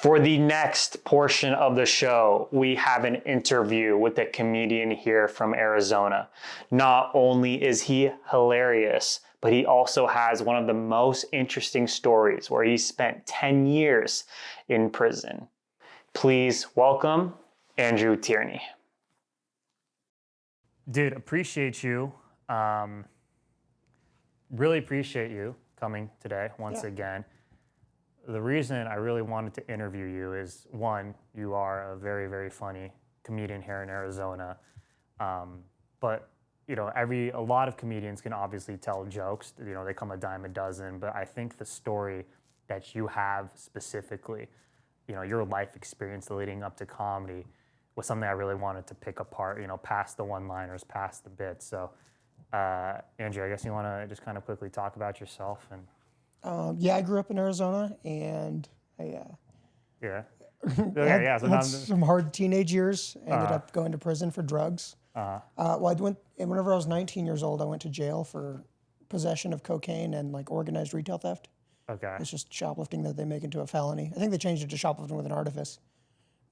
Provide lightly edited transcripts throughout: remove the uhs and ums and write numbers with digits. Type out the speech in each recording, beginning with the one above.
For the next portion of the show, we have an interview with a comedian here from Arizona. Not only is he hilarious, but he also has one of the most interesting stories where he spent 10 years in prison. Please welcome Andrew Tierney. Dude, appreciate you. Really appreciate you coming today once again. The reason I really wanted to interview you is, one, you are a very, very funny comedian here in Arizona. But you know, a lot of comedians can obviously tell jokes. You know, they come a dime a dozen. But I think the story that you have specifically, you know, your life experience leading up to comedy, was something I really wanted to pick apart. You know, past the one-liners, past the bits. So, Andrew, I guess you want to just kind of quickly talk about yourself and. Yeah, I grew up in Arizona, and I had some hard teenage years. Ended up going to prison for drugs. Whenever I was 19 years old, I went to jail for possession of cocaine and like organized retail theft. Okay. It's just shoplifting that they make into a felony. I think they changed it to shoplifting with an artifice.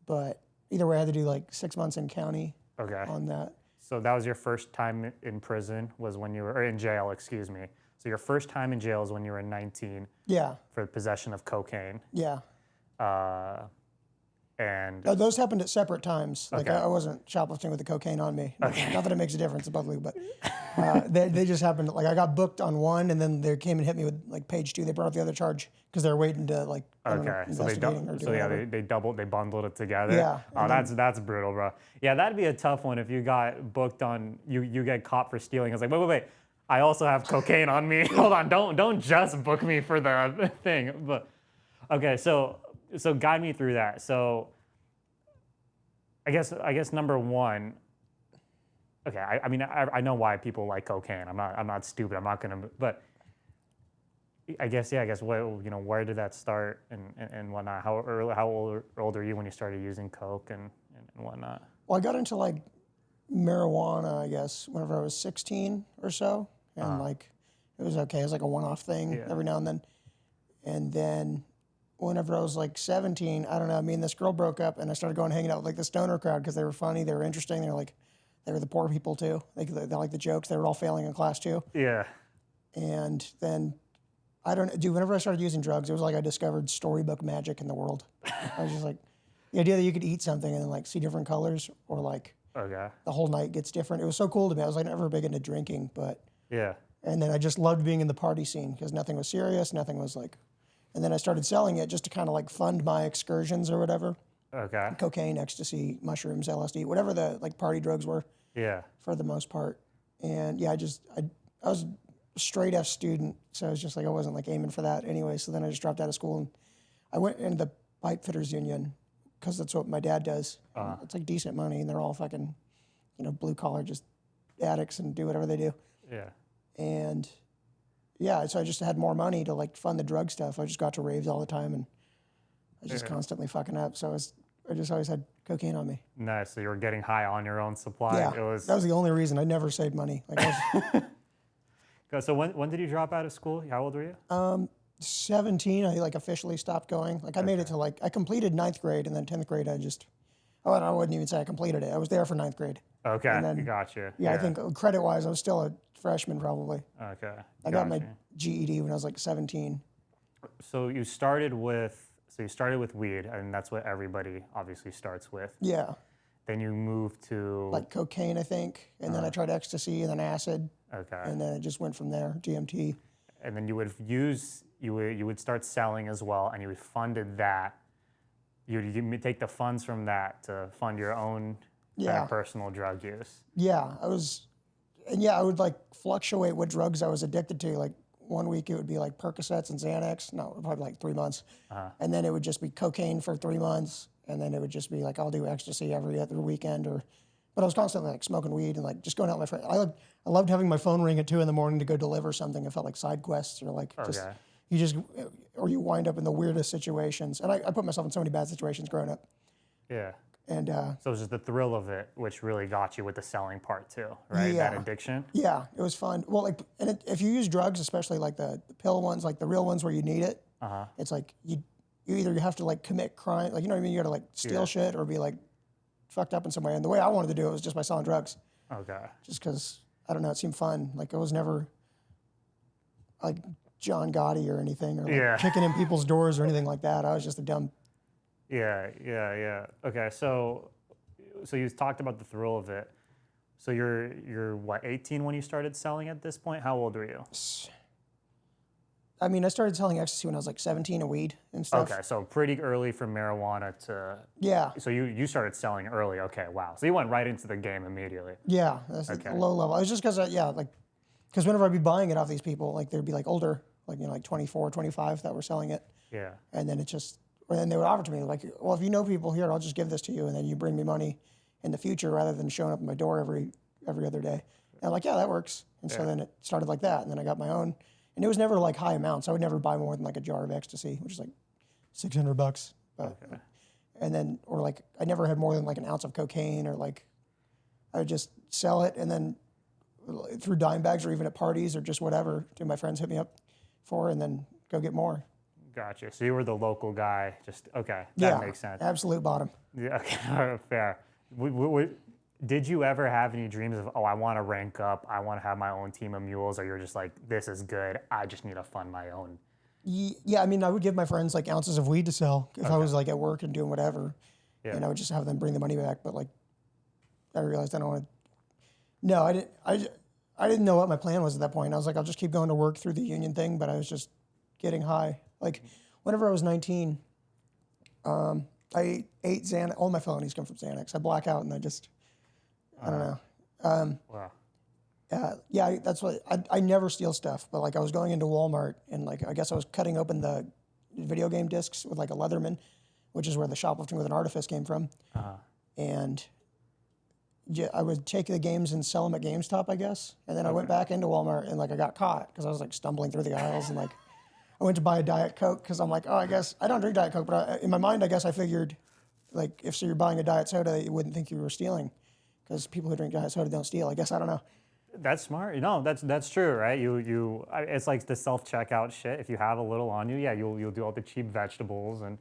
But either way, I had to do like 6 months in county on that. So that was your first time in prison, was when you were, or in jail, excuse me. So your first time in jail is when you were 19. Yeah. For possession of cocaine. Yeah. And those happened at separate times. Like I wasn't shoplifting with the cocaine on me. Okay. Not that it makes a difference above, but they just happened. Like I got booked on one, and then they came and hit me with like page 2. They brought up the other charge because they were waiting to like investigating or do whatever. they bundled it together. Yeah. Oh, that's brutal, bro. Yeah, that'd be a tough one if you got booked on you get caught for stealing. It's like wait. I also have cocaine on me. Hold on, don't just book me for the thing. But okay, so guide me through that. So I guess number one. Okay, I mean I know why people like cocaine. I'm not stupid. I'm not gonna. But I guess where did that start and whatnot? How old are you when you started using coke and whatnot? Well, I got into like marijuana, I guess, whenever I was 16 or so. And like, it was okay. It was like a one-off thing every now and then. And then whenever I was like 17, I don't know, me and this girl broke up, and I started going hanging out with like the stoner crowd because they were funny, they were interesting, they were the poor people too. They liked the jokes. They were all failing in class too. Yeah. And then, whenever I started using drugs, it was like I discovered storybook magic in the world. I was just like, the idea that you could eat something and then like see different colors, or like the whole night gets different. It was so cool to me. I was like never big into drinking, but yeah. And then I just loved being in the party scene because nothing was serious, nothing was like, and then I started selling it just to kind of like fund my excursions or whatever. Okay. Cocaine, ecstasy, mushrooms, LSD, whatever the like party drugs were. Yeah. For the most part. And yeah, I was a straight F student, so I was just like, I wasn't like aiming for that anyway. So then I just dropped out of school and I went into the pipe fitters union because that's what my dad does. It's like decent money, and they're all fucking, blue collar, just addicts and do whatever they do. Yeah. And yeah, so I just had more money to like fund the drug stuff. I just got to raves all the time, and I was just constantly fucking up. So I just always had cocaine on me. Nice. So you were getting high on your own supply. Yeah, that was the only reason. I never saved money. So when did you drop out of school? How old were you? 17. I like officially stopped going. Like I made it to like, I completed 9th grade, and then 10th grade I wouldn't even say I completed it. I was there for 9th grade. Okay, and then, gotcha. Yeah, I think credit-wise, I was still a freshman probably. Okay. I got my GED when I was like 17. So you started with weed, and that's what everybody obviously starts with. Yeah. Then you moved to like cocaine, I think, and then I tried ecstasy and then acid. Okay. And then it just went from there, DMT. And then you would start selling as well, and you would funded that. You take the funds from that to fund your own kind of personal drug use. Yeah, I would like fluctuate what drugs I was addicted to. Like 1 week it would be like Percocets and Xanax. No, probably like 3 months. And then it would just be cocaine for 3 months. And then it would just be like, I'll do ecstasy every other weekend. But I was constantly like smoking weed and like just going out with my friends. I loved having my phone ring at 2 a.m. to go deliver something. It felt like side quests or like you wind up in the weirdest situations. And I put myself in so many bad situations growing up. Yeah. And so it was just the thrill of it, which really got you with the selling part too, right? Yeah. That addiction. Yeah, it was fun. Well, if you use drugs, especially like the pill ones, like the real ones where you need it, it's like you have to like commit crime, like, you know what I mean? You got to like steal shit or be like fucked up in some way. And the way I wanted to do it was just by selling drugs. Okay. Just because, I don't know, it seemed fun. Like I was never like John Gotti or anything, or like kicking in people's doors or anything like that. I was just a dumb. Yeah. Okay, so you talked about the thrill of it. So you're what, 18 when you started selling at this point? How old were you? I mean, I started selling ecstasy when I was like 17, a weed and stuff. Okay, so pretty early from marijuana to... Yeah. So you started selling early. Okay, wow. So you went right into the game immediately. Yeah, that's a low level. It was just because, because whenever I'd be buying it off these people, like they'd be like older, like, like 24, 25 that were selling it. Yeah. And then then they would offer to me like, well, if you know people here, I'll just give this to you, and then you bring me money in the future rather than showing up at my door every other day. And I'm like, yeah, that works. And so then it started like that, and then I got my own. And it was never like high amounts. I would never buy more than like a jar of ecstasy, which is like $600. But, and then, or like, I never had more than like an ounce of cocaine, or like, I would just sell it, and then through dime bags or even at parties or just whatever, do my friends hit me up for, and then go get more. Gotcha. So you were the local guy. Just that makes sense. Absolute bottom. Yeah, okay, fair. Did you ever have any dreams of, I want to rank up, I want to have my own team of mules, or you're just like, this is good, I just need to fund my own? Yeah, I mean, I would give my friends like ounces of weed to sell if I was like at work and doing whatever, and I would just have them bring the money back. But like, I realized I don't want to. No, I didn't. I didn't know what my plan was at that point. I was like, I'll just keep going to work through the union thing, but I was just getting high. Like, whenever I was 19, I ate Xanax. All my felonies come from Xanax. I black out and I don't know. Wow. Yeah, that's what I never steal stuff, but like I was going into Walmart and like I guess I was cutting open the video game discs with like a Leatherman, which is where the shoplifting with an artifice came from, and I would take the games and sell them at GameStop, I guess, and then I went back into Walmart and like I got caught because I was like stumbling through the aisles and like I went to buy a Diet Coke because I'm like, oh, I guess I don't drink Diet Coke, but in my mind, I guess I figured like if you're buying a diet soda, you wouldn't think you were stealing. Because people who drink diet soda don't steal. I guess, I don't know. That's smart. No, that's true, right? It's like the self-checkout shit. If you have a little on you, you'll do all the cheap vegetables and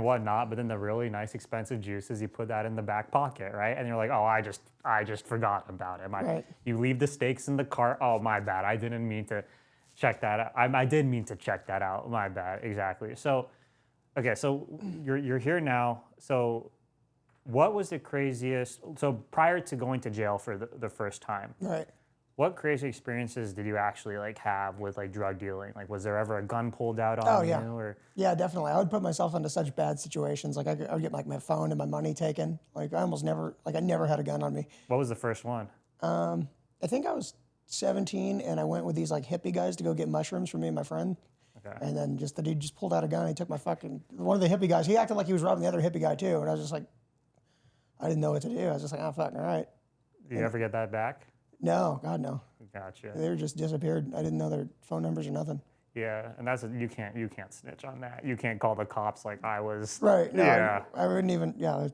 whatnot. But then the really nice, expensive juices, you put that in the back pocket, right? And you're like, oh, I just forgot about it. You leave the steaks in the cart. Oh, my bad. I didn't mean to check that out. I did mean to check that out. My bad. Exactly. So, okay. So you're here now. So. What was the craziest, so prior to going to jail for the first time, what crazy experiences did you actually like have with like drug dealing? Like was there ever a gun pulled out on you? Or? Yeah, definitely. I would put myself into such bad situations. Like I would get like my phone and my money taken. Like I never had a gun on me. What was the first one? I think I was 17 and I went with these like hippie guys to go get mushrooms for me and my friend. Okay. And then the dude just pulled out a gun and he took one of the hippie guys, he acted like he was robbing the other hippie guy too. And I was just like, I didn't know what to do. I was just like, oh, fucking all right. Did you ever get that back? No, God, no. Gotcha. They were just disappeared. I didn't know their phone numbers or nothing. Yeah, and you can't snitch on that. You can't call the cops like I was. Right. No, yeah. I wouldn't even. Yeah.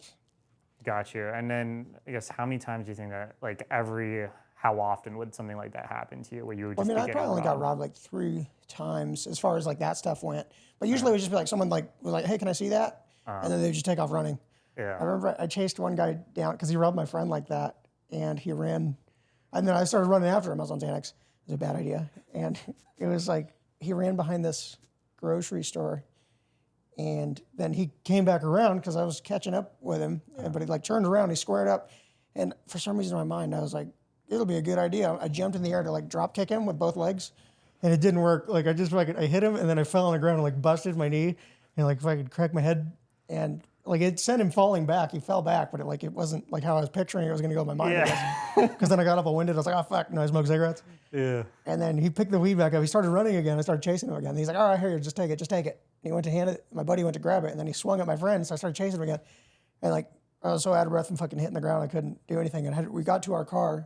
Got you. And then I guess how many times do you think that how often would something like that happen to you? Where you would just I probably only got robbed like 3 times as far as like that stuff went. But usually it would just be like someone was like, hey, can I see that? And then they would just take off running. Yeah. I remember I chased one guy down because he robbed my friend like that, and he ran, and then I started running after him. I was on Xanax. It was a bad idea, and it was like he ran behind this grocery store, and then he came back around because I was catching up with him, but he like turned around, he squared up, and for some reason in my mind I was like, it'll be a good idea. I jumped in the air to like drop kick him with both legs, and it didn't work. Like I hit him, and then I fell on the ground and like busted my knee, and like if I could crack my head and. Like it sent him falling back. He fell back, but it wasn't like how I was picturing it was going to go in my mind. Yeah. Because then I got up a window. I was like, oh, fuck. No, I smoke cigarettes. Yeah. And then he picked the weed back up. He started running again. I started chasing him again. And he's like, all right, here, just take it. And he went to hand it. My buddy went to grab it. And then he swung at my friend. So I started chasing him again. And like, I was so out of breath from fucking hitting the ground. I couldn't do anything. And we got to our car.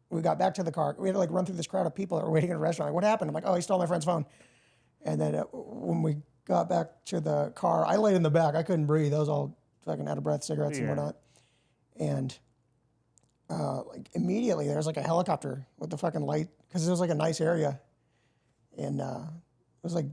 We got back to the car. We had to like run through this crowd of people that were waiting at a restaurant. Like, what happened? I'm like, oh, he stole my friend's phone. And then when we got back to the car, I laid in the back. I couldn't breathe. I was all fucking out of breath, cigarettes and whatnot. And like immediately there was like a helicopter with the fucking light because it was like a nice area. And it was like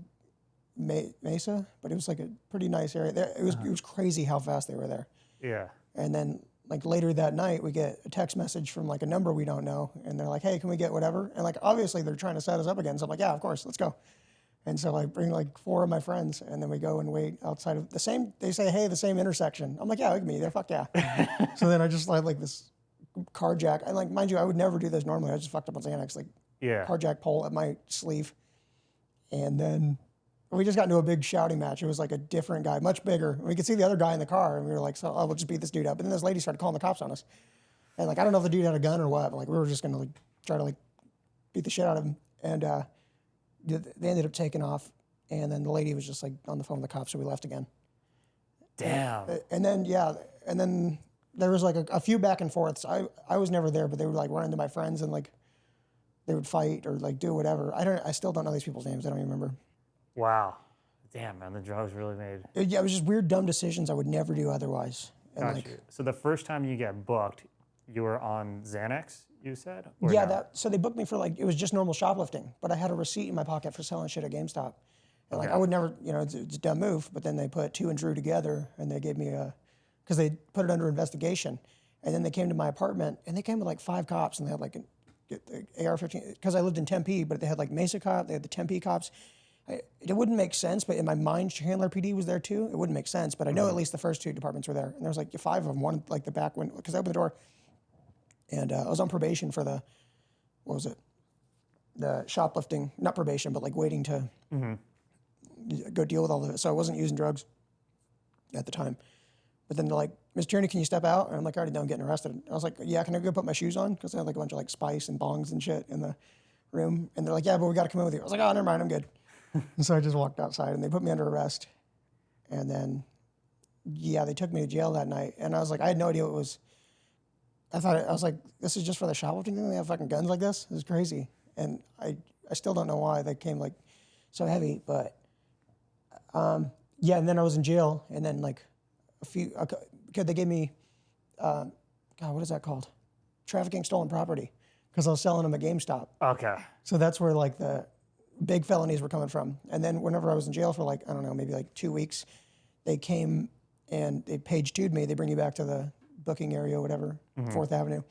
Mesa, but it was like a pretty nice area. It was crazy how fast they were there. Yeah. And then like later that night, we get a text message from like a number we don't know, and they're like, "Hey, can we get whatever?" And like obviously they're trying to set us up again. So I'm like, "Yeah, of course, let's go." And so I bring like 4 of my friends, and then we go and wait outside of the same. They say, "Hey, the same intersection." I'm like, "Yeah, we can be there. Fuck yeah." So then I just like this carjack. And like, mind you, I would never do this normally. I just fucked up on Xanax, like Yeah. carjack pole at my sleeve, and then we just got into a big shouting match. It was like a different guy, much bigger. We could see the other guy in the car, and we were like, "So, we'll just beat this dude up." And then this lady started calling the cops on us, and like I don't know if the dude had a gun or what, but like we were just gonna like try to like beat the shit out of him, and they ended up taking off, and then the lady was just like on the phone with the cops, so we left again. Damn. And then there was like a few back and forths. I was never there, but they would like run into my friends and like they would fight or like do whatever. I still don't know these people's names. I don't even remember. Wow. Damn, man, the drugs really made. Yeah, it was just weird, dumb decisions I would never do otherwise. And Got like, you. So the first time you get booked, you were on Xanax, you said? Or yeah, no? so they booked me for like, it was just normal shoplifting, but I had a receipt in my pocket for selling shit at GameStop. And like, Okay. I would never, it's a dumb move, but then they put 2 and Drew together and they gave me because they put it under investigation. And then they came to my apartment and they came with like 5 cops and they had like an AR-15, because I lived in Tempe, but they had like Mesa cop, they had the Tempe cops. It wouldn't make sense, but in my mind, Chandler PD was there too. It wouldn't make sense, but I know at least the first 2 departments were there. And there was like 5 of them, one like the back window, because I opened the door. And I was on probation for the shoplifting, not probation, but like waiting to go deal with all of it. So I wasn't using drugs at the time. But then they're like, "Miss Tierney, can you step out?" And I'm like, "I already know I'm getting arrested." I was like, "Yeah, can I go put my shoes on?" Because I had like a bunch of like spice and bongs and shit in the room. And they're like, "Yeah, but we got to come in with you." I was like, "Oh, never mind, I'm good." And so I just walked outside and they put me under arrest. And then, yeah, they took me to jail that night. And I was like, I had no idea what it was. I was like, this is just for the shoplifting thing? They have fucking guns like this? This is crazy. And I still don't know why they came like so heavy. But yeah, and then I was in jail. And then like they gave me, God, what is that called? Trafficking stolen property. Because I was selling them at GameStop. Okay. So that's where like the big felonies were coming from. And then whenever I was in jail for like, I don't know, maybe like 2 weeks, they came and they page 2'd me. They bring you back to the booking area or whatever, 4th Avenue.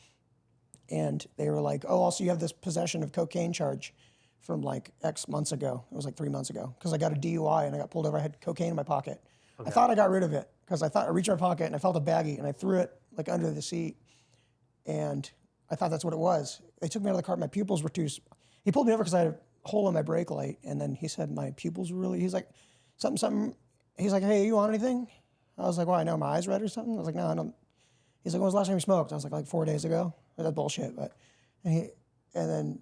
And they were like, "Oh, also you have this possession of cocaine charge from like X months ago." It was like 3 months ago. Because I got a DUI and I got pulled over. I had cocaine in my pocket. Okay. I thought I got rid of it because I reached my pocket and I felt a baggie and I threw it like under the seat. And I thought that's what it was. They took me out of the car. My pupils were he pulled me over because I had a hole in my brake light. And then he said my pupils were he's like, something. He's like, "Hey, are you on anything?" I was like, "Well, I know my eyes red or something." I was like, "No, I don't." He's like, "When was the last time you smoked?" I was like 4 days ago. That's bullshit. But and then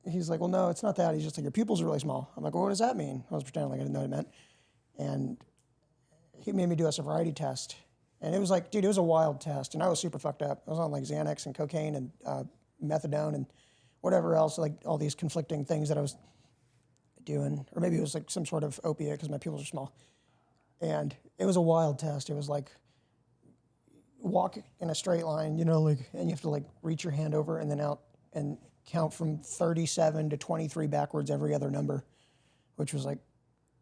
he's like, "Well, no, it's not that." He's just like, "Your pupils are really small." I'm like, "Well, what does that mean?" I was pretending like I didn't know what it meant. And he made me do a sobriety test. And it was like, dude, it was a wild test. And I was super fucked up. I was on like Xanax and cocaine and methadone and whatever else, like all these conflicting things that I was doing. Or maybe it was like some sort of opiate because my pupils are small. And it was a wild test. It was like, walk in a straight line, like, and you have to like reach your hand over and then out and count from 37 to 23 backwards every other number, which was like,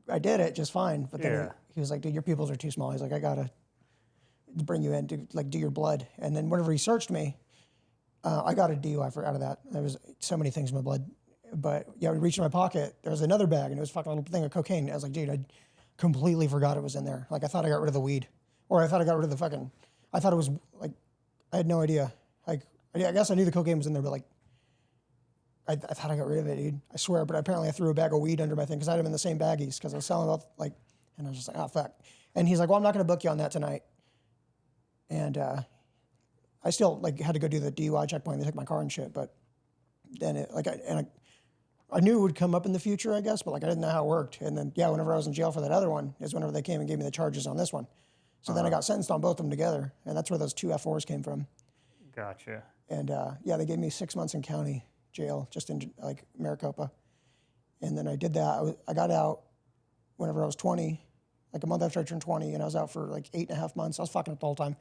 I did it just fine. But then he was like, "Dude, your pupils are too small." He's like, "I gotta bring you in to like do your blood." And then whenever he searched me, I got a DUI out of that. There was so many things in my blood, but yeah, we reached in my pocket. There was another bag and it was a fucking little thing of cocaine. I was like, dude, I completely forgot it was in there. Like I thought I got rid of the weed, or I thought I got rid of the fucking. I thought it was like, I had no idea. Like, I guess I knew the cocaine was in there, but like, I thought I got rid of it, dude. I swear, but apparently I threw a bag of weed under my thing because I had them in the same baggies because I was selling about like, and I was just like, "Oh, fuck." And he's like, "Well, I'm not going to book you on that tonight." And I still like had to go do the DUI checkpoint. They took my car and shit, but then I knew it would come up in the future, I guess, but like I didn't know how it worked. And then, yeah, whenever I was in jail for that other one is whenever they came and gave me the charges on this one. So then I got sentenced on both of them together, and that's where those 2 F4s came from. Gotcha. And yeah, they gave me 6 months in county jail, just in like Maricopa. And then I did that. I got out whenever I was 20, like a month after I turned 20, and I was out for like 8.5 months. I was fucking up the whole time.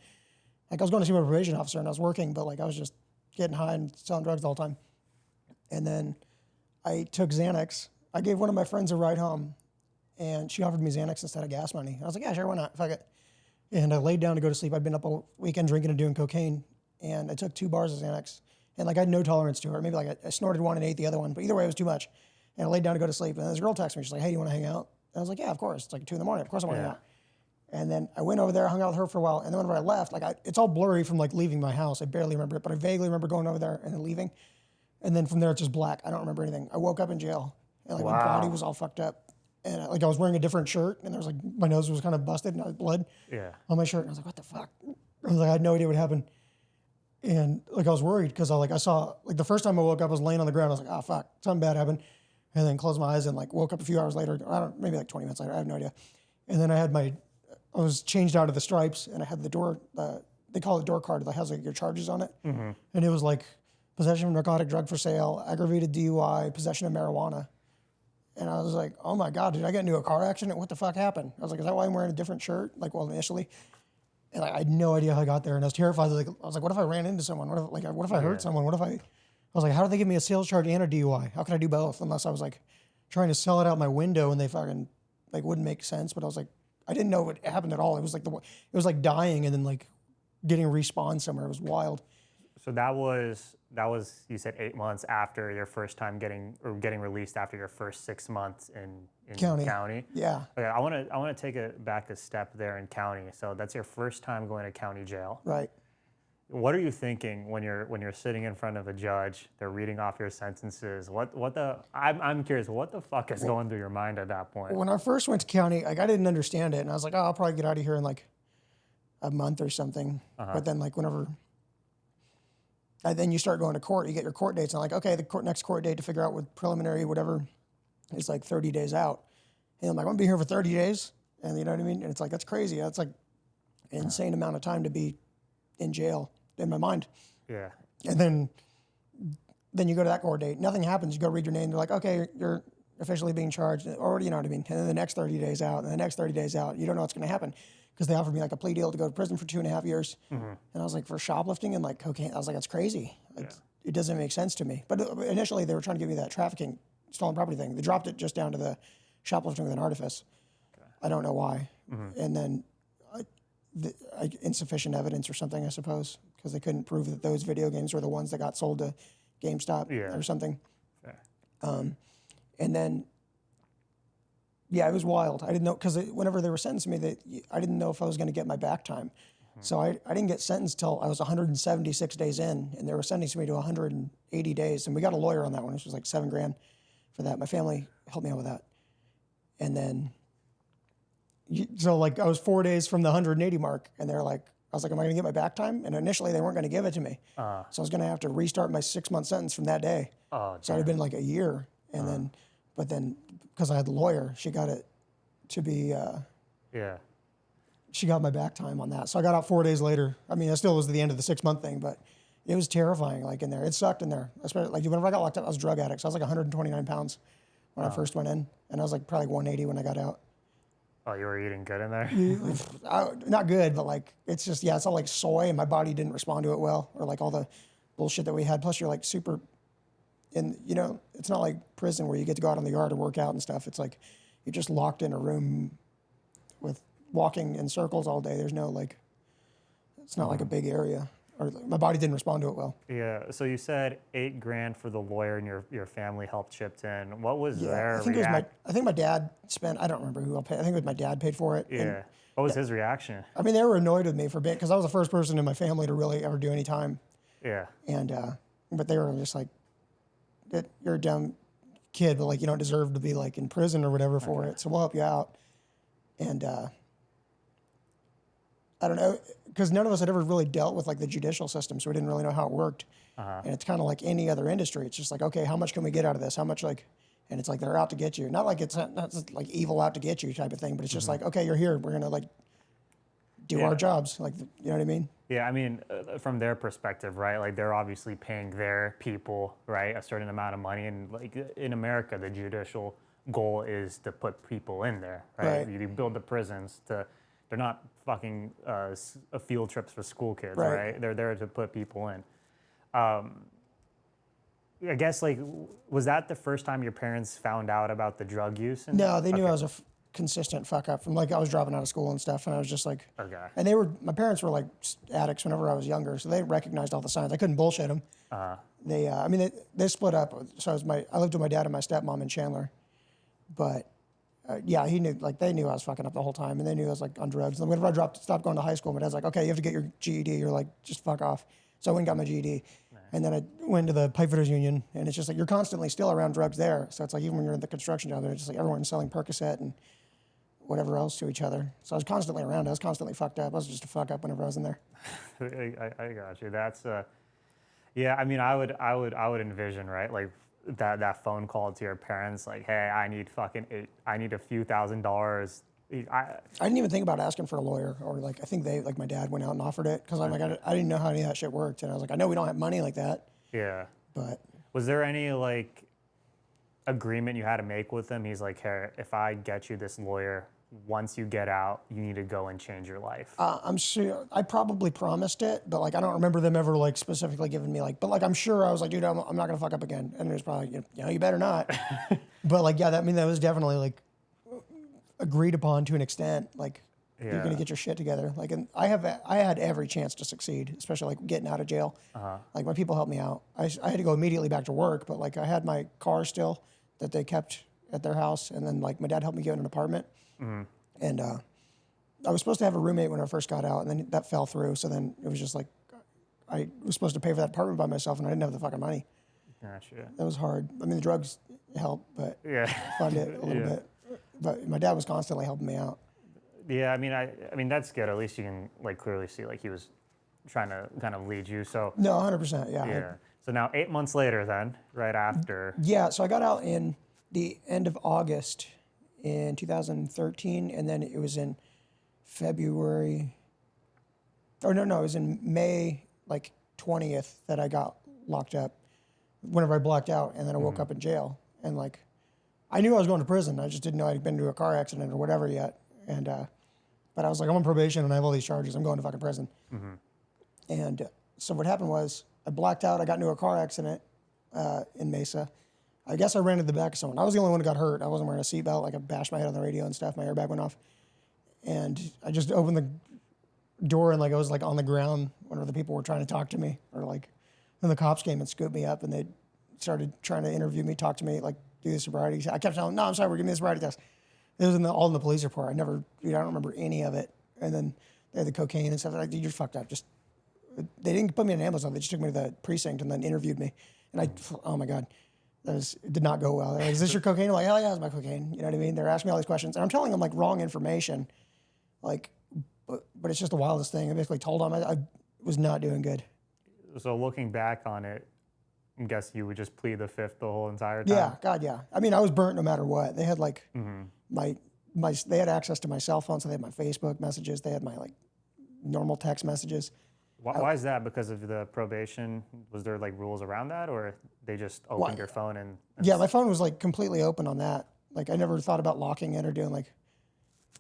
Like I was going to see my probation officer, and I was working, but like I was just getting high and selling drugs the whole time. And then I took Xanax. I gave one of my friends a ride home, and she offered me Xanax instead of gas money. I was like, yeah, sure, why not? Fuck it. And I laid down to go to sleep. I'd been up all weekend drinking and doing cocaine, and I took 2 bars of Xanax. And like I had no tolerance to it. Maybe like I snorted one and ate the other one, but either way, it was too much. And I laid down to go to sleep, and this girl texted me. She's like, hey, you want to hang out? And I was like, yeah, of course. It's like 2 in the morning. Of course I want to hang out. And then I went over there, hung out with her for a while, and then whenever I left, like it's all blurry from like leaving my house. I barely remember it, but I vaguely remember going over there and then leaving. And then from there, it's just black. I don't remember anything. I woke up in jail, and like my body was all fucked up. And like I was wearing a different shirt, and there was like my nose was kind of busted, and I had blood on my shirt. And I was like, what the fuck? I was like, I had no idea what happened. And like I was worried because I saw like the first time I woke up, I was laying on the ground. I was like, oh fuck, something bad happened. And then closed my eyes and like woke up a few hours later. I don't, maybe like 20 minutes later. I have no idea. And then I was changed out of the stripes, and I had the door. They call it door card that has like your charges on it, and it was like possession of narcotic drug for sale, aggravated DUI, possession of marijuana. And I was like, oh my God, did I get into a car accident? What the fuck happened? I was like, is that why I'm wearing a different shirt? Like, well, initially. And I had no idea how I got there, and I was terrified. I was like, what if I ran into someone? What if I hurt someone? I was like, how did they give me a sales charge and a DUI? How could I do both? Unless I was like trying to sell it out my window, and they fucking like wouldn't make sense. But I was like, I didn't know what happened at all. It was like dying and then like getting respawned somewhere. It was wild. So that was you said 8 months after your first time getting released after your first 6 months in county. Yeah. Okay, I want to take it back a step there in county. So that's your first time going to county jail. Right. What are you thinking when you're sitting in front of a judge? They're reading off your sentences. I'm curious. What the fuck is going through your mind at that point? When I first went to county, like I didn't understand it, and I was like, oh, I'll probably get out of here in like a month or something. But then like then you start going to court, you get your court dates, and like, okay, the next court date to figure out what preliminary whatever is like 30 days out. And I'm like, I'm gonna be here for 30 days, and you know what I mean? And it's like that's crazy. That's like an insane amount of time to be in jail in my mind. Yeah. And then you go to that court date. Nothing happens. You go read your name. They're like, okay, you're officially being charged. Or you know what I mean? And then the next 30 days out, and the next 30 days out. You don't know what's going to happen because they offered me like a plea deal to go to prison for 2.5 years. And I was like, for shoplifting and like cocaine. I was like, that's crazy. Like, it doesn't make sense to me. But initially they were trying to give me that trafficking, stolen property thing. They dropped it just down to the shoplifting with an artifice. Okay. I don't know why. And then insufficient evidence or something, I suppose, because they couldn't prove that those video games were the ones that got sold to GameStop or something. And then, it was wild. I didn't know, because whenever they were sentencing me, I didn't know if I was going to get my back time. So I didn't get sentenced till I was 176 days in, and they were sentencing me to 180 days. And we got a lawyer on that one, which was like $7,000 for that. My family helped me out with that. And then, so like I was 4 days from the 180 mark, and I was like, am I going to get my back time? And initially they weren't going to give it to me. So I was going to have to restart my 6-month sentence from that day. So it had been like a year. And then, because I had the lawyer, she got it to be, she got my back time on that. So I got out 4 days later. I mean, it still was the end of the 6-month thing, but it was terrifying, like in there. It sucked in there. Especially like whenever I got locked up, I was a drug addict. So I was like 129 pounds when I first went in, and I was like probably 180 when I got out. Oh, you were eating good in there? Not good, but like, it's just, it's all like soy, and my body didn't respond to it well, or like all the bullshit that we had. Plus you're like super, and you know, it's not like prison where you get to go out in the yard and work out and stuff. It's like, you're just locked in a room with walking in circles all day. There's no like, it's not like a big area, or my body didn't respond to it well. Yeah, so you said $8,000 for the lawyer, and your family helped chipped in. What was their I think my dad spent, I don't remember who I paid. I think it was my dad paid for it. Yeah. And, what was his reaction? I mean, they were annoyed with me for a bit, because I was the first person in my family to really ever do any time. Yeah. And, but they were just like, you're a dumb kid, but like, you don't deserve to be like in prison or whatever for it. So we'll help you out. And, I don't know, because none of us had ever really dealt with like the judicial system, so we didn't really know how it worked. And it's kind of like any other industry. It's just like, okay, how much can we get out of this? How much like, and it's like they're out to get you. Not like it's not like evil out to get you type of thing, but it's just like, okay, you're here. We're gonna like do our jobs. Like, you know what I mean? Yeah, I mean, from their perspective, right? Like they're obviously paying their people, right, a certain amount of money, and like in America, the judicial goal is to put people in there, right? You build the prisons to. They're not fucking field trips for school kids, right? They're there to put people in. I guess, like, was that the first time your parents found out about the drug use? No, they knew I was consistent fuck up from like I was dropping out of school and stuff, and I was just like, Okay. and my parents were like addicts whenever I was younger, so they recognized all the signs. I couldn't bullshit them. They, I mean, they split up. So I lived with my dad and my stepmom in Chandler, but yeah, he knew, like they knew I was fucking up the whole time, and they knew I was like on drugs. And whenever I stopped going to high school, my dad's like, okay, you have to get your GED. You're like, just fuck off. So I went and got my GED. And then I went to the pipefitters union, and it's just like you're constantly still around drugs there. So it's like even when you're in the construction job, it's just like everyone's selling Percocet and whatever else to each other. So I was constantly around. I was constantly fucked up. I was just a fuck up whenever I was in there. I got you. That's yeah. I mean, I would envision, right, like that phone call to your parents, like, hey, I need a few $1,000s. I didn't even think about asking for a lawyer, or like I think like my dad went out and offered it because I'm like I didn't know how any of that shit worked, and I was like I know we don't have money like that. Yeah. But was there any like agreement you had to make with him? He's like, hey, if I get you this lawyer, once you get out, you need to go and change your life. I'm sure I probably promised it, but like I don't remember them ever like specifically giving me like. But like I'm sure I was like, dude, I'm not gonna fuck up again, and it was probably you better not. But like yeah, that was definitely like agreed upon to an extent. Like you're gonna get your shit together. Like and I had every chance to succeed, especially like getting out of jail. Like my people helped me out. I had to go immediately back to work, but like I had my car still that they kept at their house, and then like my dad helped me get an apartment. And I was supposed to have a roommate when I first got out, and then that fell through. So then it was just like I was supposed to pay for that apartment by myself, and I didn't have the fucking money. Gotcha. That was hard. I mean, the drugs helped, but fund it a little bit. But my dad was constantly helping me out. Yeah, I mean that's good. At least you can like clearly see like he was trying to kind of lead you. So no, 100%. Yeah. Yeah. So now 8 months later, then right after. Yeah. So I got out in the end of August in 2013, and then it was in February. Oh no, it was in May like 20th that I got locked up. Whenever I blacked out, and then I woke up in jail, and like. I knew I was going to prison. I just didn't know I'd been into a car accident or whatever yet. And but I was like, I'm on probation and I have all these charges. I'm going to fucking prison. And so what happened was I blacked out. I got into a car accident in Mesa. I guess I ran into the back of someone. I was the only one who got hurt. I wasn't wearing a seatbelt. Like I bashed my head on the radio and stuff. My airbag went off. And I just opened the door and like I was like on the ground whenever the people were trying to talk to me, or like then the cops came and scooped me up and they started trying to interview me, talk to me, like do the sobriety. I kept telling them, no, I'm sorry, we're giving me the sobriety test. It was all in the police report. I don't remember any of it. And then they had the cocaine and stuff. They're like, dude, you're fucked up. They didn't put me in an ambulance. They just took me to the precinct and then interviewed me. And oh my God, it did not go well. They're like, is this your cocaine? I'm like, hell yeah, it's my cocaine. You know what I mean? They're asking me all these questions. And I'm telling them like wrong information. Like, but it's just the wildest thing. I basically told them I was not doing good. So looking back on it, I guess you would just plead the fifth the whole entire time? Yeah, God, yeah. I mean, I was burnt no matter what. They had like they had access to my cell phone, so they had my Facebook messages. They had my like normal text messages. Why is that? Because of the probation? Was there like rules around that, or they just opened your phone and yeah, my phone was like completely open on that. Like I never thought about locking it or doing like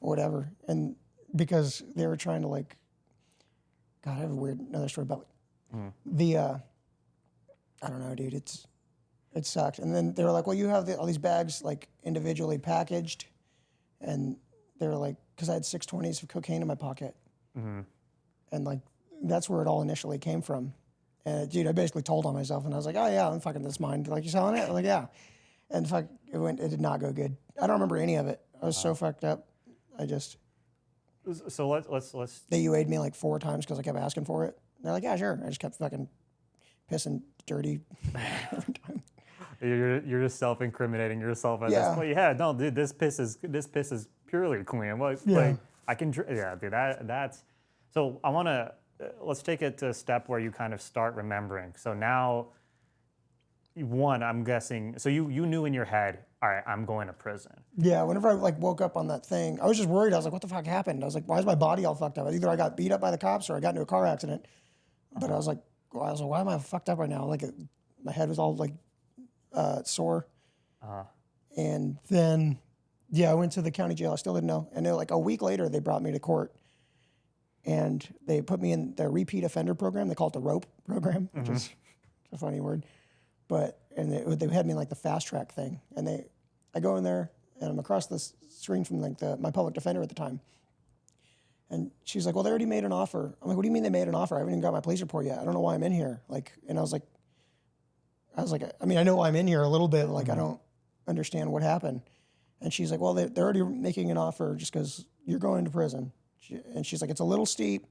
whatever. And because they were trying to like, God, I have another story about the. I don't know, dude. It sucked. And then they were like, well, you have all these bags like individually packaged. And they were like, because I had 620s of cocaine in my pocket. And like, that's where it all initially came from. And dude, I basically told on myself and I was like, oh yeah, I'm fucking this mine. Like, you selling it? I'm like, yeah. And fuck, it did not go good. I don't remember any of it. I was so fucked up. So let's. They UA'd me like 4 times because I kept asking for it. And they're like, yeah, sure. I just kept fucking pissing dirty every time. You're just self-incriminating yourself at this point. Yeah, no, dude, this piss is purely clean. Like I can, yeah, dude, that's. So I want to let's take it to a step where you kind of start remembering. So now, one, I'm guessing. So you knew in your head, all right, I'm going to prison. Yeah, whenever I like woke up on that thing, I was just worried. I was like, what the fuck happened? I was like, why is my body all fucked up? Either I got beat up by the cops or I got into a car accident. But I was like, why am I fucked up right now? Like, my head was all like sore. And then, I went to the county jail. I still didn't know. And then, like a week later, they brought me to court, and they put me in their repeat offender program. They call it the ROPE program, which is a funny word. But they had me in like the fast track thing, and I go in there, and I'm across the screen from like my public defender at the time. And she's like, well, they already made an offer. I'm like, what do you mean they made an offer? I haven't even got my police report yet. I don't know why I'm in here. Like, and I was like, I mean, I know why I'm in here a little bit. Like, I don't understand what happened. And she's like, well, they're already making an offer just because you're going to prison. And she's like, it's a little steep.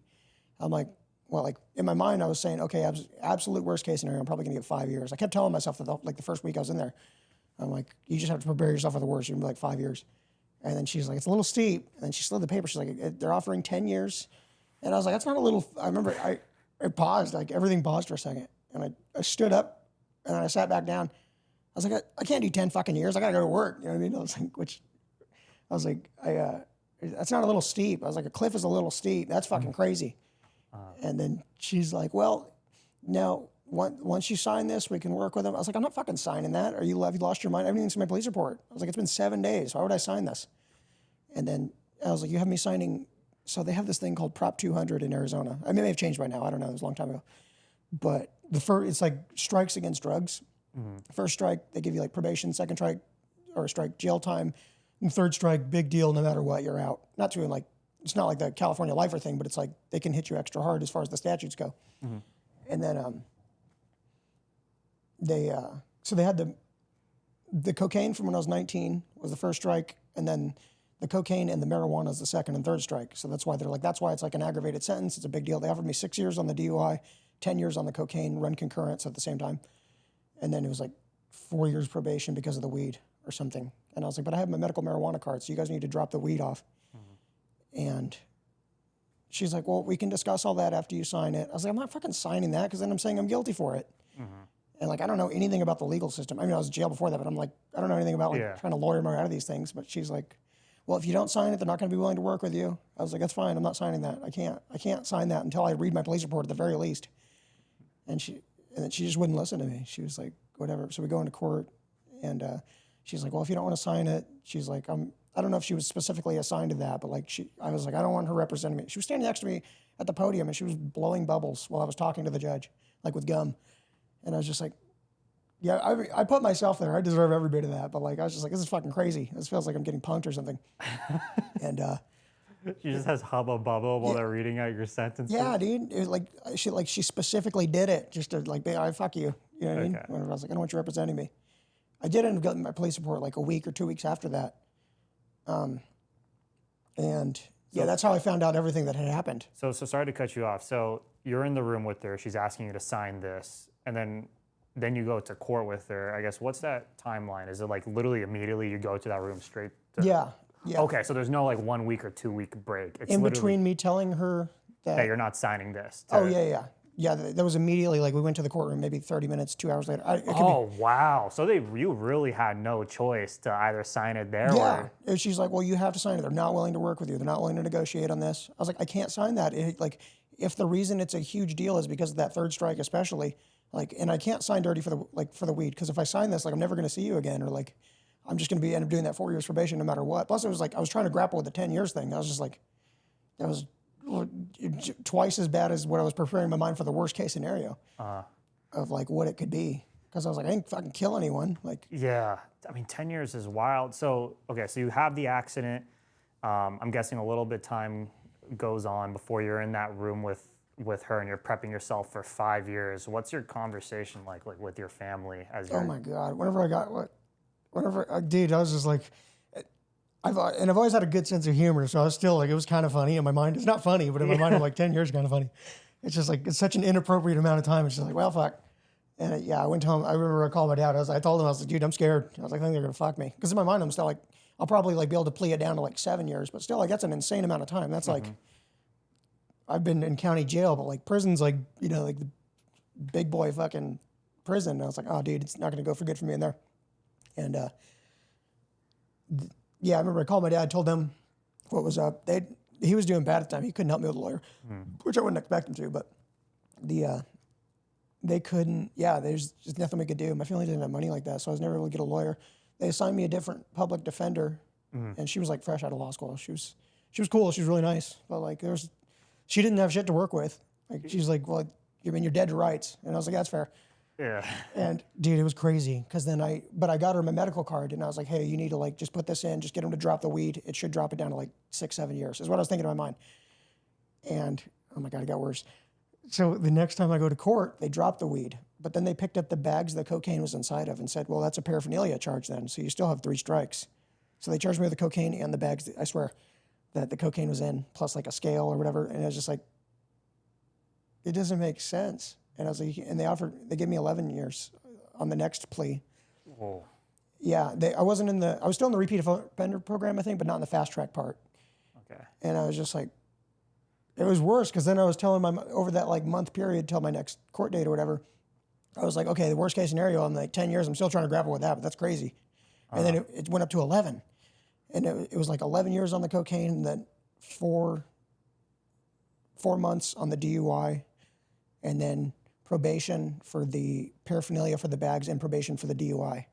I'm like, well, like in my mind, I was saying, okay, absolute worst case scenario, I'm probably gonna get 5 years. I kept telling myself that like the first week I was in there, I'm like, you just have to prepare yourself for the worst. You're gonna be like 5 years. And then she's like, it's a little steep. And then she slid the paper. She's like, they're offering 10 years. And I was like, that's not a little, I remember I paused, like everything paused for a second. And I stood up and then I sat back down. I was like, I can't do 10 fucking years. I gotta go to work. You know what I mean? I was like, that's not a little steep. I was like, a cliff is a little steep. That's fucking crazy. And then she's like, well, now once you sign this, we can work with them. I was like, I'm not fucking signing that. Have you lost your mind? I haven't even seen my police report. I was like, it's been 7 days. Why would I sign this? And then I was like, you have me signing. So they have this thing called Prop 200 in Arizona. I mean, it may have changed by now. I don't know. It was a long time ago. But it's like strikes against drugs. First strike, they give you like probation. Second strike, jail time. And third strike, big deal. No matter what, you're out. Not to like, it's not like the California lifer thing, but it's like they can hit you extra hard as far as the statutes go. And then they had the cocaine from when I was 19 was the first strike, and then the cocaine and the marijuana is the second and third strike. So that's why it's like an aggravated sentence. It's a big deal. They offered me 6 years on the DUI, 10 years on the cocaine, run concurrent at the same time. And then it was like 4 years probation because of the weed or something. And I was like, but I have my medical marijuana card, so you guys need to drop the weed off. And she's like, well, we can discuss all that after you sign it. I was like, I'm not fucking signing that because then I'm saying I'm guilty for it. And like, I don't know anything about the legal system. I mean, I was in jail before that, but I'm like, I don't know anything about like trying to lawyer my way out of these things. But she's like, well, if you don't sign it, they're not going to be willing to work with you. I was like, that's fine. I'm not signing that. I can't sign that until I read my police report at the very least. And then she just wouldn't listen to me. She was like, whatever. So we go into court, and she's like, well, if you don't want to sign it, she's like, I don't know if she was specifically assigned to that, but like I was like, I don't want her representing me. She was standing next to me at the podium, and she was blowing bubbles while I was talking to the judge, like with gum. And I was just like, yeah, I put myself there. I deserve every bit of that. But like, I was just like, this is fucking crazy. This feels like I'm getting punked or something. And she just has hubba bubba while they're reading out your sentences. Yeah, dude. It was she specifically did it just to like, I fuck you. You know what I mean? When I was like, I don't want you representing me. I did end up getting my police report like a week or 2 weeks after that. That's how I found out everything that had happened. So sorry to cut you off. So you're in the room with her. She's asking you to sign this, and then you go to court with her. I guess, what's that timeline? Is it like literally immediately you go to that room straight to... Yeah. Okay, so there's no like 1 week or 2 week break. It's in between me telling her that... Hey, you're not signing this. Yeah, that was immediately, like, we went to the courtroom maybe 30 minutes, 2 hours later. Wow. So you really had no choice to either sign it there or... Yeah. She's like, well, you have to sign it. They're not willing to work with you. They're not willing to negotiate on this. I was like, I can't sign that. If the reason it's a huge deal is because of that third strike especially, like, and I can't sign dirty for the weed, because if I sign this, like, I'm never going to see you again, or like, I'm just going to end up doing that 4 years probation no matter what. Plus, it was like, I was trying to grapple with the 10 years thing. I was just like, that was twice as bad as what I was preparing my mind for the worst case scenario of like what it could be. Because I was like, I didn't fucking kill anyone. Like, yeah, I mean, 10 years is wild. So, okay, so you have the accident. I'm guessing a little bit time goes on before you're in that room with her and you're prepping yourself for 5 years. What's your conversation like with your family as you're... Oh my God. Dude, I was just like, I've always had a good sense of humor, so I was still like, it was kind of funny in my mind. It's not funny, but in my mind, I'm like, 10 years is kind of funny. It's just like, it's such an inappropriate amount of time. It's just like, well, fuck. And I went home. I remember I called my dad. I told him, I was like, dude, I'm scared. I was like, I think they're going to fuck me. Because in my mind, I'm still like, I'll probably like be able to plea it down to like 7 years, but still, like, that's an insane amount of time. That's like, I've been in county jail, but like prison's like, like the big boy fucking prison. And I was like, oh, dude, it's not going to go for good for me in there. And I remember I called my dad, told him what was up. He was doing bad at the time. He couldn't help me with a lawyer, which I wouldn't expect him to, but they couldn't, there's just nothing we could do. My family didn't have money like that, so I was never able to get a lawyer. They assigned me a different public defender, and she was like fresh out of law school. She was cool. She was really nice, but like she didn't have shit to work with. Like, she's like, well, you're dead to rights. And I was like, that's fair. Yeah. And dude, it was crazy. Cause then but I got her my medical card and I was like, hey, you need to like, just put this in, just get them to drop the weed. It should drop it down to like 6-7 years is what I was thinking in my mind. And oh my God, it got worse. So the next time I go to court, they dropped the weed, but then they picked up the bags the cocaine was inside of and said, well, that's a paraphernalia charge then. So you still have 3 strikes. So they charged me with the cocaine and the bags, I swear, that the cocaine was in, plus like a scale or whatever. And it was just like, it doesn't make sense. And I was like, and they gave me 11 years on the next plea. Whoa. Yeah, I was still in the repeat offender program, I think, but not in the fast track part. Okay. And I was just like, it was worse because then I was telling over that like month period till my next court date or whatever, I was like, okay, the worst case scenario, I'm like 10 years, I'm still trying to grapple with that, but that's crazy. And then it went up to 11. And it was like 11 years on the cocaine and then 4 months on the DUI and then probation for the paraphernalia for the bags and probation for the DUI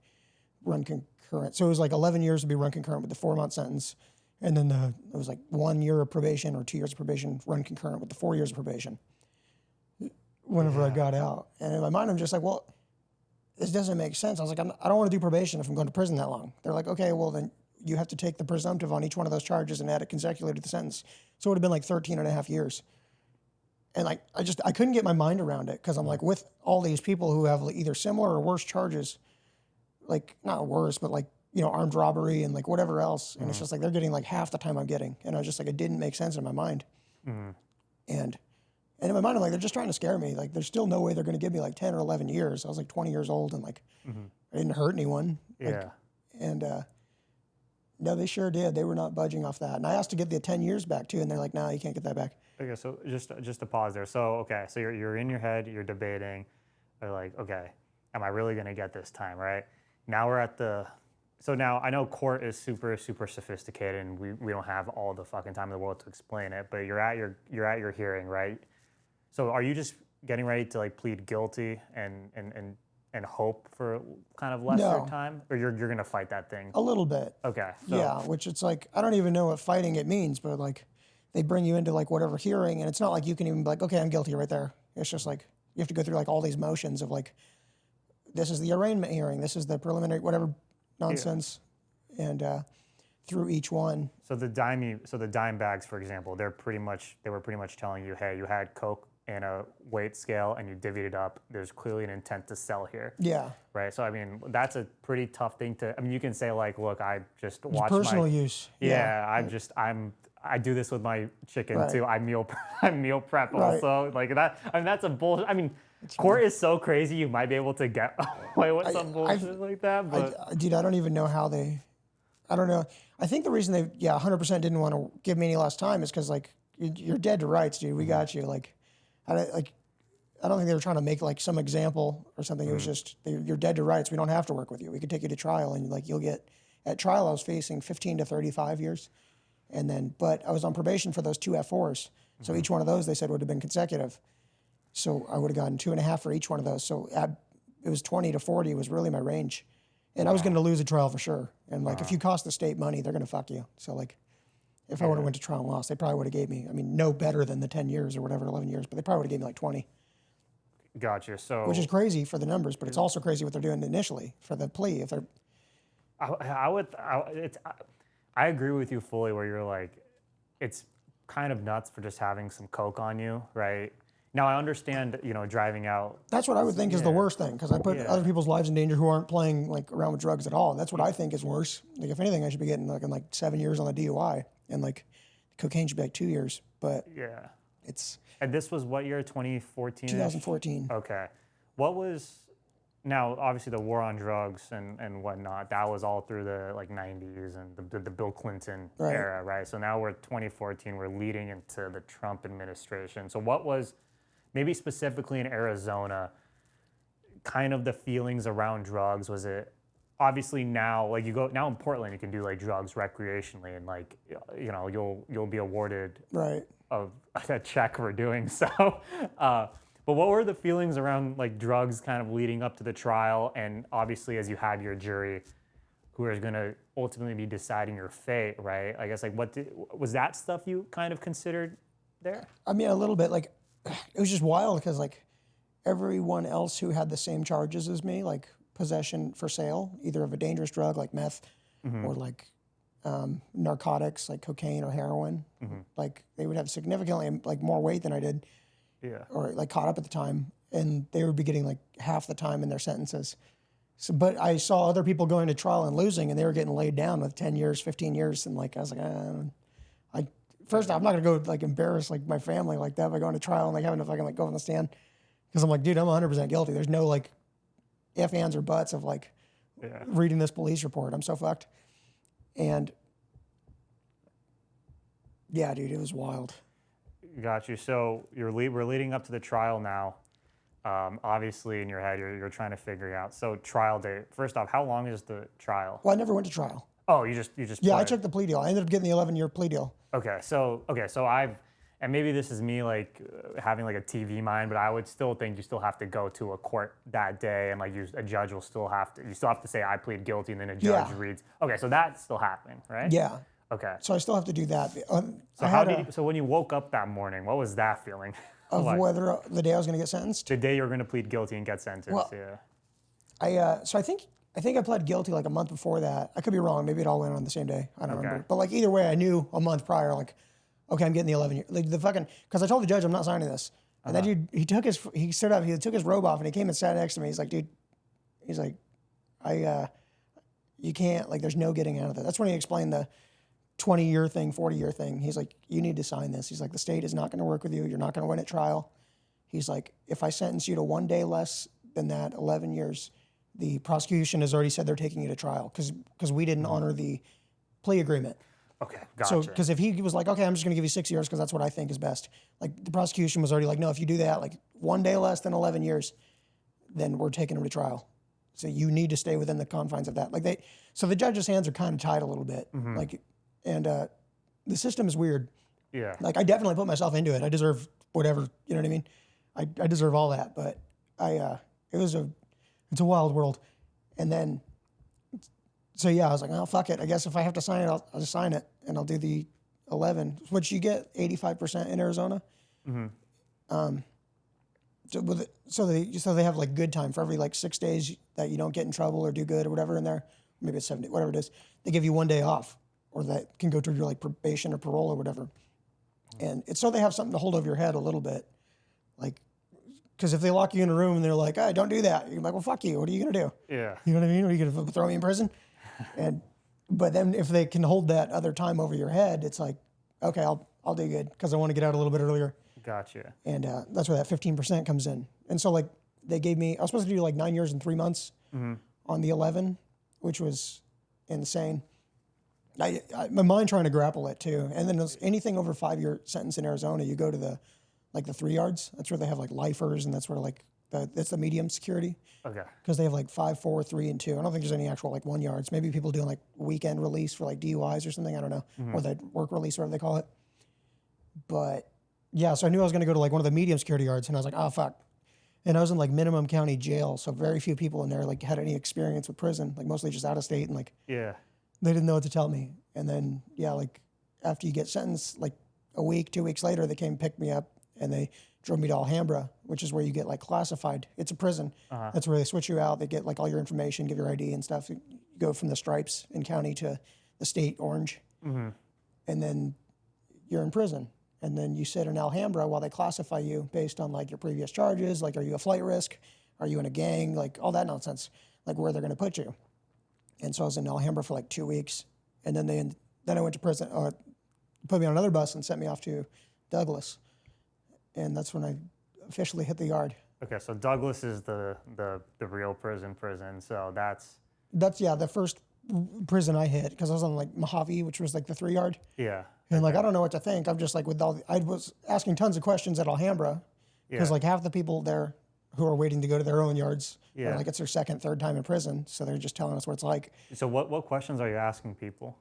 run concurrent. So it was like 11 years to be run concurrent with the 4-month sentence. And then it was like 1 year of probation or 2 years of probation run concurrent with the 4 years of probation whenever I got out. And in my mind, I'm just like, well, this doesn't make sense. I was like, I don't want to do probation if I'm going to prison that long. They're like, okay, well then you have to take the presumptive on each one of those charges and add it consecutively to the sentence. So it would have been like 13 and a half years. And like, I couldn't get my mind around it because I'm like, with all these people who have either similar or worse charges, like not worse, but like, you know, armed robbery and like whatever else. And it's just like, they're getting like half the time I'm getting. And I was just like, it didn't make sense in my mind. And in my mind, I'm like, they're just trying to scare me. Like, there's still no way they're going to give me like 10 or 11 years. I was like 20 years old and like, I didn't hurt anyone. Yeah. Like, and no, they sure did. They were not budging off that. And I asked to get the 10 years back too. And they're like, no, you can't get that back. Okay, so just to pause there. So okay, so you're in your head, you're debating, you're like, okay, am I really gonna get this time, right? Now we're at so now I know court is super sophisticated, and we don't have all the fucking time in the world to explain it. But you're at your hearing, right? So are you just getting ready to like plead guilty and hope for kind of lesser time, or you're gonna fight that thing? A little bit. Okay. So, Yeah, which it's like, I don't even know what fighting it means, but like they bring you into like whatever hearing and it's not like you can even be like, okay, I'm guilty right there. It's just like, you have to go through like all these motions of like, this is the arraignment hearing, this is the preliminary, whatever nonsense. Yeah. And through each one. So the dime bags, for example, they were pretty much telling you, hey, you had coke in a weight scale and you divvied it up. There's clearly an intent to sell here. Yeah. Right. So I mean, that's a pretty tough thing to. I mean, you can say like, look, I just watch personal use. Yeah. I do this with my chicken too. I meal prep also like that. I mean, that's a bullshit. I mean, court is so crazy. You might be able to get away with some bullshit like that. But dude, I don't even know how I don't know. I think the reason they 100% didn't want to give me any less time is because like you're dead to rights, dude. We got you. Like I don't think they were trying to make like some example or something. It was just you're dead to rights. We don't have to work with you. We could take you to trial and like you'll get at trial. I was facing 15 to 35 years, and then but I was on probation for those 2 F4s. So each one of those they said would have been consecutive. So I would have gotten 2.5 for each one of those. So it was 20 to 40 was really my range, and I was going to lose a trial for sure. And like if you cost the state money, they're going to fuck you. So like. If I would have went to trial and lost, they probably would have gave me, I mean, no better than the 10 years or whatever, 11 years, but they probably would have gave me like 20. Gotcha. So which is crazy for the numbers, but it's also crazy what they're doing initially for the plea. If they're, I agree with you fully where you're like, it's kind of nuts for just having some coke on you, right? Now I understand, driving out. That's what I would think is the worst thing because I put other people's lives in danger who aren't playing like around with drugs at all. And that's what I think is worse. Like if anything, I should be getting like 7 years on the DUI and like cocaine should be like 2 years. But yeah, it's. And this was what year? 2014. 2014. Okay, what was? Now obviously the war on drugs and whatnot. That was all through the like 90s and the Bill Clinton era, right? So now we're 2014. We're leading into the Trump administration. So what was? Maybe specifically in Arizona, kind of the feelings around drugs? Was it obviously now, like now in Portland, you can do like drugs recreationally and like, you'll be awarded a check for doing so. But what were the feelings around like drugs kind of leading up to the trial? And obviously as you had your jury who is going to ultimately be deciding your fate, right? I guess like was that stuff you kind of considered there? I mean, a little bit like, it was just wild because like everyone else who had the same charges as me, like possession for sale, either of a dangerous drug like meth or like narcotics like cocaine or heroin, like they would have significantly like more weight than I did, or like caught up at the time, and they would be getting like half the time in their sentences. So, but I saw other people going to trial and losing, and they were getting laid down with 10 years, 15 years, and like I was like, first off, I'm not gonna go like embarrass like my family like that by going to trial and like having to fucking like go on the stand, because I'm like, dude, I'm 100% guilty. There's no like ifs, ands, or buts of like reading this police report. I'm so fucked. And yeah, dude, it was wild. Got you. So we're leading up to the trial now. Obviously, in your head, you're trying to figure out. So trial date. First off, how long is the trial? Well, I never went to trial. Oh, you just Yeah, pled. I took the plea deal. I ended up getting the 11-year plea deal. Okay, so and maybe this is me like having like a TV mind, but I would still think you still have to go to a court that day, and like a judge will still have to say I plead guilty, and then a judge reads. Okay, so that's still happening, right? Yeah. Okay. So I still have to do that. So when you woke up that morning, what was that feeling? Of like, whether the day I was going to get sentenced? The day you're going to plead guilty and get sentenced. Well, yeah. So I think I pled guilty like a month before that. I could be wrong. Maybe it all went on the same day. I don't remember. But like either way, I knew a month prior, like, okay, I'm getting the 11 years. Like because I told the judge I'm not signing this. And that dude, he stood up, he took his robe off, and he came and sat next to me. He's like, dude, you can't, like, there's no getting out of it. That's when he explained the 20-year thing, 40-year thing. He's like, you need to sign this. He's like, the state is not going to work with you. You're not going to win at trial. He's like, if I sentence you to 1 day less than that, 11 years, the prosecution has already said they're taking you to trial because we didn't honor the plea agreement. Okay, gotcha. So, because if he was like, okay, I'm just going to give you 6 years because that's what I think is best. Like, the prosecution was already like, no, if you do that, like 1 day less than 11 years, then we're taking him to trial. So you need to stay within the confines of that. Like so the judge's hands are kind of tied a little bit. Like, and the system is weird. Yeah. Like, I definitely put myself into it. I deserve whatever, you know what I mean? I deserve all that, but it's a wild world. And then, so yeah, I was like, oh, fuck it. I guess if I have to sign it, I'll just sign it, and I'll do the 11, which you get 85% in Arizona. So they have like good time for every like 6 days that you don't get in trouble or do good or whatever in there. Maybe it's 70, whatever it is. They give you 1 day off, or that can go toward your like probation or parole or whatever. And it's so they have something to hold over your head a little bit, like, because if they lock you in a room and they're like, "Hey, don't do that," you're like, "Well, fuck you. What are you gonna do?" Yeah. You know what I mean? Are you gonna throw me in prison? But then if they can hold that other time over your head, it's like, okay, I'll do good because I want to get out a little bit earlier. Gotcha. And that's where that 15% comes in. And so like they gave me, I was supposed to do like 9 years and 3 months on the 11, which was insane. My mind trying to grapple it too. And then anything over 5-year sentence in Arizona, you go to the 3 yards. That's where they have like lifers, and that's where like that's the medium security. Okay. Because they have like 5, 4, 3, and 2. I don't think there's any actual like 1 yards. Maybe people doing like weekend release for like DUIs or something. I don't know, or the work release, whatever they call it. But yeah, so I knew I was going to go to like one of the medium security yards, and I was like, oh fuck. And I was in like minimum county jail, so very few people in there like had any experience with prison, like mostly just out of state, and like Yeah. they didn't know what to tell me. And then yeah, like after you get sentenced, like a week, 2 weeks later, they came and picked me up, and they drove me to Alhambra, which is where you get like classified. It's a prison. That's where they switch you out. They get like all your information, give your ID and stuff. You go from the stripes in county to the state orange, and then you're in prison. And then you sit in Alhambra while they classify you based on like your previous charges. Like, are you a flight risk? Are you in a gang? Like all that nonsense, like where they're going to put you. And so I was in Alhambra for like 2 weeks. And then I went to prison, put me on another bus and sent me off to Douglas. And that's when I officially hit the yard. Okay, so Douglas is the real prison. So that's the first prison I hit, because I was on like Mojave, which was like the 3 yard. Yeah. And like I don't know what to think. I'm just like I was asking tons of questions at Alhambra, because like half the people there who are waiting to go to their own yards are like it's their second, third time in prison, so they're just telling us what it's like. So what questions are you asking people?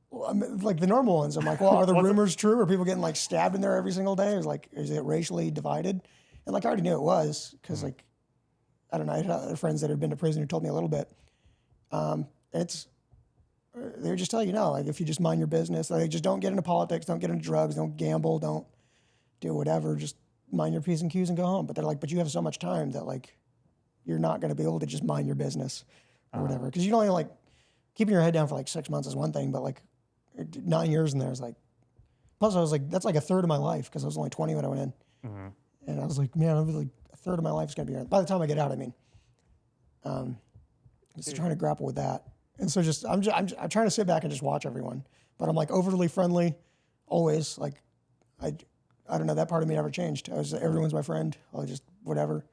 Well, like the normal ones. I'm like, well, are the rumors true? Are people getting like stabbed in there every single day? Is it racially divided? And like I already knew it was, because like I don't know, I had other friends that had been to prison who told me a little bit. They would just tell you, no, like if you just mind your business, like just don't get into politics, don't get into drugs, don't gamble, don't do whatever, just mind your P's and Q's and go home. But they're like, but you have so much time that like, you're not going to be able to just mind your business or whatever. Because you can only like, keeping your head down for like 6 months is one thing, but like 9 years in there is like, plus I was like, that's like a third of my life because I was only 20 when I went in. And I was like, man, I was like, a third of my life is going to be here. By the time I get out, I mean, just trying to grapple with that. And so I'm trying to sit back and just watch everyone, but I'm like overly friendly always. Like, I don't know, that part of me never changed. Everyone's my friend. I'll just, whatever.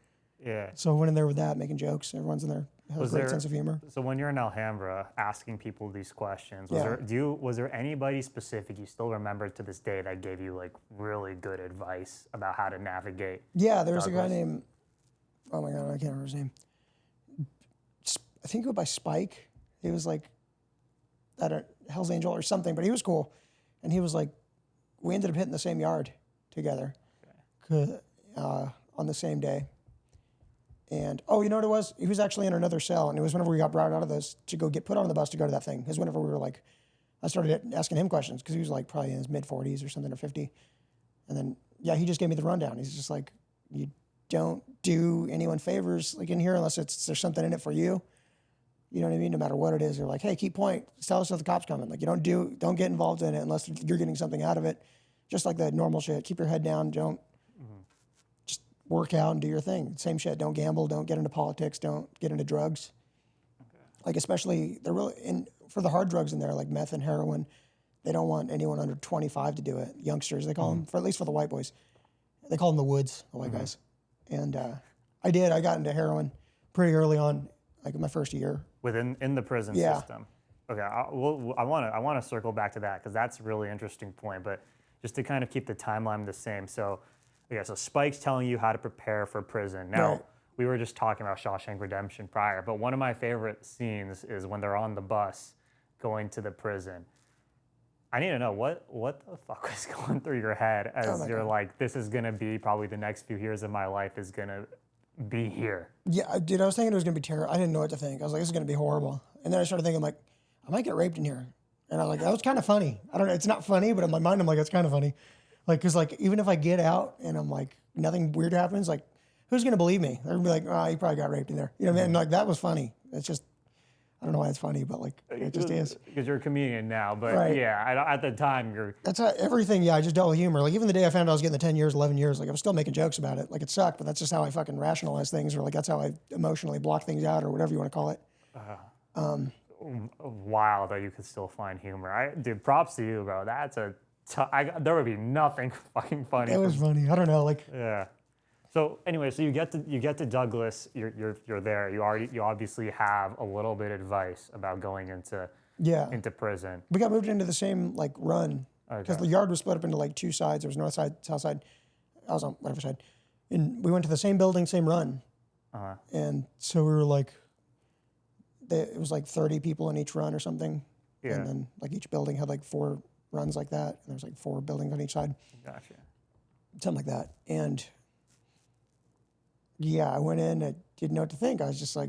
Yeah. So I went in there with that, making jokes. Everyone's in there, has a great sense of humor. So when you're in Alhambra asking people these questions, Yeah. Was there anybody specific you still remember to this day that gave you like really good advice about how to navigate? Yeah, there was a guy Douglas? named, oh my God, I can't remember his name. I think he went by Spike. He was like, I don't, Hell's Angel or something, but he was cool. And he was like, we ended up hitting the same yard together on the same day. And, oh, you know what it was? He was actually in another cell, and it was whenever we got brought out of this to go get put on the bus to go to that thing. It was whenever we were like, I started asking him questions because he was like probably in his mid-40s or something, or 50. And then, yeah, he just gave me the rundown. He's just like, you don't do anyone favors like in here unless there's something in it for you. You know what I mean? No matter what it is, they're like, hey, keep point. Tell us if the cop's coming. Like, you don't get involved in it unless you're getting something out of it. Just like the normal shit. Keep your head down. Don't just work out and do your thing. Same shit. Don't gamble. Don't get into politics. Don't get into drugs. Okay. Like, especially, they're really, for the hard drugs in there, like meth and heroin, they don't want anyone under 25 to do it. Youngsters, they call them, at least for the white boys. They call them the woods, the white guys. And I got into heroin pretty early on, like in my first year. In the prison system. Okay, I want to circle back to that because that's a really interesting point. But just to kind of keep the timeline the same. So, so Spike's telling you how to prepare for prison. Now, Right. We were just talking about Shawshank Redemption prior, but one of my favorite scenes is when they're on the bus going to the prison. I need to know what the fuck was going through your head as you're like, this is gonna be probably the next few years of my life is gonna be here. Yeah, dude, I was thinking it was going to be terrible. I didn't know what to think. I was like, this is going to be horrible. And then I started thinking, like, I might get raped in here. And I was like, that was kind of funny. I don't know, it's not funny, but in my mind, I'm like, it's kind of funny. Like, because, like, even if I get out and I'm like, nothing weird happens, like, who's going to believe me? They're going to be like, oh, you probably got raped in there. You know what I mean? Like, that was funny. It's just, I don't know why it's funny, but, like, it just is. Because you're a comedian now, but Right. yeah, at the time, That's how, everything, yeah, I just dealt with humor. Like, even the day I found out I was getting the 10 years, 11 years, like, I was still making jokes about it. Like, it sucked, but that's just how I fucking rationalize things, or, like, that's how I emotionally block things out, or whatever you want to call it. Wow, that you could still find humor. Dude, props to you, bro. That's there would be nothing fucking funny. It was funny. I don't know, like... Yeah. So anyway, so you get to Douglas. You're there. You obviously have a little bit of advice about going into prison. We got moved into the same like run because the yard was split up into like two sides. There was north side, south side. I was on whatever side, and we went to the same building, same run. And so we were like, it was like 30 people in each run or something. Yeah. And then like each building had like 4 runs like that, and there was like 4 buildings on each side. Gotcha. Something like that, and. Yeah, I went in. I didn't know what to think. I was just like,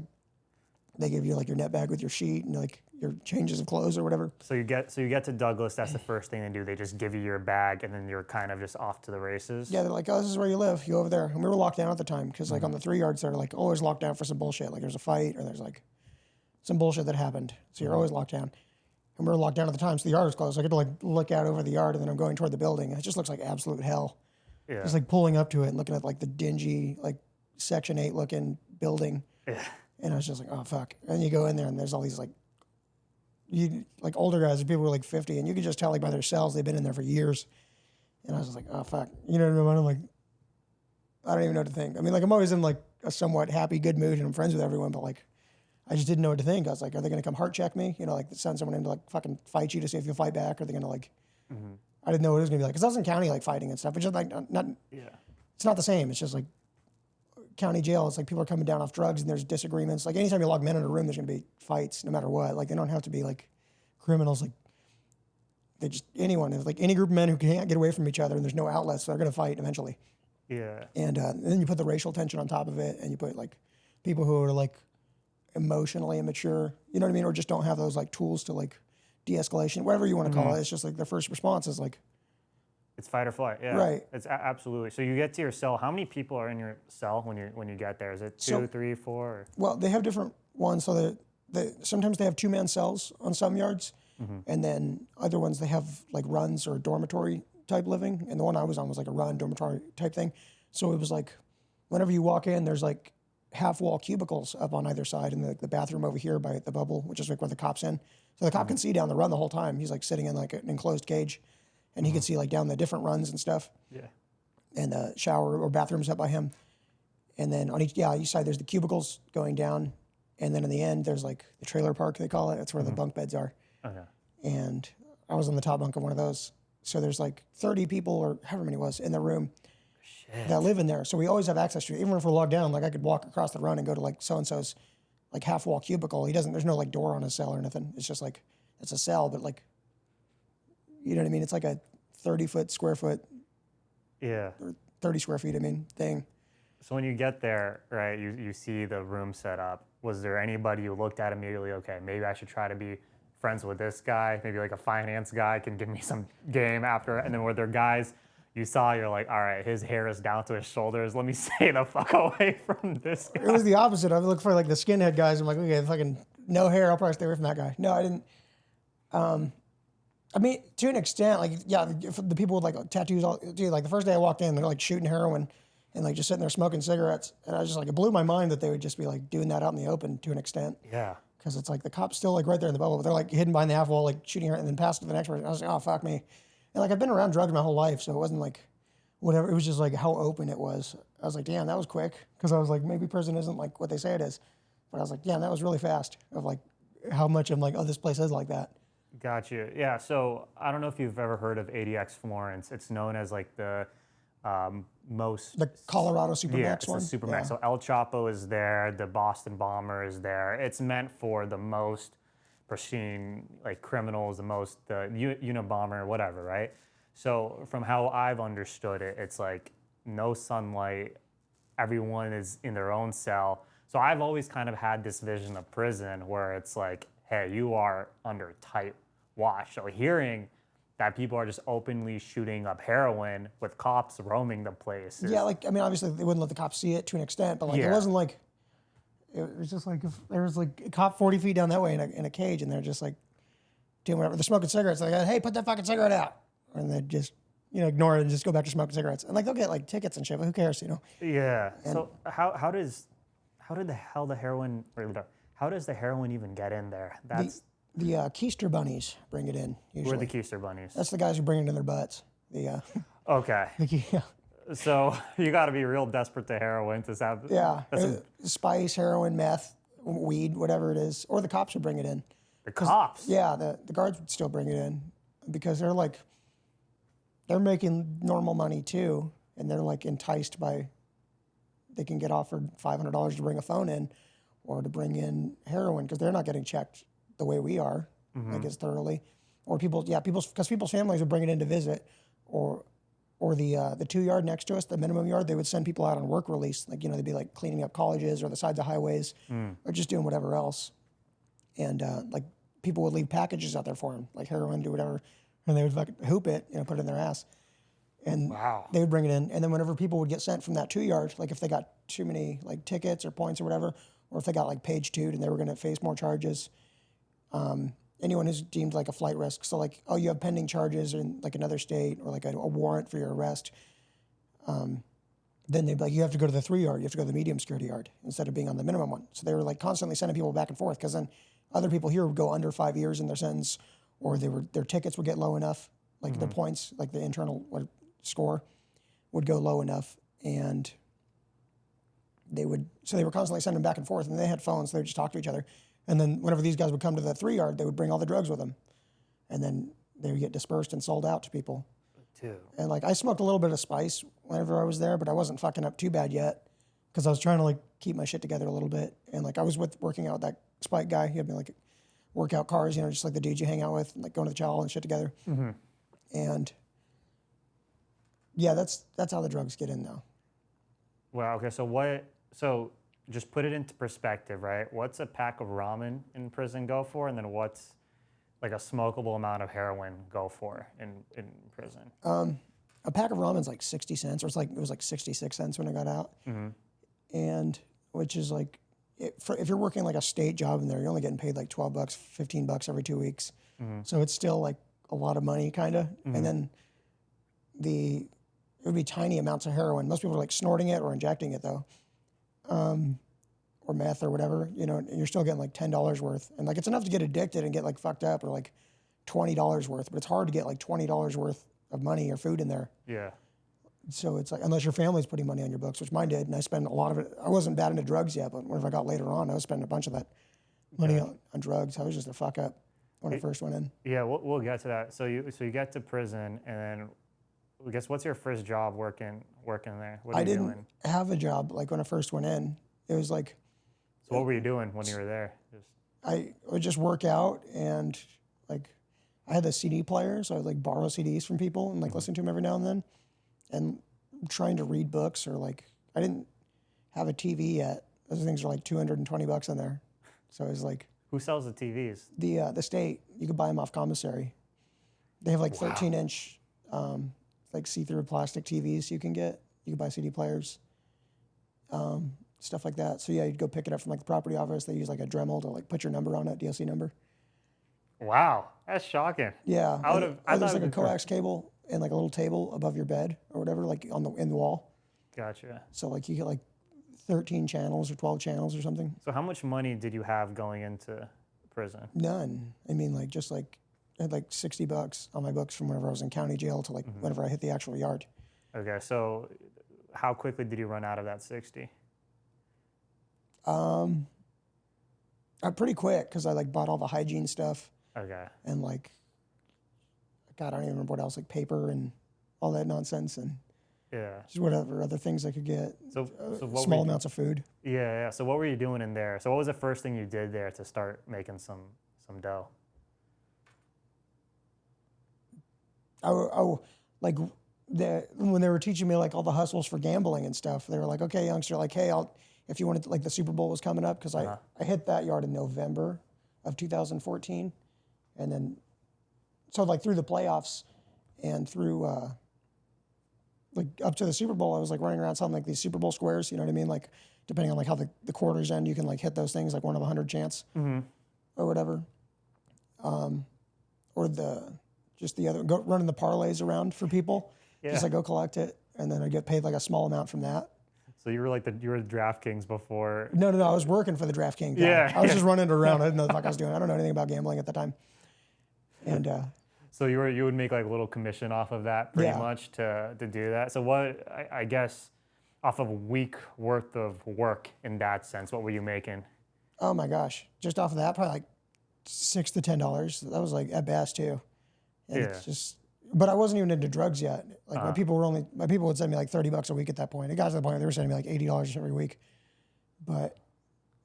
they give you like your net bag with your sheet and like your changes of clothes or whatever. So you get to Douglas. That's the first thing they do. They just give you your bag, and then you're kind of just off to the races. Yeah, they're like, oh, this is where you live. You go over there. And we were locked down at the time because like on the 3 yards, they're like always locked down for some bullshit. Like there's a fight or there's like some bullshit that happened. So you're always locked down. And we were locked down at the time, so the yard was closed. So I could like look out over the yard, and then I'm going toward the building, and it just looks like absolute hell. Yeah. Just like pulling up to it and looking at like the dingy like Section 8 looking building. Yeah. And I was just like, oh, fuck. And you go in there and there's all these like older guys, people who are like 50, and you can just tell like by their cells, they've been in there for years. And I was just like, oh, fuck. You know what I mean? I'm like, I don't even know what to think. I mean, like I'm always in like a somewhat happy, good mood and I'm friends with everyone, but like, I just didn't know what to think. I was like, are they going to come heart check me? You know, like send someone in to like fucking fight you to see if you'll fight back? Or are they going to like, I didn't know what it was going to be like. Because I was in county like fighting and stuff. It's just like, it's not the same. It's just like, county jail, it's like people are coming down off drugs and there's disagreements. Like anytime you lock men in a room, there's going to be fights no matter what. Like they don't have to be like criminals. Like they just, anyone, it's like any group of men who can't get away from each other and there's no outlets, so they're going to fight eventually. Yeah. And then you put the racial tension on top of it, and you put like people who are like emotionally immature, you know what I mean? Or just don't have those like tools to like de-escalation, whatever you want to call it. It's just like their first response is like, It's fight or flight. Yeah. Right. It's absolutely. So you get to your cell. How many people are in your cell when you get there? Is it two, three, four? Or? Well, they have different ones. So sometimes they have 2-man cells on some yards, and then other ones they have like runs or dormitory type living. And the one I was on was like a run dormitory type thing. So it was like whenever you walk in, there's like half wall cubicles up on either side, and the bathroom over here by the bubble, which is like where the cop's in. So the cop can see down the run the whole time. He's like sitting in like an enclosed cage, and he can see like down the different runs and stuff. Yeah. And the shower or bathrooms up by him. And then on each side, there's the cubicles going down. And then in the end, there's like the trailer park, they call it. That's where the bunk beds are. Okay. And I was on the top bunk of one of those. So there's like 30 people or however many it was in the room that live in there. So we always have access to it. Even if we're logged down, like I could walk across the run and go to like so-and-so's like half wall cubicle. There's no like door on his cell or anything. It's just like, it's a cell, but like, you know what I mean? It's like a 30-foot square foot. Yeah. Or 30 square feet, thing. So when you get there, right, you see the room set up. Was there anybody you looked at immediately, okay, maybe I should try to be friends with this guy, maybe like a finance guy can give me some game after, and then were there guys you saw, you're like, all right, his hair is down to his shoulders, let me stay the fuck away from this guy. It was the opposite. I looked for like the skinhead guys. I'm like, okay, fucking no hair, I'll probably stay away from that guy. No, I didn't. To an extent, like, yeah, the people with like tattoos, dude, like the first day I walked in, they're like shooting heroin and like just sitting there smoking cigarettes. And I was just like, it blew my mind that they would just be like doing that out in the open to an extent. Yeah. Because it's like the cops still like right there in the bubble, but they're like hidden behind the half wall, like shooting heroin and then pass it to the next person. I was like, oh, fuck me. And like, I've been around drugs my whole life, so it wasn't like whatever. It was just like how open it was. I was like, damn, that was quick. Because I was like, maybe prison isn't like what they say it is. But I was like, damn, that was really fast of like how much I'm like, oh, this place is like that. Gotcha. Yeah. So I don't know if you've ever heard of ADX Florence. It's known as like the most... The Colorado Supermax one? Yeah, it's the Supermax. Yeah. So El Chapo is there. The Boston Bomber is there. It's meant for the most pristine, like criminals, the Unabomber, whatever, right? So from how I've understood it, it's like no sunlight. Everyone is in their own cell. So I've always kind of had this vision of prison where it's like, hey, you are under tight watch. So hearing that people are just openly shooting up heroin with cops roaming the place. Yeah, like, obviously they wouldn't let the cops see it to an extent, but like it wasn't like, it was just like if there was like a cop 40 feet down that way in a cage and they're just like doing whatever. They're smoking cigarettes. They're like, hey, put that fucking cigarette out. And they just, ignore it and just go back to smoking cigarettes. And like they'll get like tickets and shit, but who cares, Yeah. And so how does the heroin even get in there? That's the keister bunnies bring it in usually. Who are the keister bunnies? That's the guys who bring it in their butts. Okay. Yeah. So you got to be real desperate to heroin to have. Yeah. Spice, heroin, meth, weed, whatever it is, or the cops would bring it in. The cops? Yeah, the guards would still bring it in because they're making normal money too, and they're like enticed by. They can get offered $500 to bring a phone in, or to bring in heroin because they're not getting checked the way we are, I guess thoroughly, or because people's families would bring it in to visit, or the 2 yard next to us, the minimum yard, they would send people out on work release, like they'd be like cleaning up colleges or the sides of highways, or just doing whatever else, and like people would leave packages out there for them, like heroin, do whatever, and they would fucking hoop it, put it in their ass. And they would bring it in. And then whenever people would get sent from that 2 yard, like if they got too many like tickets or points or whatever, or if they got like page 2'd and they were going to face more charges, anyone who's deemed like a flight risk. So like, oh, you have pending charges in like another state or like a warrant for your arrest. Then they'd be like, you have to go to the 3 yard. You have to go to the medium security yard instead of being on the minimum one. So they were like constantly sending people back and forth because then other people here would go under 5 years in their sentence, or their tickets would get low enough, like the points, like the internal score would go low enough, and they were constantly sending back and forth, and they had phones, so they would just talk to each other. And then whenever these guys would come to the 3 yard, they would bring all the drugs with them, and then they would get dispersed and sold out to people. And like I smoked a little bit of spice whenever I was there, but I wasn't fucking up too bad yet because I was trying to like keep my shit together a little bit. And like I was working out with that Spike guy. He had me like workout cars, just like the dudes you hang out with, like going to the chow and shit together. And yeah, that's how the drugs get in now. Well, okay, so just put it into perspective, right? What's a pack of ramen in prison go for? And then what's like a smokable amount of heroin go for in prison? a pack of ramen's like 60 cents, or it was like 66 cents when I got out. And which is like, if you're working like a state job in there, you're only getting paid like $12, $15 every 2 weeks. So it's still like a lot of money, kind of. And then it would be tiny amounts of heroin. Most people are like snorting it or injecting it though, or meth or whatever, you know, and you're still getting like $10 worth. And like, it's enough to get addicted and get like fucked up, or like $20 worth, but it's hard to get like $20 worth of money or food in there. Yeah. So it's like, unless your family's putting money on your books, which mine did, and I spent a lot of it. I wasn't bad into drugs yet, but whenever I got later on, I was spending a bunch of that money on drugs. I was just a fuck up when I first went in. Yeah, we'll get to that. So you get to prison, and then I guess, what's your first job working there? What are I you didn't doing? have a job like when I first went in. It was like, So what were you doing when you were there? I would just work out, and like I had a CD player, so I would like borrow CDs from people and like listen to them every now and then, and trying to read books, or like I didn't have a TV yet. Those things are like $220 in there, so it was like. Who sells the TVs? The state. You could buy them off commissary. They have like 13-inch, like see-through plastic TVs you can get. You can buy CD players, stuff like that. So yeah, you'd go pick it up from like the property office. They use like a Dremel to like put your number on it, DLC number. Wow, that's shocking. Yeah, I would have. there's like a coax cable and like a little table above your bed or whatever, like in the wall. Gotcha. So like you get like 13 channels or 12 channels or something. So how much money did you have going into prison? None. I mean, like just like I had like $60 on my books from whenever I was in county jail to like whenever I hit the actual yard. Okay, so how quickly did you run out of that 60? Pretty quick, because I like bought all the hygiene stuff. Okay. And like, God, I don't even remember what else, like paper and all that nonsense, and Yeah. just whatever other things I could get. So what Small amounts of food. Yeah. So what were you doing in there? So what was the first thing you did there to start making some dough? Like when they were teaching me like all the hustles for gambling and stuff, they were like, okay, youngster, like, hey, if you wanted to, like the Super Bowl was coming up, because I hit that yard in November of 2014, and then so like through the playoffs and through like up to the Super Bowl, I was like running around selling like these Super Bowl squares, you know what I mean? Like depending on like how the quarters end, you can like hit those things like 1 of 100 chance or whatever, or the other running the parlays around for people. Yeah. Just like go collect it, and then I get paid like a small amount from that. So you were DraftKings before. No, I was working for the DraftKings guy. Yeah. I was just running it around. I didn't know what the fuck I was doing. I don't know anything about gambling at the time. And So you would make like a little commission off of that pretty much to do that. So what, I guess, off of a week worth of work in that sense, what were you making? oh my gosh, just off of that, probably like $6 to $10. That was like at best too. And it's just, but I wasn't even into drugs yet. Like my people would send me like $30 a week at that point. It got to the point where they were sending me like $80 every week. But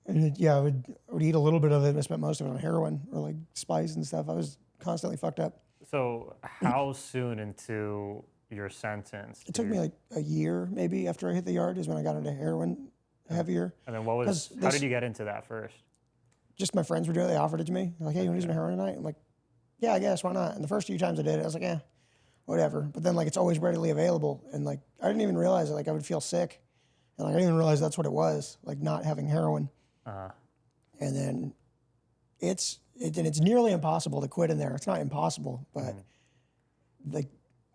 I would eat a little bit of it. I spent most of it on heroin or like spice and stuff. I was constantly fucked up. So how soon into your sentence? It took me like a year maybe after I hit the yard is when I got into heroin heavier. And then how did you get into that first? Just my friends were doing it. They offered it to me. They're like, hey, you want to do some heroin tonight? I'm like, yeah, I guess, why not? And the first few times I did it, I was like, yeah, whatever. But then like it's always readily available. And like I didn't even realize that like I would feel sick. And like I didn't even realize that's what it was, like not having heroin. And then it's nearly impossible to quit in there. It's not impossible, but like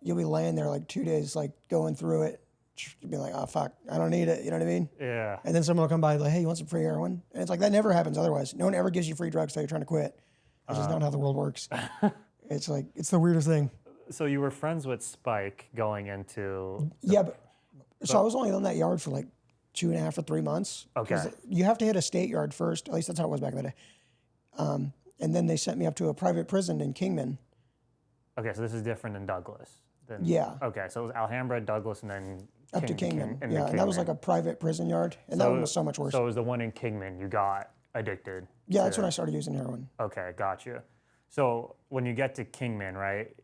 you'll be laying there like 2 days, like going through it. You'll be like, oh fuck, I don't need it. You know what I mean? Yeah. And then someone will come by like, hey, you want some free heroin? And it's like that never happens otherwise. No one ever gives you free drugs till you're trying to quit. That's just not how the world works. It's like it's the weirdest thing. So you were friends with Spike going into So I was only on that yard for like 2.5 or 3 months. Okay. You have to hit a state yard first. At least that's how it was back in the day. And then they sent me up to a private prison in Kingman. Okay, so this is different than Douglas. Yeah. Okay, so it was Alhambra, Douglas, and then Up to Kingman. into Yeah, and that was Kingman. like a private prison yard. And that one was so much worse. So it was the one in Kingman you got addicted. Yeah, that's when I started using heroin. Okay, got you. So when you get to Kingman, right?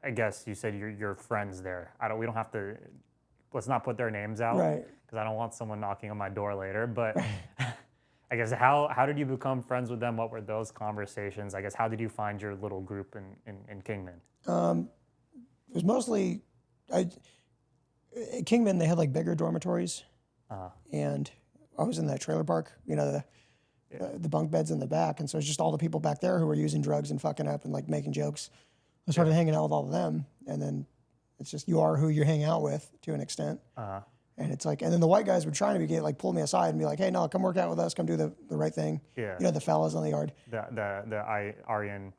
I guess you said your friends there. We don't have to. Let's not put their names out, Right. Because I don't want someone knocking on my door later. But I guess how did you become friends with them? What were those conversations? I guess how did you find your little group in Kingman? It was mostly At Kingman, they had like bigger dormitories, and I was in that trailer park, the bunk beds in the back, and so it's just all the people back there who were using drugs and fucking up and like making jokes. I started hanging out with all of them, and then it's just you are who you hang out with to an extent. And it's like, and then the white guys were trying to be gay, like pull me aside and be like, hey, no, come work out with us, come do the right thing. Yeah. The fellas on the yard. The Aryan,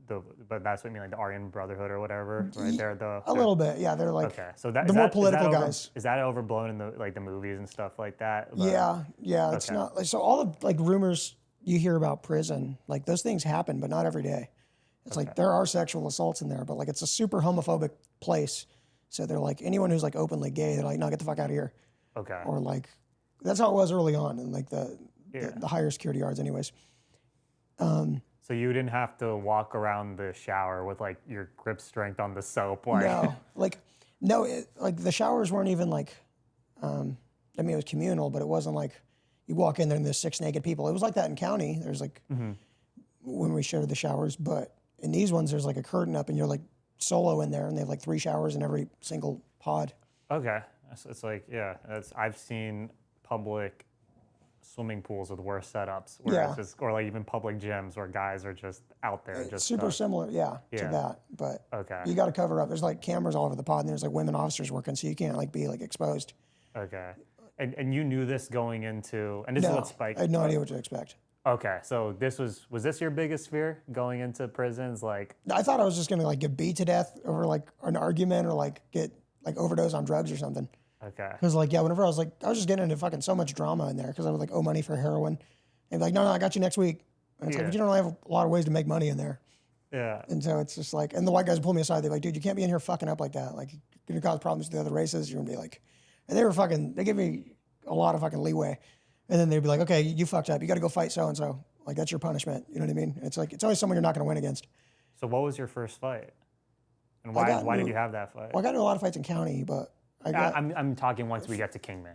but that's what I mean, like the Aryan Brotherhood or whatever, right? A little bit, yeah. They're like okay. So that the more political guys. Is that overblown in the movies and stuff like that? Yeah. It's not like, so all the like rumors you hear about prison, like those things happen, but not every day. It's like there are sexual assaults in there, but like it's a super homophobic place. So they're like, anyone who's like openly gay, they're like, no, get the fuck out of here. Okay. Or like, that's how it was early on in like the higher security yards anyways. So you didn't have to walk around the shower with like your grip strength on the soap. Like... No, like the showers weren't even like, I mean, it was communal, but it wasn't like you walk in there and there's 6 naked people. It was like that in county. There's like, when we shared the showers, but in these ones, there's like a curtain up and you're like solo in there and they have like 3 showers in every single pod. Okay. So it's like, I've seen public swimming pools with worse setups where it's just, or like even public gyms where guys are just out there. It's super similar, to that. But you got to cover up. There's like cameras all over the pod and there's like women officers working, so you can't like be like exposed. Okay. And you knew this going into, and this is what Spike... I had no idea what to expect. Okay, so was this your biggest fear going into prisons? Like, I thought I was just gonna like get beat to death over like an argument or like get like overdose on drugs or something. Okay. Because like whenever I was just getting into fucking so much drama in there because I would like owe money for heroin, and like no, I got you next week. And it's like, but you don't really have a lot of ways to make money in there. Yeah. And so it's just like, and the white guys pull me aside. They're like, dude, you can't be in here fucking up like that. Like you're gonna cause problems to the other races. You're gonna be like, and they give me a lot of fucking leeway. And then they'd be like, okay, you fucked up. You got to go fight so and so. Like that's your punishment. You know what I mean? It's like it's always someone you're not going to win against. So what was your first fight? And why did you have that fight? Well, I got into a lot of fights in county, but I'm talking once we get to Kingman.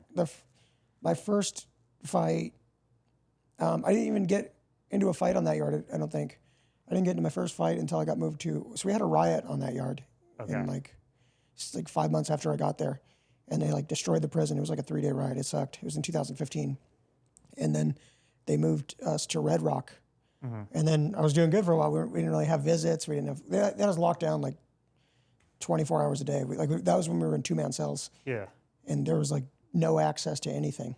My first fight, I didn't even get into a fight on that yard. I don't think. I didn't get into my first fight until I got moved to. So we had a riot on that yard, in like 5 months after I got there, and they like destroyed the prison. It was like a 3-day riot. It sucked. It was in 2015, and then they moved us to Red Rock. And then I was doing good for a while. We didn't really have visits. We didn't have. That was locked down like 24 hours a day. That was when we were in 2-man cells. Yeah. And there was like no access to anything.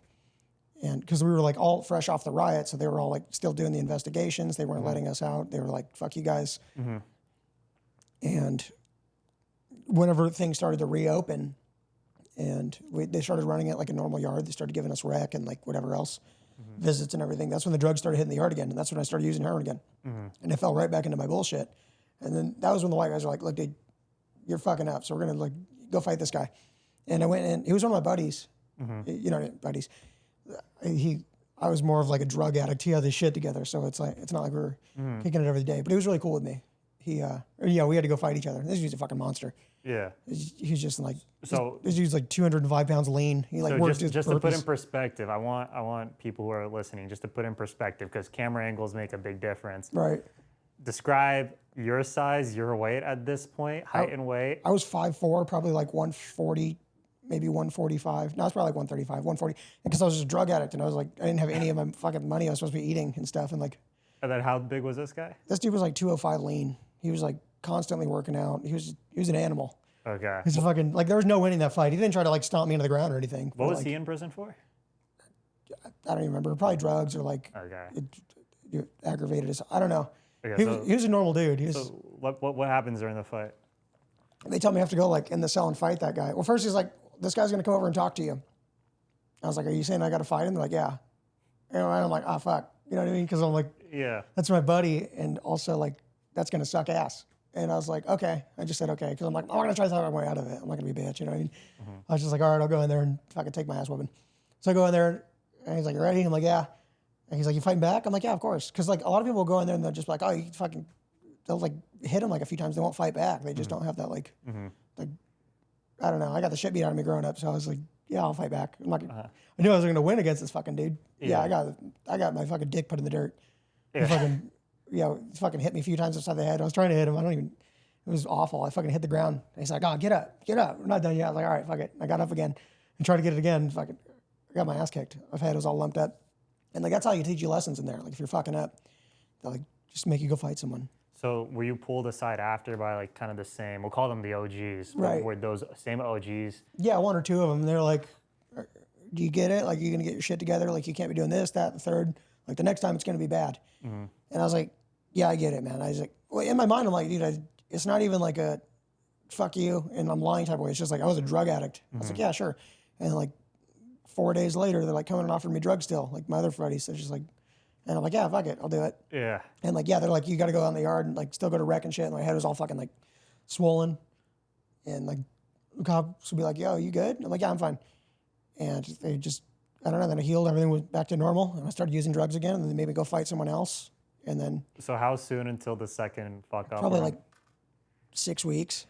And because we were like all fresh off the riot, so they were all like still doing the investigations. They weren't letting us out. They were like, "Fuck you guys." And whenever things started to reopen, and they started running it like a normal yard, they started giving us rec and like whatever else. Visits and everything. That's when the drugs started hitting the yard again, and that's when I started using heroin again. And it fell right back into my bullshit. And then that was when the white guys were like, "Look, dude, you're fucking up. So we're gonna like go fight this guy." And I went in. He was one of my buddies. Buddies. I was more of like a drug addict. He had this shit together, so it's like it's not like we were kicking it every day. But he was really cool with me. We had to go fight each other. This dude's a fucking monster. Yeah. He's just like, so this dude's like 205 pounds lean. He like so works just to put in perspective, I want people who are listening just to put in perspective because camera angles make a big difference. Right. Describe your size, your weight at this point, height and weight. I was 5'4", probably like 140, maybe 145. No, it's probably like 135, 140. Because I was just a drug addict and I was like, I didn't have any of my fucking money I was supposed to be eating and stuff. And like. And then how big was this guy? This dude was like 205 lean. He was like constantly working out. He was an animal. Okay. He's a fucking, like, there was no winning that fight. He didn't try to like stomp me into the ground or anything. What was he in prison for? I don't even remember. Probably drugs or like it aggravated us. I don't know. Okay, he was a normal dude. So what happens during the fight? They tell me I have to go like in the cell and fight that guy. Well, first he's like, this guy's gonna come over and talk to you. I was like, are you saying I got to fight him? They're like, yeah. And I'm like, oh fuck, you know what I mean? Because I'm like, yeah, that's my buddy, and also like that's gonna suck ass. And I was like, okay. I just said okay because I'm like, I'm gonna try to talk my way out of it. I'm not gonna be a bitch, you know what I mean? I was just like, all right, I'll go in there and fucking take my ass whooping. So I go in there and he's like, you ready? I'm like, yeah. And he's like, you fighting back? I'm like, yeah, of course. Because like a lot of people will go in there and they'll just be like, oh, you fucking, they'll like hit him like a few times. They won't fight back. They just don't have that like, like, I don't know. I got the shit beat out of me growing up, so I was like, yeah, I'll fight back. I'm not. I knew I was going to win against this fucking dude. Yeah, I got my fucking dick put in the dirt. Yeah. He fucking hit me a few times upside the head. I was trying to hit him. I It was awful. I fucking hit the ground. And he's like, oh, get up. We're not done yet. I was like, all right, fuck it. I got up again and tried to get it again. Fucking, I got my ass kicked. My head was all lumped up. And like, that's how you teach you lessons in there. Like if you're fucking up, they'll like just make you go fight someone. So were you pulled aside after by like kind of the same, we'll call them the OGs, but Right. were those same OGs? Yeah, one or two of them. They're like, do you get it? Like, you're going to get your shit together? Like, you can't be doing this, that, the third. Like, the next time it's going to be bad. And I was like, yeah, I get it, man. I was like, well, in my mind, I'm like, dude, it's not even like a fuck you and I'm lying type of way. It's just like, I was a drug addict. I was like, yeah, sure. And like 4 days later, they're like coming and offering me drugs still. Like my other buddies, they're just like, and I'm like, yeah, fuck it, I'll do it. Yeah. And like, yeah, they're like, you got to go out in the yard and like still go to rec and shit. And my head was all fucking like swollen. And like, the cops would be like, yo, you good? I'm like, yeah, I'm fine. And they just, I don't know, then I healed, everything was back to normal. And I started using drugs again. And then they made me go fight someone else. And then So how soon until the second fuck up? probably run? like 6 weeks.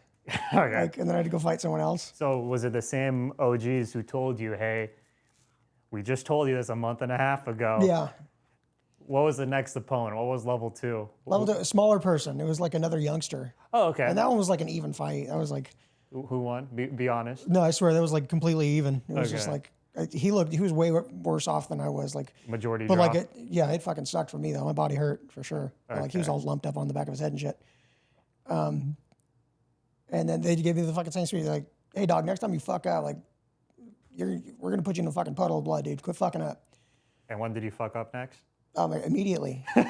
Okay. Like, and then I had to go fight someone else. So was it the same OGs who told you, hey, we just told you this a month and a half ago? Yeah. What was the next opponent? What was level 2? Level 2, a smaller person. It was like another youngster. Oh, okay. And that one was like an even fight. I was like, Who won? Be honest. no, I swear that was like completely even. It was just Okay. like, he was way worse off than I was. Like, Majority but draw. like, it fucking sucked for me though. My body hurt for sure. Like he was Okay. all lumped up on the back of his head and shit. And then they gave me the fucking same speech. They're like, hey dog, next time you fuck up, like, we're gonna put you in a fucking puddle of blood, dude. Quit fucking up. And when did you fuck up next? Immediately. Like,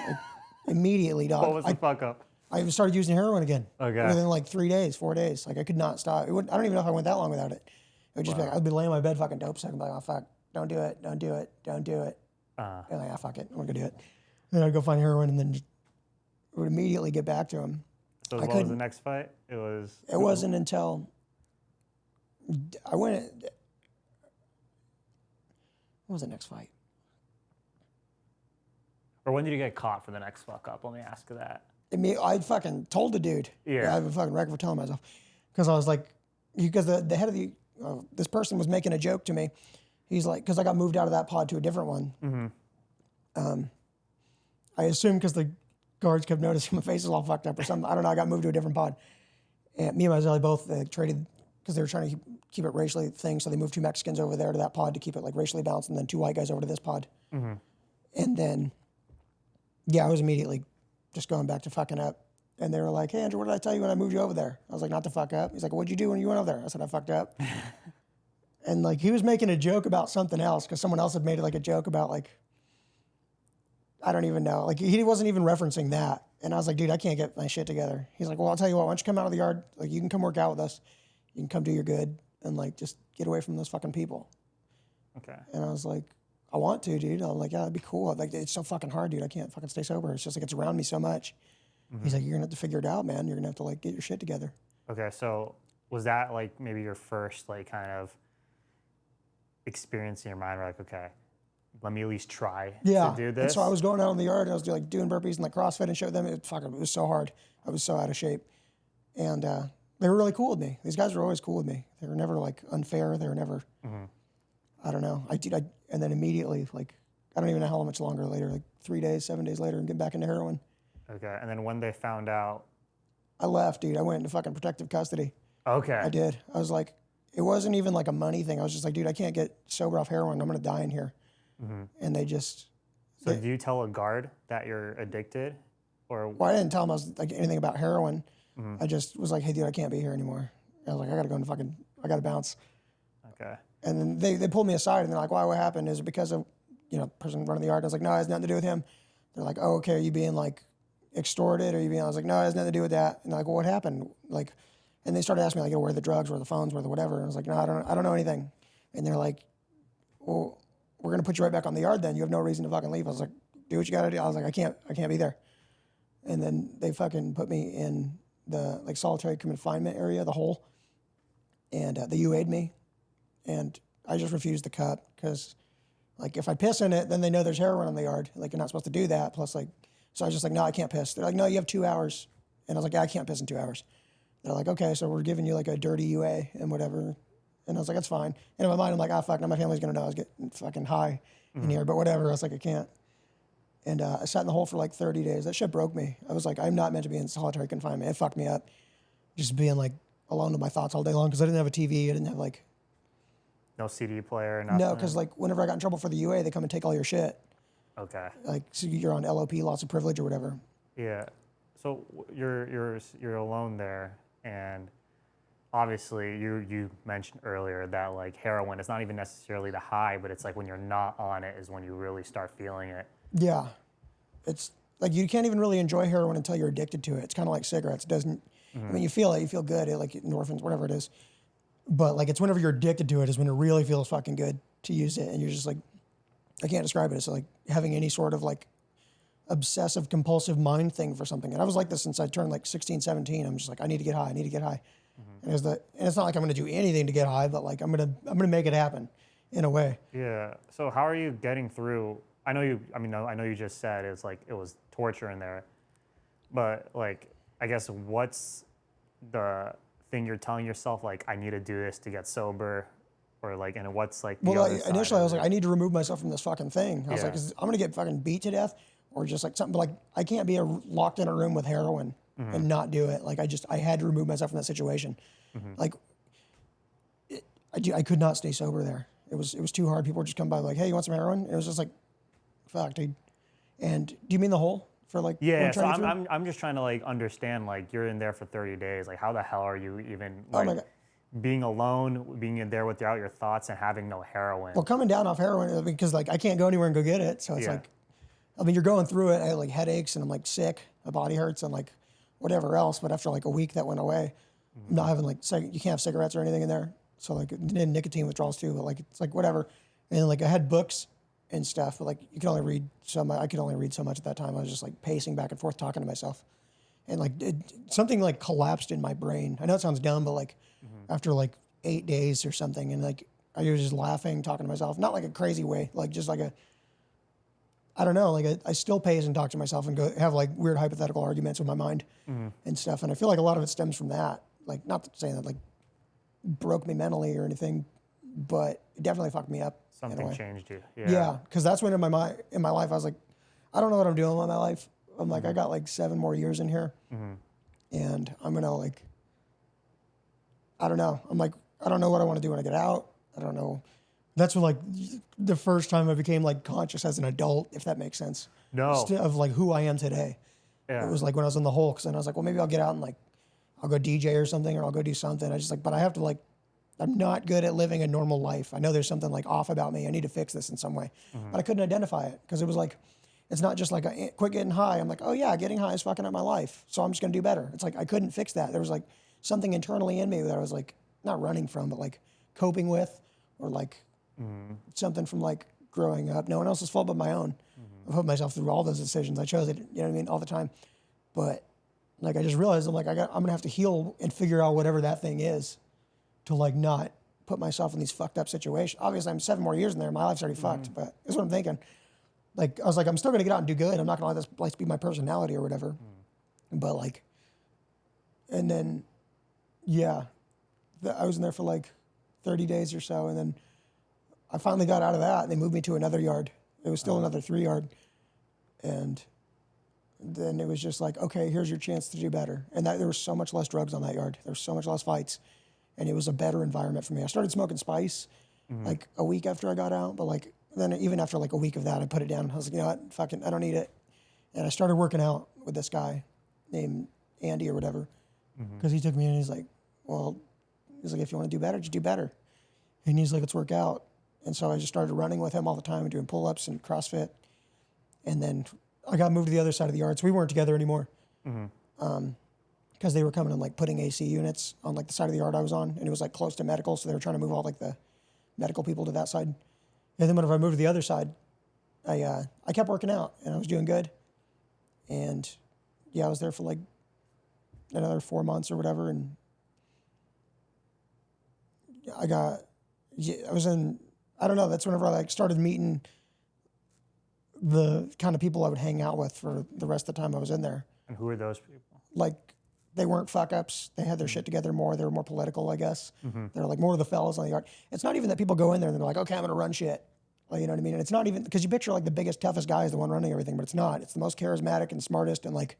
immediately, dog. What was the fuck up? I started using heroin again. Okay. Within like 3 days, 4 days. Like I could not stop. I don't even know if I went that long without it. It would just be like, I'd be laying in my bed fucking dope. So I'd be like, oh fuck, don't do it. And like, ah, fuck it. I'm gonna do it. And then I'd go find heroin and then it would immediately get back to him. So what was the next fight? It wasn't until I went. What was the next fight? Or when did you get caught for the next fuck up? Let me ask you that. I fucking told the dude. Yeah. I have a fucking record for telling myself. Because I was like, because the head of the, this person was making a joke to me. He's like, because I got moved out of that pod to a different one. I assumed because the guards kept noticing my face was all fucked up or something. I don't know. I got moved to a different pod. And me and my Zelly both traded, because they were trying to keep it racially thing. So they moved 2 Mexicans over there to that pod to keep it like racially balanced. And then 2 white guys over to this pod. And then, yeah, I was immediately just going back to fucking up. And they were like, hey, Andrew, what did I tell you when I moved you over there? I was like, not to fuck up. He's like, what'd you do when you went over there? I said, I fucked up. And like, he was making a joke about something else because someone else had made like a joke about like, I don't even know. Like, he wasn't even referencing that. And I was like, dude, I can't get my shit together. He's like, well, I'll tell you what, why don't you come out of the yard? Like, you can come work out with us. You can come do your good and like, just get away from those fucking people. Okay. And I was like, I want to, dude. I'm like, yeah, that'd be cool. Like, it's so fucking hard, dude. I can't fucking stay sober. It's just like, it's around me so much. He's like, you're gonna have to figure it out, man. You're gonna have to like get your shit together. Okay, so was that like maybe your first like kind of experience in your mind where like, okay, let me at least try to do this? And so I was going out in the yard and I was like doing burpees and like CrossFit and showed them. It was so hard. I was so out of shape. And they were really cool with me. These guys were always cool with me. They were never like unfair. They were never, I don't know. And then immediately, like, I don't even know how much longer later, like 3 days, 7 days later, and get back into heroin. Okay, and then when they found out. I left, dude. I went into fucking protective custody. Okay. I did. I was like, it wasn't even like a money thing. I was just like, dude, I can't get sober off heroin. I'm going to die in here. And they just. So do you tell a guard that you're addicted? Or Well, I didn't tell them I was like anything about heroin. I just was like, hey, dude, I can't be here anymore. I was like, I got to go and I got to bounce. Okay. And then they pulled me aside and they're like, why, what happened? Is it because of, person running the yard? I was like, no, it has nothing to do with him. They're like, oh, okay, are you being like extorted? Or are you being, I was like, no, it has nothing to do with that. And they're like, well, what happened? Like, and they started asking me like, where the drugs, where the phones, where the whatever. And I was like, no, I don't know anything. And they're like, well, we're going to put you right back on the yard then. You have no reason to fucking leave. I was like, do what you got to do. I was like, I can't be there. And then they fucking put me in the like solitary confinement area, the hole. And they UA'd me. And I just refused the cup because like if I piss in it, then they know there's heroin in the yard. Like you're not supposed to do that. Plus like, so I was just like, no, I can't piss. They're like, no, you have 2 hours. And I was like, yeah, I can't piss in 2 hours. They're like, okay, so we're giving you like a dirty UA and whatever. And I was like, that's fine. And in my mind, I'm like, fuck, now my family's gonna know I was getting fucking high in here, but whatever. I was like, I can't. And I sat in the hole for like 30 days. That shit broke me. I was like, I'm not meant to be in solitary confinement. It fucked me up. just being like alone to my thoughts all day long because I didn't have a TV. I didn't have like No CD player, nothing? no, because like whenever I got in trouble for the UA, they come and take all your shit. Okay. Like so you're on LOP, lots of privilege or whatever. Yeah. So you're alone there, and obviously you mentioned earlier that like heroin is not even necessarily the high, but it's like when you're not on it is when you really start feeling it. Yeah, it's like you can't even really enjoy heroin until you're addicted to it. It's kind of like cigarettes. It doesn't. I mean, you feel it, you feel good, like endorphins, whatever it is. But like it's whenever you're addicted to it is when it really feels fucking good to use it, and you're just like, I can't describe it. It's like having any sort of like obsessive compulsive mind thing for something. And I was like this since I turned like 16, 17. I'm just like, I need to get high. I need to get high. And it's not like I'm going to do anything to get high, but like I'm going to make it happen in a way. Yeah. So how are you getting through? I know you just said it's like it was torture in there, but like I guess what's the thing you're telling yourself like I need to do this to get sober, or like, and what's like the other side Initially I was of like, I need to remove myself from this fucking thing. I was Yeah. like, I'm going to get fucking beat to death or just like something. But like I can't be locked in a room with heroin and not do it. Like I had to remove myself from that situation. Like I could not stay sober there. It was too hard. People would just come by like, hey, you want some heroin? And it was just like, fuck, dude. And do you mean the whole for like? Yeah, so trying to get through? I'm just trying to like understand, like you're in there for 30 days. Like how the hell are you even Oh my like God. being alone, being in there without your thoughts and having no heroin? Well, coming down off heroin because like I can't go anywhere and go get it. So it's Yeah. like, I mean, you're going through it. I had like headaches and I'm like sick. My body hurts and like whatever else. But after like a week, that went away. I'm not having like you can't have cigarettes or anything in there. So like and nicotine withdrawals too. But like it's like whatever. And like I had books and stuff, but like you can only read so much. I could only read so much at that time. I was just like pacing back and forth, talking to myself, and like something like collapsed in my brain. I know it sounds dumb, but like after like 8 days or something, and like I was just laughing, talking to myself, not like a crazy way, like just like I don't know, like I still pace and talk to myself and go have like weird hypothetical arguments with my mind and stuff. And I feel like a lot of it stems from that. Like not saying that like broke me mentally or anything, but it definitely fucked me up. Something changed you. Yeah, because that's when in my life I was like, I don't know what I'm doing with my life. I'm like, I got like 7 more years in here, and I'm gonna like, I don't know. I'm like, I don't know what I want to do when I get out. I don't know. That's when like the first time I became like conscious as an adult, if that makes sense. No. Of like who I am today. Yeah. It was like when I was in the hole, because then I was like, well, maybe I'll get out and like, I'll go DJ or something, or I'll go do something. I just like, but I have to like, I'm not good at living a normal life. I know there's something like off about me. I need to fix this in some way. But I couldn't identify it because it was like, it's not just like quit getting high. I'm like, oh yeah, getting high is fucking up my life. So I'm just gonna do better. It's like, I couldn't fix that. There was like something internally in me that I was like, not running from, but like coping with, or like something from like growing up. No one else's fault but my own. I put myself through all those decisions. I chose it, you know what I mean, all the time. But like, I just realized I'm like, I'm gonna have to heal and figure out whatever that thing is, to like not put myself in these fucked up situations. Obviously, I'm 7 more years in there. My life's already fucked, but that's what I'm thinking. Like, I was like, I'm still gonna get out and do good. I'm not gonna let this place be my personality or whatever. But like, and then, yeah, I was in there for like 30 days or so, and then I finally got out of that. And they moved me to another yard. It was still another 3 yard, and then it was just like, okay, here's your chance to do better. And there was so much less drugs on that yard. There was so much less fights. And it was a better environment for me. I started smoking spice like a week after I got out, but like then even after like a week of that, I put it down. I was like, you know what, fucking, I don't need it. And I started working out with this guy named Andy or whatever, because he took me in and he's like, well, he's like, if you want to do better, just do better. And he's like, let's work out. And so I just started running with him all the time and doing pull-ups and CrossFit. And then I got moved to the other side of the yard, so we weren't together anymore. Because they were coming and like putting AC units on like the side of the yard I was on, and it was like close to medical, so they were trying to move all like the medical people to that side. And then whenever I moved to the other side, I kept working out and I was doing good. And yeah, I was there for like another 4 months or whatever, and I was in, I don't know, that's whenever I like started meeting the kind of people I would hang out with for the rest of the time I was in there. And who are those people? Like, they weren't fuck ups. They had their shit together more. They were more political, I guess. They're like more of the fellas on the yard. It's not even that people go in there and they're like, okay, I'm going to run shit. Like, you know what I mean? And it's not even, because you picture like the biggest, toughest guy is the one running everything, but it's not. It's the most charismatic and smartest, and like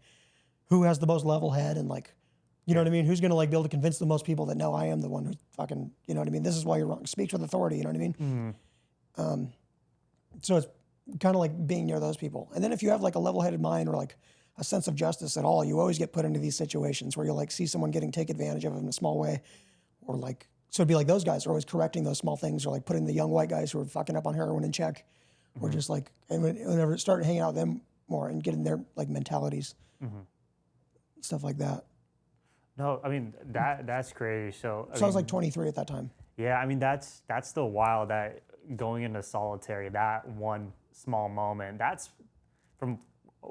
who has the most level head and like You know what I mean? Who's going to like be able to convince the most people that no, I am the one who fucking, you know what I mean? This is why you're wrong. Speaks with authority. You know what I mean? So it's kind of like being near those people. And then if you have like a level-headed mind or like a sense of justice at all, you always get put into these situations where you'll like see someone getting take advantage of in a small way, or like, so it'd be like those guys are always correcting those small things, or like putting the young white guys who are fucking up on heroin in check, or just like, and whenever it started hanging out with them more and getting their like mentalities, stuff like that. No, I mean, that's crazy. So I was like 23 at that time. Yeah, I mean, that's still wild that going into solitary, that one small moment, that's from,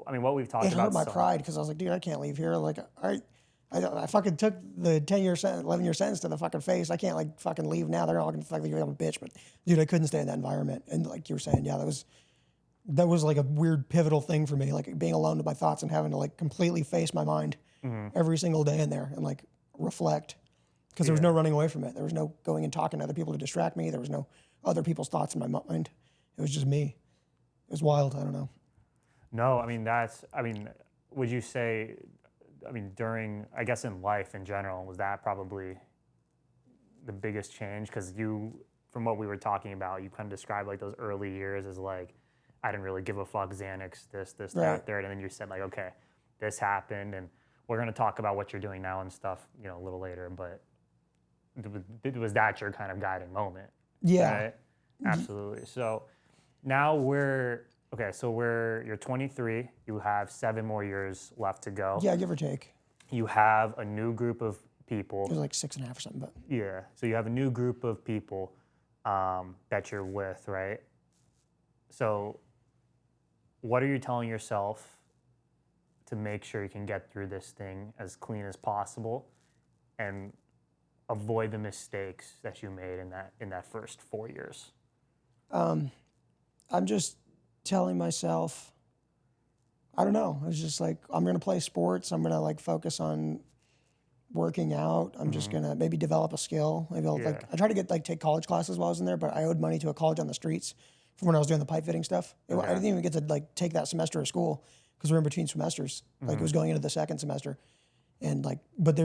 I mean, what we've talked It about. hurt my pride because I was like, dude, I can't leave here. Like, I fucking took the 10-year sentence, 11-year sentence to the fucking face. I can't like fucking leave now. They're all gonna fucking think I'm a bitch. But dude, I couldn't stay in that environment. And like you were saying, yeah, that was like a weird pivotal thing for me, like being alone with my thoughts and having to like completely face my mind every single day in there and like reflect, because there was no running away from it. There was no going and talking to other people to distract me. There was no other people's thoughts in my mind. It was just me. It was wild. I don't know. No, I mean, would you say, I mean, during, I guess in life in general, was that probably the biggest change? Because you, from what we were talking about, you kind of described like those early years as like, I didn't really give a fuck, Xanax, this, that, third. And then you said like, okay, this happened, and we're going to talk about what you're doing now and stuff, you know, a little later. But was that your kind of guiding moment? Yeah. Right? Absolutely. So now you're 23, you have 7 more years left to go. Yeah, give or take. You have a new group of people. It was like 6.5 or something, but. Yeah, so you have a new group of people that you're with, right? So what are you telling yourself to make sure you can get through this thing as clean as possible and avoid the mistakes that you made in that first 4 years? I'm just telling myself, I don't know. I was just like, I'm going to play sports. I'm going to like focus on working out. I'm just going to maybe develop a skill. Maybe I'll like, I tried to get like take college classes while I was in there, but I owed money to a college on the streets from when I was doing the pipe fitting stuff. I didn't even get to like take that semester of school because we're in between semesters. Like it was going into the second semester, and like, but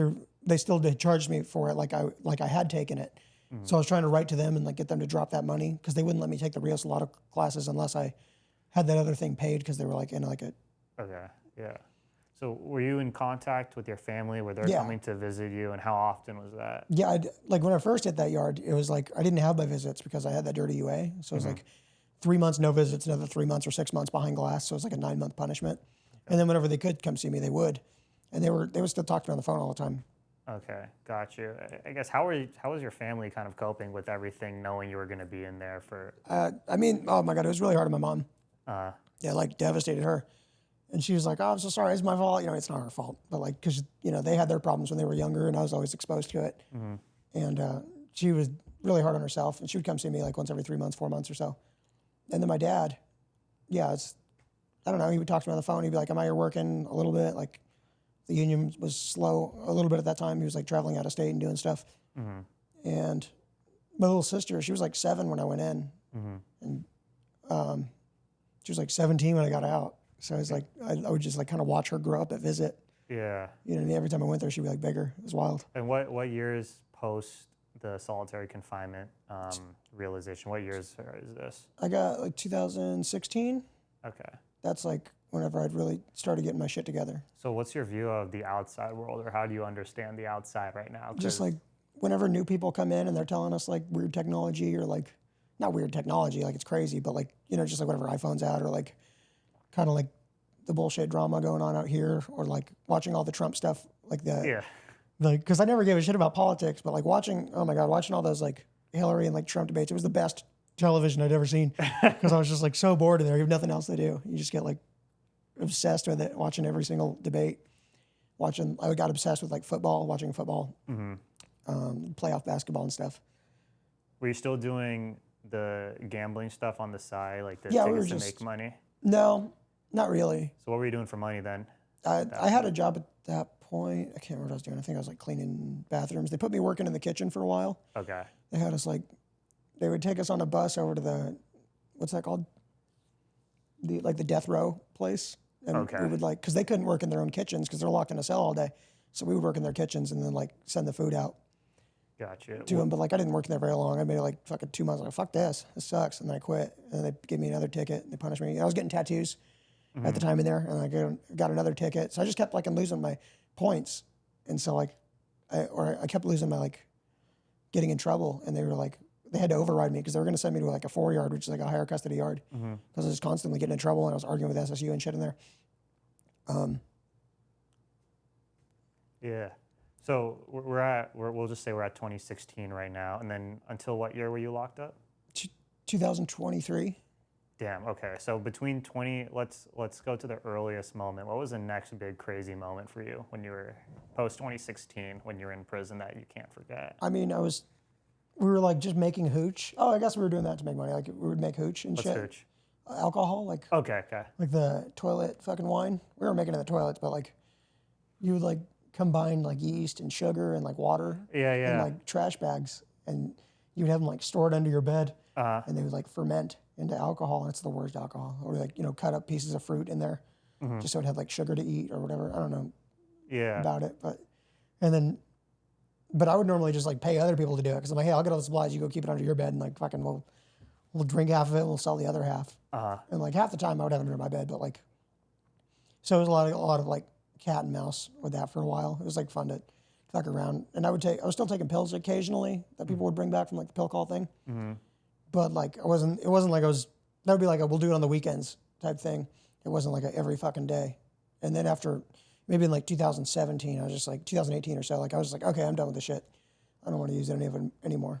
they still did charge me for it. Like I had taken it. So I was trying to write to them and like get them to drop that money because they wouldn't let me take the Rio Salado classes unless I had that other thing paid, because they were like in like a. Okay. Yeah. So were you in contact with your family? Were they coming to visit you, and how often was that? Yeah, like when I first hit that yard, it was like I didn't have my visits because I had that dirty UA. So it was like 3 months no visits, another 3 months or 6 months behind glass. So it was like a 9-month punishment. And then whenever they could come see me, they would, and they would still talk to me on the phone all the time. Okay, got you. I guess how was your family kind of coping with everything, knowing you were going to be in there for? I mean, oh my God, it was really hard on my mom. Yeah, like devastated her. And she was like, "Oh, I'm so sorry. It's my fault." You know, it's not her fault, but like, because you know they had their problems when they were younger, and I was always exposed to it. And she was really hard on herself, and she would come see me like once every 3 months, 4 months or so. And then my dad, I don't know. He would talk to me on the phone. He'd be like, "Am I here working a little bit?" Like, the union was slow a little bit at that time. He was like traveling out of state and doing stuff. And my little sister, she was like 7 when I went in, and she was like 17 when I got out. So I was like, I would just like kind of watch her grow up at Visit. Yeah. You know what I mean? Every time I went there, she'd be like bigger. It was wild. And what years post the solitary confinement realization? What years is this? I got like 2016. Okay. That's like whenever I'd really started getting my shit together. So what's your view of the outside world, or how do you understand the outside right now? Just like whenever new people come in and they're telling us like weird technology, or like, not weird technology, like it's crazy, but like, you know, just like whatever iPhone's out, or like kind of like the bullshit drama going on out here, or like watching all the Trump stuff like that. Yeah. Like, because I never gave a shit about politics, but like watching all those like Hillary and like Trump debates, it was the best television I'd ever seen, because I was just like so bored in there. You have nothing else to do. You just get like obsessed with it, watching every single debate. I got obsessed with like football, watching football, playoff basketball and stuff. Were you still doing the gambling stuff on the side, like the Yeah, tickets to make money? No, not really. So what were you doing for money then? I had a job at that point. I can't remember what I was doing. I think I was like cleaning bathrooms. They put me working in the kitchen for a while. Okay. They had us like, they would take us on a bus over to the, what's that called? The death row place. And we would like, because they couldn't work in their own kitchens because they're locked in a cell all day. So we would work in their kitchens and then like send the food out Gotcha. to them. But like I didn't work in there very long. I made it like fucking 2 months. Like fuck this sucks. And then I quit. And then they gave me another ticket. And they punished me. I was getting tattoos at the time in there, and I got another ticket. So I just kept like losing my points, and so like I kept losing my like getting in trouble, and they were like they had to override me because they were going to send me to like a 4-yard, which is like a higher custody yard, because I was constantly getting in trouble and I was arguing with SSU and shit in there. Yeah. So we'll just say we're at 2016 right now, and then until what year were you locked up? 2023. Damn. Okay. So between let's go to the earliest moment. What was the next big crazy moment for you when you were post 2016 when you were in prison that you can't forget? I mean, we were like just making hooch. Oh, I guess we were doing that to make money. Like we would make hooch and What's shit. hooch? Alcohol, like Okay. like the toilet fucking wine. We were making it in the toilets, but like you would like combine like yeast and sugar and like water Yeah. in like trash bags, and you would have them like stored under your bed, and they would like ferment into alcohol, and it's the worst alcohol. Or like cut up pieces of fruit in there, just so it had like sugar to eat or whatever. I don't know about it, but I would normally just like pay other people to do it because I'm like, hey, I'll get all the supplies, you go keep it under your bed, and like fucking we'll drink half of it, and we'll sell the other half. And like half the time I would have it under my bed, but like so it was a lot of like cat and mouse with that for a while. It was like fun to fuck around, and I was still taking pills occasionally that people would bring back from like the pill call thing. But like it wasn't like that would be like we'll do it on the weekends type thing. It wasn't like every fucking day. And then after maybe in like 2017, I was just like 2018 or so, like I was just like, okay, I'm done with this shit. I don't want to use any of it anymore.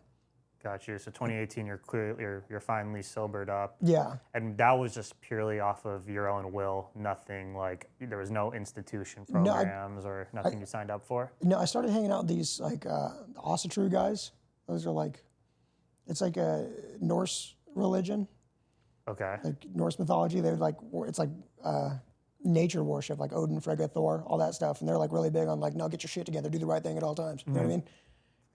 Got you. So 2018, you're finally sobered up. Yeah. And that was just purely off of your own will. Nothing like there was no institution programs or nothing you signed up for. No, I started hanging out with these like Ossetru guys. Those are like, it's like a Norse religion. Okay. Like Norse mythology. They would like it's like nature worship, like Odin, Frigga, Thor, all that stuff. And they're like really big on like, no, get your shit together, do the right thing at all times. You know what I mean?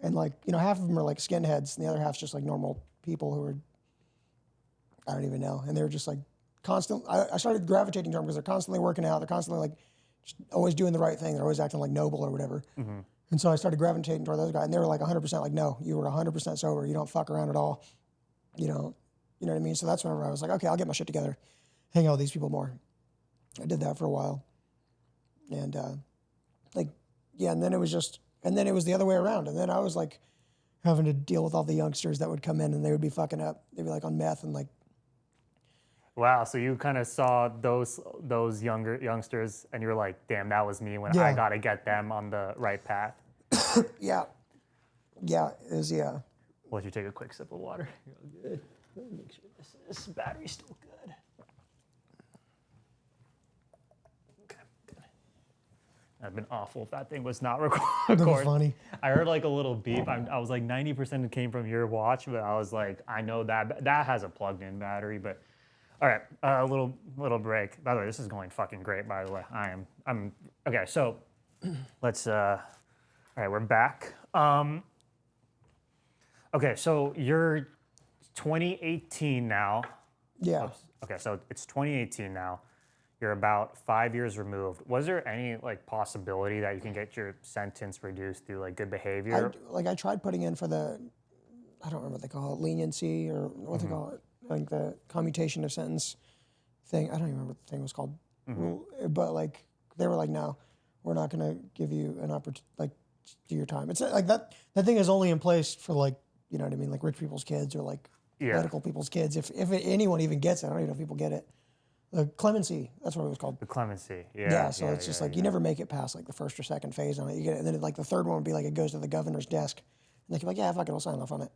And like, half of them are like skinheads, and the other half's just like normal people who are, I don't even know. And they were just like constant. I started gravitating to them because they're constantly working out. They're constantly like just always doing the right thing. They're always acting like noble or whatever. And so I started gravitating toward those guys, and they were like 100% like, no, you were 100% sober. You don't fuck around at all. You know what I mean? So that's whenever I was like, okay, I'll get my shit together, hang out with these people more. I did that for a while. And and then it was the other way around. And then I was like having to deal with all the youngsters that would come in and they would be fucking up. They'd be like on meth and like. Wow. So you kind of saw those younger youngsters and you were like, damn, that was me when I got to get them on the right path. Yeah. Yeah. It was, yeah. I'll let you take a quick sip of water. You're good. Let me make sure this battery's still good. That'd been awful if that thing was not recording. That was funny. I heard like a little beep. I was like 90% came from your watch, but I was like, I know that has a plugged-in battery. But all right, a little break. By the way, this is going fucking great. By the way, I'm okay. So let's. All right, we're back. Okay, so you're 2018 now. Yeah. Oops. Okay, so it's 2018 now. You're about 5 years removed. Was there any like possibility that you can get your sentence reduced through like good behavior? I tried putting in for the, I don't remember what they call it, leniency or what they call it, like the commutation of sentence thing. I don't even remember what the thing was called. But like they were like, no, we're not going to give you an opportunity, like do your time. It's like that thing is only in place for like, you know what I mean, like rich people's kids or like political people's kids. If anyone even gets it, I don't even know if people get it. The clemency, that's what it was called. The clemency, yeah. Yeah, so it's just like you never make it past like the first or second phase on it. You get it, and then like the third one would be like it goes to the governor's desk, and they're like, yeah, fuck it, I'll sign off on it.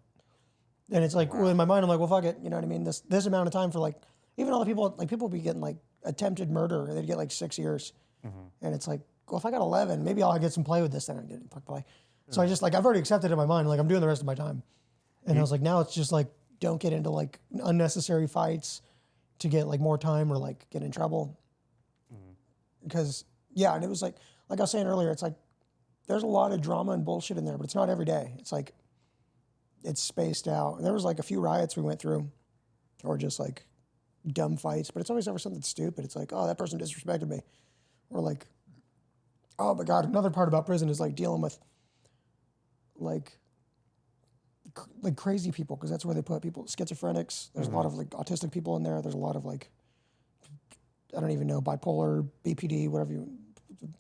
And it's like, well, in my mind, I'm like, well, fuck it, you know what I mean? This amount of time for like, even all the people, like people would be getting like attempted murder, and they'd get like 6 years, and it's like, well, if I got 11, maybe I'll get some play with this, then I get fuck play. So I just like I've already accepted it in my mind, like I'm doing the rest of my time, and I was like, now it's just like don't get into like unnecessary fights to get like more time or like get in trouble. Because and it was like I was saying earlier, it's like there's a lot of drama and bullshit in there, but it's not every day. It's like it's spaced out. And there was like a few riots we went through, or just like dumb fights, but it's always over something stupid. It's like, oh, that person disrespected me, or like, Oh my God, another part about prison is like dealing with like crazy people, because that's where they put people, schizophrenics. There's a lot of like autistic people in there. There's a lot of like, I don't even know, bipolar, BPD, whatever you,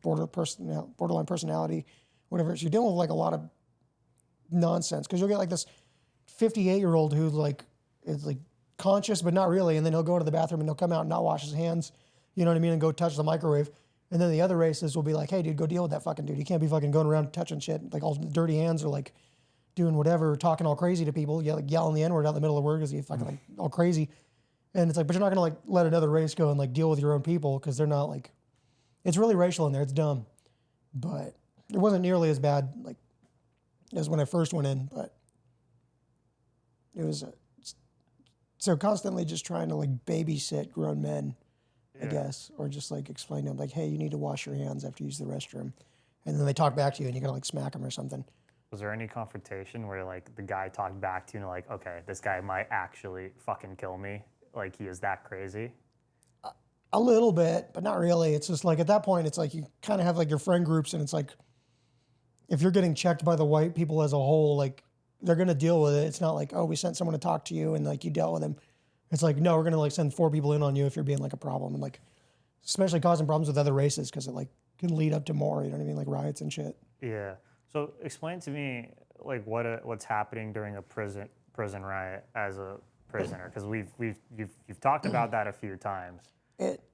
borderline personality, whatever. So you're dealing with like a lot of nonsense, because you'll get like this 58-year-old who like is like conscious but not really, and then he'll go into the bathroom and he'll come out and not wash his hands, you know what I mean, and go touch the microwave. And then the other races will be like, hey dude, go deal with that fucking dude. You can't be fucking going around touching shit, like all dirty hands, or like doing whatever, talking all crazy to people, like yelling the N-word out in the middle of the word because you fucking like all crazy. And it's like, but you're not gonna like let another race go and like deal with your own people, because they're not like, it's really racial in there. It's dumb, but it wasn't nearly as bad like as when I first went in. But it was so constantly just trying to like babysit grown men, I guess, or just like explain to them like, hey, you need to wash your hands after you use the restroom, and then they talk back to you and you gotta like smack them or something. Was there any confrontation where like the guy talked back to you and like, okay, this guy might actually fucking kill me? Like he is that crazy? A little bit, but not really. It's just like at that point, it's like you kind of have like your friend groups, and it's like if you're getting checked by the white people as a whole, like they're gonna deal with it. It's not like, oh, we sent someone to talk to you and like you dealt with them. It's like, no, we're gonna like send 4 people in on you if you're being like a problem, and like especially causing problems with other races, because it like can lead up to more. You know what I mean, like riots and shit. Yeah. So explain to me like what's happening during a prison riot as a prisoner, because you've talked about that a few times.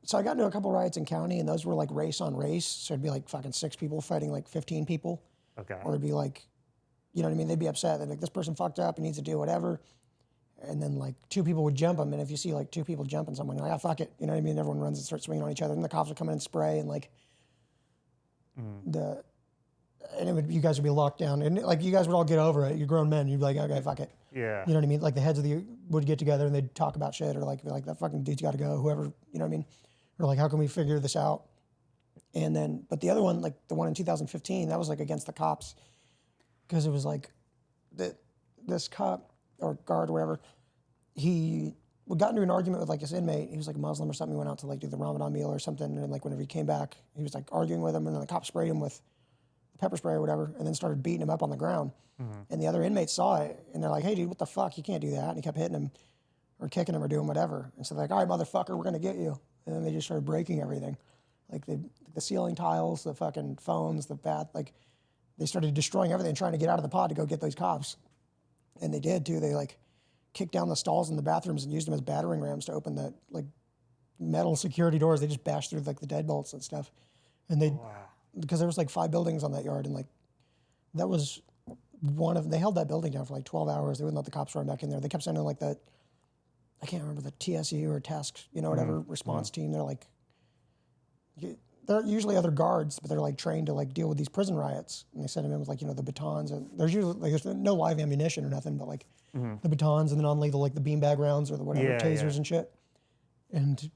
So I got into a couple riots in county, and those were like race on race. So it'd be like fucking 6 people fighting like 15 people. Okay. Or it'd be like, you know what I mean? They'd be upset. They'd be like, this person fucked up and needs to do whatever. And then like 2 people would jump them. And if you see like 2 people jumping someone, you're like, ah, fuck it. You know what I mean? Everyone runs and starts swinging on each other. And the cops would come in and spray, and like you guys would be locked down. And like you guys would all get over it. You're grown men. You'd be like, okay, fuck it. Yeah. You know what I mean? Like the heads of the would get together and they'd talk about shit, or like be like, that fucking dude's got to go, whoever, you know what I mean? Or like, how can we figure this out? And then, but the other one, like the one in 2015, that was like against the cops, because it was like this cop or guard or whatever, he got into an argument with like this inmate. He was like a Muslim or something. He went out to like do the Ramadan meal or something. And like whenever he came back, he was like arguing with him, and then the cop sprayed him with pepper spray or whatever, and then started beating him up on the ground. And the other inmates saw it, and they're like, hey dude, what the fuck? You can't do that. And he kept hitting him or kicking him or doing whatever. And so they're like, all right, motherfucker, we're gonna get you. And then they just started breaking everything. Like the ceiling tiles, the fucking phones, the bath, like they started destroying everything, trying to get out of the pod to go get those cops. And they did too. They like kicked down the stalls in the bathrooms and used them as battering rams to open the like metal security doors. They just bashed through like the deadbolts and stuff. And they, because there was like 5 buildings on that yard, and like that was one of, they held that building down for like 12 hours. They wouldn't let the cops run back in there. They kept sending like the, I can't remember, the TSU or task, you know, whatever response team. They're like, they're usually other guards, but they're like trained to like deal with these prison riots. And they send them in with like, you know, the batons, and there's usually like, there's no live ammunition or nothing, but like the batons, and then non-lethal, like the beanbag rounds or the whatever, tasers and shit. And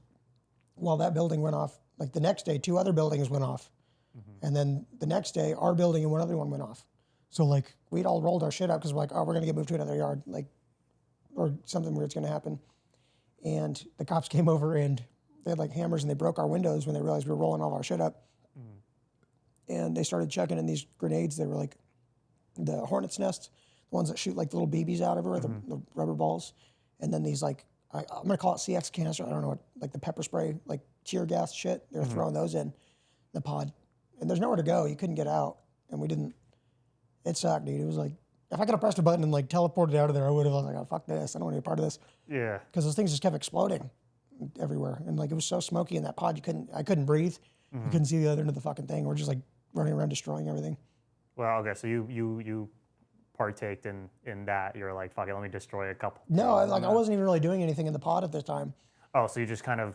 while that building went off, like the next day, 2 other buildings went off. And then the next day, our building and one other one went off. So like we'd all rolled our shit up because we're like, oh, we're gonna get moved to another yard, like, or something weird's gonna happen. And the cops came over and they had like hammers and they broke our windows when they realized we were rolling all our shit up. And they started chucking in these grenades. They were like the hornet's nest, the ones that shoot like little BBs out everywhere, the rubber balls. And then these like, I'm gonna call it CX canister. I don't know what, like the pepper spray, like tear gas shit. They were throwing those in the pod. And there's nowhere to go. You couldn't get out. And we didn't, it sucked, dude. It was like, if I could have pressed a button and like teleported out of there, I would have. I was like, oh, fuck this. I don't want to be a part of this. Yeah. Because those things just kept exploding everywhere. And like, it was so smoky in that pod, I couldn't breathe. You couldn't see the other end of the fucking thing. We're just like running around destroying everything. Well, okay, so you partaked in that. You're like, fuck it, let me destroy a couple. No, I wasn't even really doing anything in the pod at this time. Oh, so you just kind of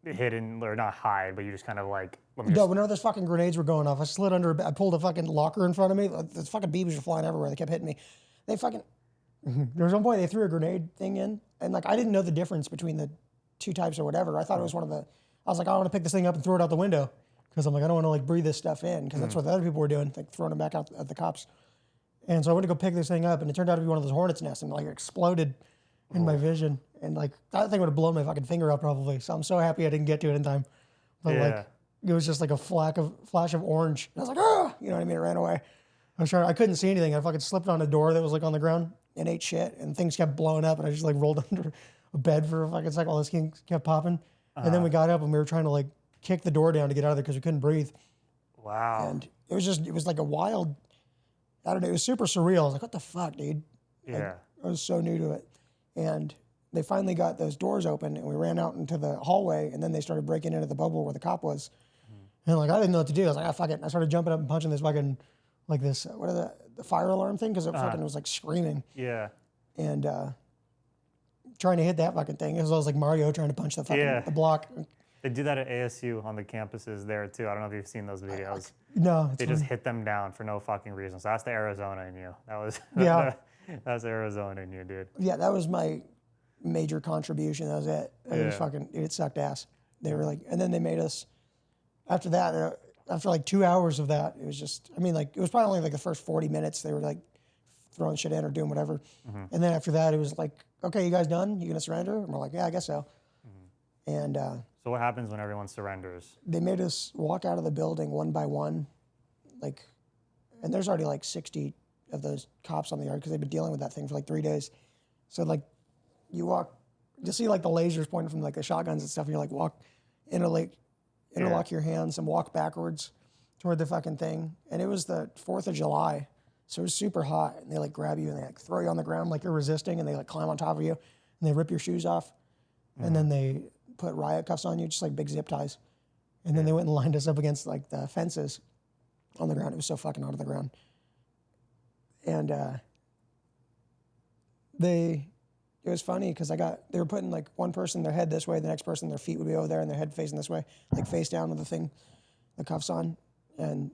hidden, or not hide, but you just kind of like, let me No, whenever those fucking grenades were going off, I slid under, I pulled a fucking locker in front of me. The fucking BBs were flying everywhere. They kept hitting me. They fucking, there was one point they threw a grenade thing in, and like, I didn't know the difference between the 2 types or whatever. I thought it was one of the, I was like, I want to pick this thing up and throw it out the window. Because I'm like, I don't want to like breathe this stuff in, because that's what the other people were doing, like throwing them back out at the cops. And so I went to go pick this thing up, and it turned out to be one of those hornet's nests, and like it exploded in my vision. And like, that thing would have blown my fucking finger out probably. So I'm so happy I didn't get to it in time. But like, it was just like a flash of orange. And I was like, ah, you know what I mean? It ran away. I couldn't see anything. I fucking slipped on a door that was like on the ground and ate shit, and things kept blowing up, and I just like rolled under a bed for a fucking second. All this things kept popping, and then we got up and we were trying to like kick the door down to get out of there because we couldn't breathe. Wow. And it was like a wild, I don't know, it was super surreal. I was like, what the fuck, dude? Yeah. Like, I was so new to it. And they finally got those doors open, and we ran out into the hallway, and then they started breaking into the bubble where the cop was. And like, I didn't know what to do. I was like, ah, fuck it. And I started jumping up and punching this fucking, like this, what are the fire alarm thing? Because it fucking was like screaming. Yeah. And trying to hit that fucking thing. It was like Mario trying to punch the fucking the block. They do that at ASU on the campuses there too. I don't know if you've seen those videos. No. They just hit them down for no fucking reason. So that's the Arizona in you. That was that's Arizona in you, dude. Yeah, that was my major contribution. That was it. It was fucking, it sucked ass. They were like, and then they made us, after that, after like 2 hours of that, it was just, I mean, like, it was probably only like the first 40 minutes. They were like throwing shit in or doing whatever. And then after that, it was like, okay, you guys done? You gonna surrender? And we're like, yeah, I guess so. And so what happens when everyone surrenders? they made us walk out of the building one by one, like, and there's already like 60 of those cops on the yard because they've been dealing with that thing for like 3 days. So like, you see like the lasers pointing from like the shotguns and stuff. And you're like, interlock your hands and walk backwards toward the fucking thing. And it was the 4th of July. So it was super hot. And they like grab you and they like throw you on the ground like you're resisting, and they like climb on top of you and they rip your shoes off. And then they put riot cuffs on you, just like big zip ties. And then they went and lined us up against like the fences on the ground. It was so fucking hot on the ground. And it was funny because they were putting like one person their head this way, the next person their feet would be over there and their head facing this way, like face down with the cuffs on. And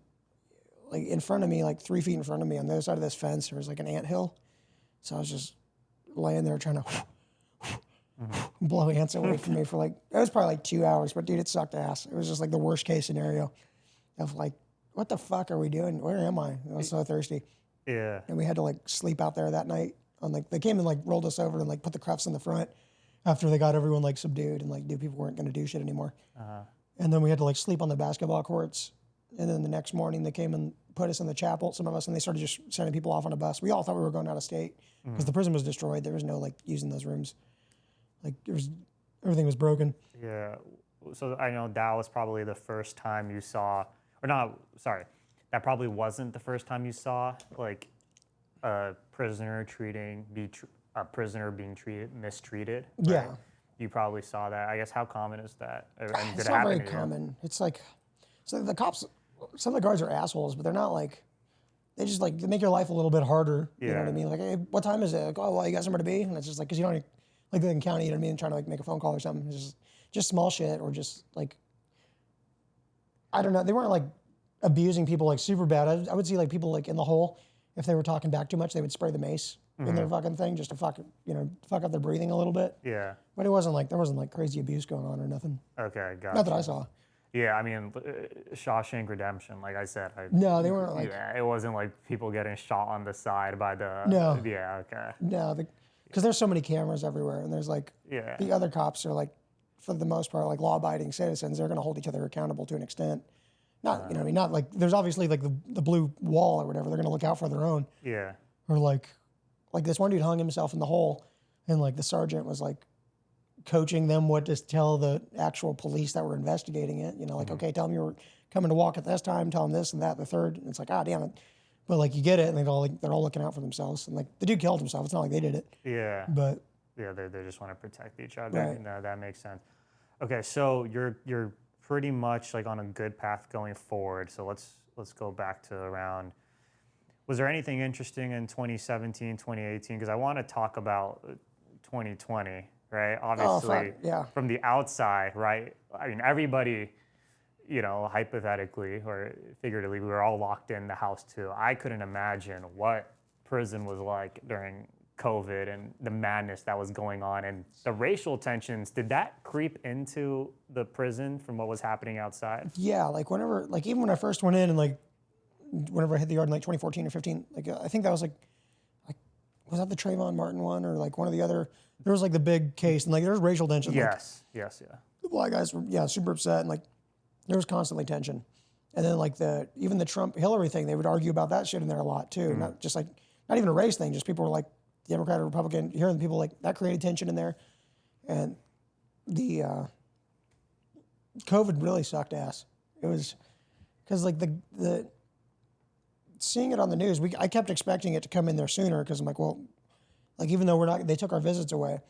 like in front of me, like 3 feet in front of me on the other side of this fence, there was like an anthill. So I was just laying there trying to blow ants away from me for like, it was probably like 2 hours, but dude, it sucked ass. It was just like the worst case scenario of like, what the fuck are we doing? Where am I? I was so thirsty. Yeah. And we had to like sleep out there that night. They came and like rolled us over and like put the cuffs in the front after they got everyone like subdued and like knew people weren't going to do shit anymore. And then we had to like sleep on the basketball courts. And then the next morning they came and put us in the chapel, some of us, and they started just sending people off on a bus. We all thought we were going out of state because the prison was destroyed. There was no like using those rooms. Like everything was broken. Yeah. So I know that was probably the first time you saw, or not, sorry, that probably wasn't the first time you saw like a prisoner being mistreated. Right? Yeah. You probably saw that. I guess how common is that? And did It's it not happen very to you? common. It's like, so the cops, some of the guards are assholes, but they're not like, they just like, they make your life a little bit harder. You know what I mean? Like, hey, what time is it? Like, oh, well, you got somewhere to be? And it's just like, because you don't, like they can count, you know what I mean? Trying to like make a phone call or something. It's just small shit, or just like, I don't know. They weren't like abusing people like super bad. I would see like people like in the hole, if they were talking back too much, they would spray the mace in their fucking thing just to fuck up their breathing a little bit. Yeah. But it wasn't like, there wasn't like crazy abuse going on or nothing. Okay, gotcha. Not that I saw. Yeah, I mean, Shawshank Redemption, like I said. No, they weren't like. Yeah, it wasn't like people getting shot on the side by the. No. Yeah, okay. No, because there's so many cameras everywhere, and there's like. Yeah. The other cops are like, for the most part, like law-abiding citizens. They're going to hold each other accountable to an extent. Not, you know what I mean? Not like, there's obviously like the blue wall or whatever. They're going to look out for their own. Yeah. Or like this one dude hung himself in the hole, and like the sergeant was like coaching them what to tell the actual police that were investigating it. You know, like, okay, tell them you were coming to walk at this time, tell them this and that, the third. And it's like, ah, damn it. But like, you get it, and they're all looking out for themselves. And like, the dude killed himself. It's not like they did it. Yeah. But. Yeah, they just want to protect each other. Right. No, that makes sense. Okay, so you're pretty much like on a good path going forward. So let's go back to around. Was there anything interesting in 2017, 2018? Because I want to talk about 2020, right? Obviously, from the outside, right? I mean, everybody, you know, hypothetically or figuratively, we were all locked in the house too. I couldn't imagine what prison was like during COVID and the madness that was going on and the racial tensions. Did that creep into the prison from what was happening outside? Yeah, like whenever, like even when I first went in and like whenever I hit the yard in like 2014 or 15, like I think that was like was that the Trayvon Martin one or like one of the other, there was like the big case and like there was racial tension. Yes, like, yes, yeah. The black guys were, super upset and like There was constantly tension. And then like even the Trump Hillary thing, they would argue about that shit in there a lot too. Not just like, not even a race thing, just people were like Democrat or Republican, hearing the people like that created tension in there. And the COVID really sucked ass. It was because like the seeing it on the news, I kept expecting it to come in there sooner because I'm like, well, like even though they took our visits away,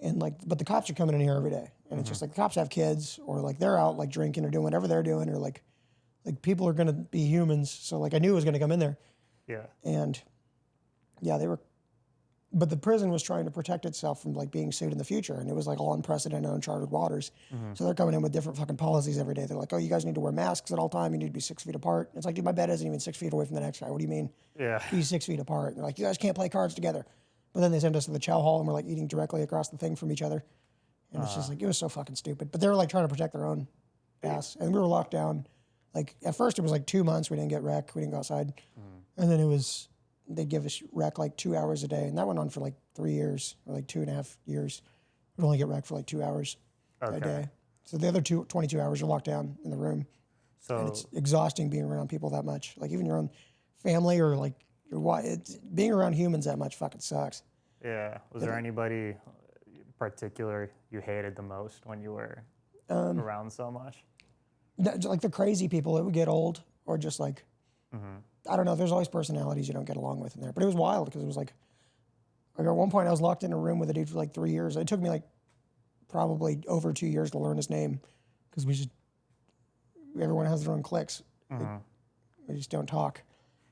and like, but the cops are coming in here every day, and it's just like the cops have kids, or like they're out like drinking or doing whatever they're doing, or like people are gonna be humans, so like I knew it was gonna come in there. Yeah. And yeah, but the prison was trying to protect itself from like being sued in the future, and it was like all unprecedented, uncharted waters. So they're coming in with different fucking policies every day. They're like, oh, you guys need to wear masks at all time. You need to be 6 feet apart. It's like, dude, my bed isn't even 6 feet away from the next guy. What do you mean? Yeah. Be 6 feet apart. And they're like, you guys can't play cards together. But then they send us to the chow hall, and we're like eating directly across the thing from each other. And it's just like, it was so fucking stupid. But they were like trying to protect their own ass, and we were locked down. Like at first it was like 2 months. We didn't get rec. We didn't go outside. And then they'd give us rec like 2 hours a day. And that went on for like 3 years or like 2.5 years. We'd only get rec for like 2 hours a day. So the other 22 hours you're locked down in the room. So And it's exhausting being around people that much. Like even your own family or like being around humans that much fucking sucks. yeah. Was there anybody particular you hated the most when you were around so much? Like the crazy people that would get old, or just like, I don't know, there's always personalities you don't get along with in there. But it was wild because it was like at one point I was locked in a room with a dude for like 3 years. It took me like probably over 2 years to learn his name because everyone has their own cliques. We just don't talk.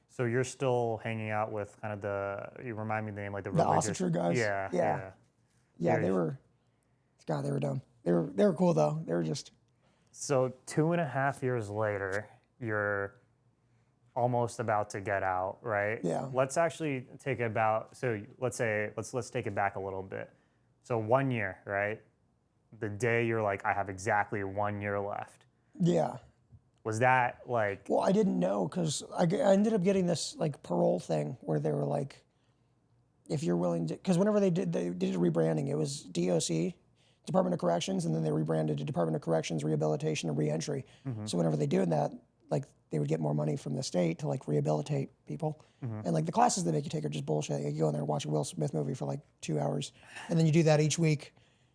So you're still hanging out with kind of you remind me of the name, like the The religious Osseter guys. Yeah. Yeah, they were dumb. They were cool though. They were just. So 2.5 years later, you're almost about to get out, right? Yeah. Let's actually take it about. So let's take it back a little bit. So 1 year, right? The day you're like, I have exactly 1 year left. Yeah. Was that like? Well, I didn't know because I ended up getting this like parole thing where they were like, if you're willing to, because whenever they did a rebranding, it was DOC, Department of Corrections, and then they rebranded to Department of Corrections, Rehabilitation, and Reentry. So whenever they did that, like they would get more money from the state to like rehabilitate people. And like the classes they make you take are just bullshit. You go in there and watch a Will Smith movie for like 2 hours, and then you do that each week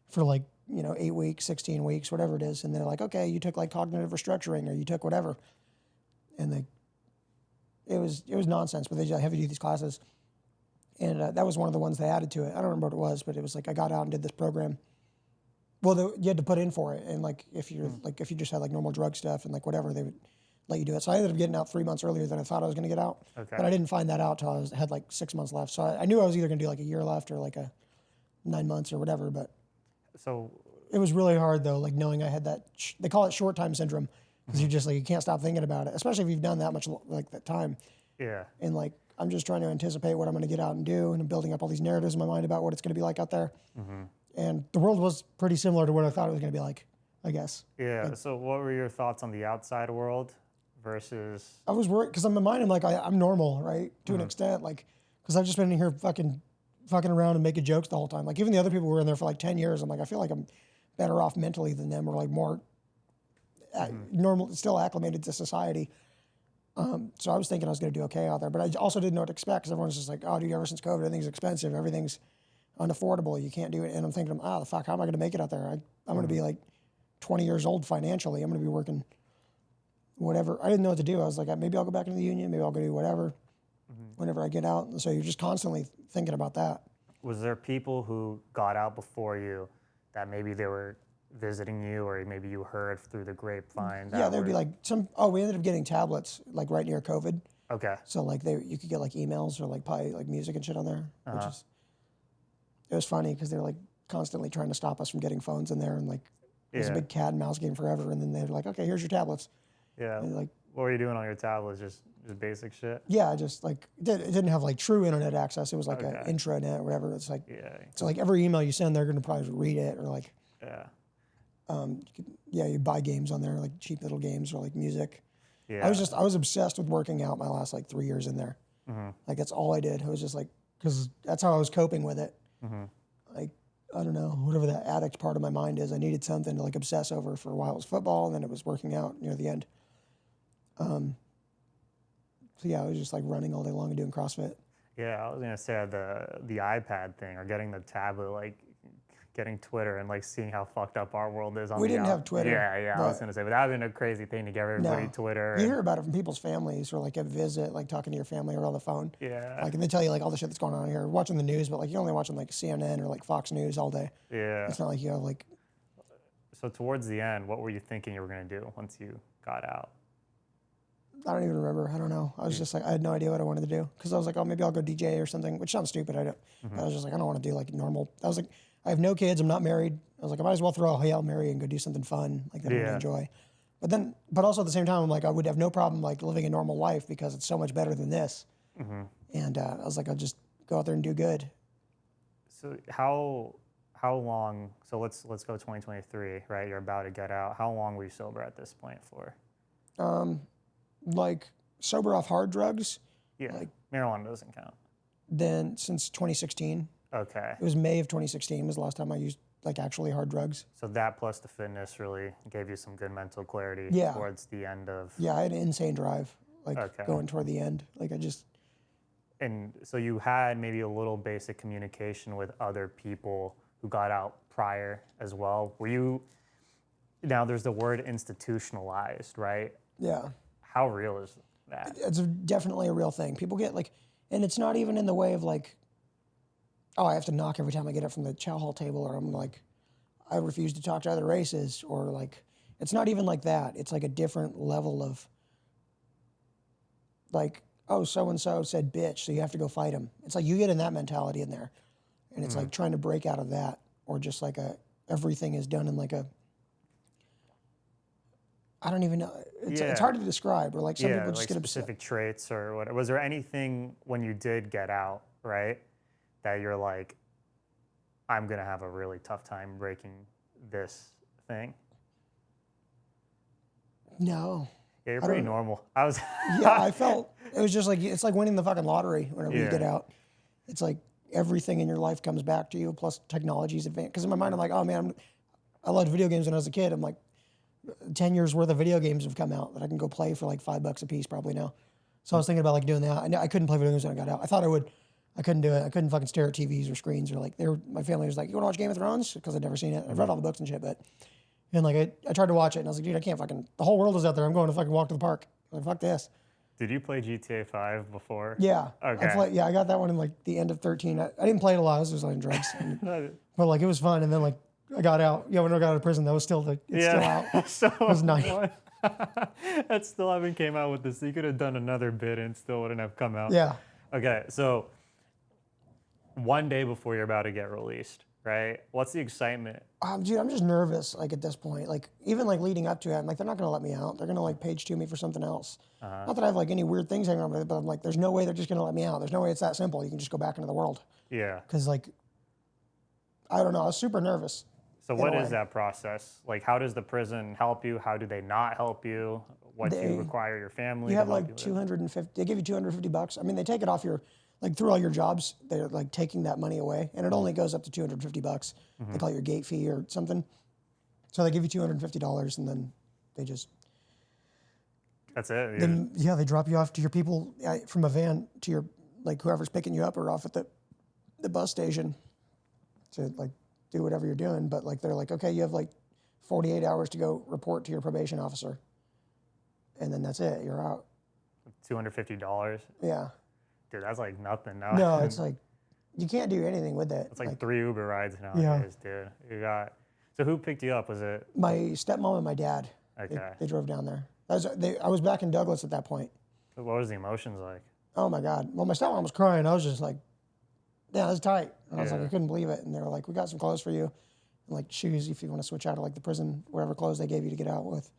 for like 8 weeks, 16 weeks, whatever it is. And they're like, okay, you took like cognitive restructuring or you took whatever. And it was nonsense, but they just have you do these classes. And that was one of the ones they added to it. I don't remember what it was, but it was like I got out and did this program. Well, you had to put in for it, and like if you just had like normal drug stuff and like whatever, they would let you do it. So I ended up getting out 3 months earlier than I thought I was going to get out. Okay. But I didn't find that out till I had like 6 months left. So I knew I was either going to do like a year left or like a 9 months or whatever. But So it was really hard though, like knowing I had that. They call it short time syndrome because you're just like you can't stop thinking about it, especially if you've done that much like that time. yeah. And like I'm just trying to anticipate what I'm going to get out and do, and I'm building up all these narratives in my mind about what it's going to be like out there. And the world was pretty similar to what I thought it was going to be like, I guess. Yeah. So what were your thoughts on the outside world versus? I was worried because in my mind I'm like I'm normal, right, to an extent, like because I've just been in here fucking around and making jokes the whole time. Like even the other people who were in there for like 10 years, I'm like I feel like I'm better off mentally than them, or like more normal, still acclimated to society. So I was thinking I was going to do okay out there, but I also didn't know what to expect because everyone's just like, oh, dude, ever since COVID, everything's expensive, everything's unaffordable, you can't do it. And I'm thinking, the fuck, how am I going to make it out there? I'm going to be like 20 years old financially. I'm going to be working whatever. I didn't know what to do. I was like, maybe I'll go back into the union, maybe I'll go do whatever whenever I get out. And so you're just constantly thinking about that. Was there people who got out before you that maybe they were visiting you, or maybe you heard through the grapevine? Yeah, there'd be like we ended up getting tablets like right near COVID. Okay. So like you could get like emails or like probably like music and shit on there, which is, it was funny because they're like constantly trying to stop us from getting phones in there, and like it was a big cat and mouse game forever. And then they're like, okay, here's your tablets. Yeah. And like, what were you doing on your tablets? Just basic shit? yeah, just like it didn't have like true internet access. It was like an intranet or whatever. It's like, so like every email you send, they're going to probably read it, or like, you buy games on there, like cheap little games or like music. Yeah. I was obsessed with working out my last like 3 years in there. Like that's all I did. I was just like, because that's how I was coping with it. Like, I don't know, whatever that addict part of my mind is. I needed something to like obsess over for a while. It was football, and then it was working out near the end. So yeah, I was just like running all day long and doing CrossFit. Yeah, I was gonna say the iPad thing or getting the tablet, like getting Twitter and like seeing how fucked up our world is on We the didn't have Twitter. Yeah, I was gonna say, but that would have been a crazy thing to give everybody No. Twitter. You hear about it from people's families or like a visit, like talking to your family or on the phone. Yeah. Like, and they tell you like all the shit that's going on here, watching the news, but like you're only watching like CNN or like Fox News all day. Yeah. It's not like you have like. So towards the end, what were you thinking you were gonna do once you got out? I don't even remember. I don't know. I was just like, I had no idea what I wanted to do because I was like, oh, maybe I'll go DJ or something, which sounds stupid. I don't. But I was just like, I don't want to do like normal. I was like, I have no kids. I'm not married. I was like, I might as well throw a Hail Mary and go do something fun like that I really enjoy. But also at the same time, I'm like, I would have no problem like living a normal life because it's so much better than this. And I was like, I'll just go out there and do good. So how long? So let's go 2023, right? You're about to get out. How long were you sober at this point for? Like sober off hard drugs. Yeah, Like, marijuana doesn't count. Then since 2016, Okay. it was May of 2016 was the last time I used like actually hard drugs. So that plus the fitness really gave you some good mental clarity Yeah. towards the end of. Yeah, I had an insane drive, like Okay. going toward the end. Like I just. And so you had maybe a little basic communication with other people who got out prior as well. Were you? Now there's the word institutionalized, right? Yeah. How real is that? It's definitely a real thing. People get like, and it's not even in the way of like, oh, I have to knock every time I get up from the chow hall table, or I'm like, I refuse to talk to other races, or like, it's not even like that. It's like a different level of like, oh, so-and-so said bitch, so you have to go fight him. It's like you get in that mentality in there. And it's like trying to break out of that, or just like everything is done in like a, I don't even know. It's hard to describe, or like some people just like get upset. specific traits or what. Was there anything when you did get out, right, that you're like, I'm gonna have a really tough time breaking this thing? No. Yeah, you're pretty normal. I was. Yeah, I felt it was just like it's like winning the fucking lottery whenever you get out. It's like everything in your life comes back to you, plus technology's advanced. Because in my mind, I'm like, oh man, I loved video games when I was a kid. I'm like, 10 years worth of video games have come out that I can go play for like $5 a piece probably now. So I was thinking about like doing that. I couldn't play video games when I got out. I thought I would. I couldn't do it. I couldn't fucking stare at TVs or screens, or like my family was like, you want to watch Game of Thrones? Because I'd never seen it. I've read all the books and shit, and like I tried to watch it and I was like, dude, I can't fucking, the whole world is out there. I'm going to fucking walk to the park. I'm like, fuck this. Did you play GTA 5 before? Yeah. Okay. I got that one in like the end of 13. I didn't play it a lot. I was just on drugs. But like it was fun. And then like I got out. Yeah, when I got out of prison, that was still like, it's still out. So it was nice. That still haven't came out with this. You could have done another bit and still wouldn't have come out. Yeah. Okay, so one day before you're about to get released, right? What's the excitement? Dude, I'm just nervous. Like at this point, like even like leading up to it, I'm like, they're not gonna let me out. They're gonna like page to me for something else. Not that I have like any weird things hanging on with it, but I'm like, there's no way they're just gonna let me out. There's no way it's that simple. You can just go back into the world. Yeah. Because like, I don't know. I was super nervous. So what is that process? Like, how does the prison help you? How do they not help you? What do you require your family? You to have help like you with? 250. They give you $250. I mean, they take it off your, like through all your jobs. They're like taking that money away, and it only goes up to $250. They call it your gate fee or something. So they give you $250, and then they just. That's it. Then yeah, they drop you off to your people from a van to your like whoever's picking you up, or off at the bus station to like do whatever you're doing. But like they're like, okay, you have like 48 hours to go report to your probation officer, and then that's it. You're out. $250. Yeah. Dude, that's like nothing now. No, it's like you can't do anything with it. It's like 3 Uber rides nowadays, dude. You got. So who picked you up? Was it my stepmom and my dad? Okay? They drove down there. I was back in Douglas at that point. What was the emotions like? Oh my God. Well, my stepmom was crying. I was just like, yeah, that's tight. And I was like, I couldn't believe it. And they were like, we got some clothes for you, and like shoes if you want to switch out of like the prison, whatever clothes they gave you to get out with.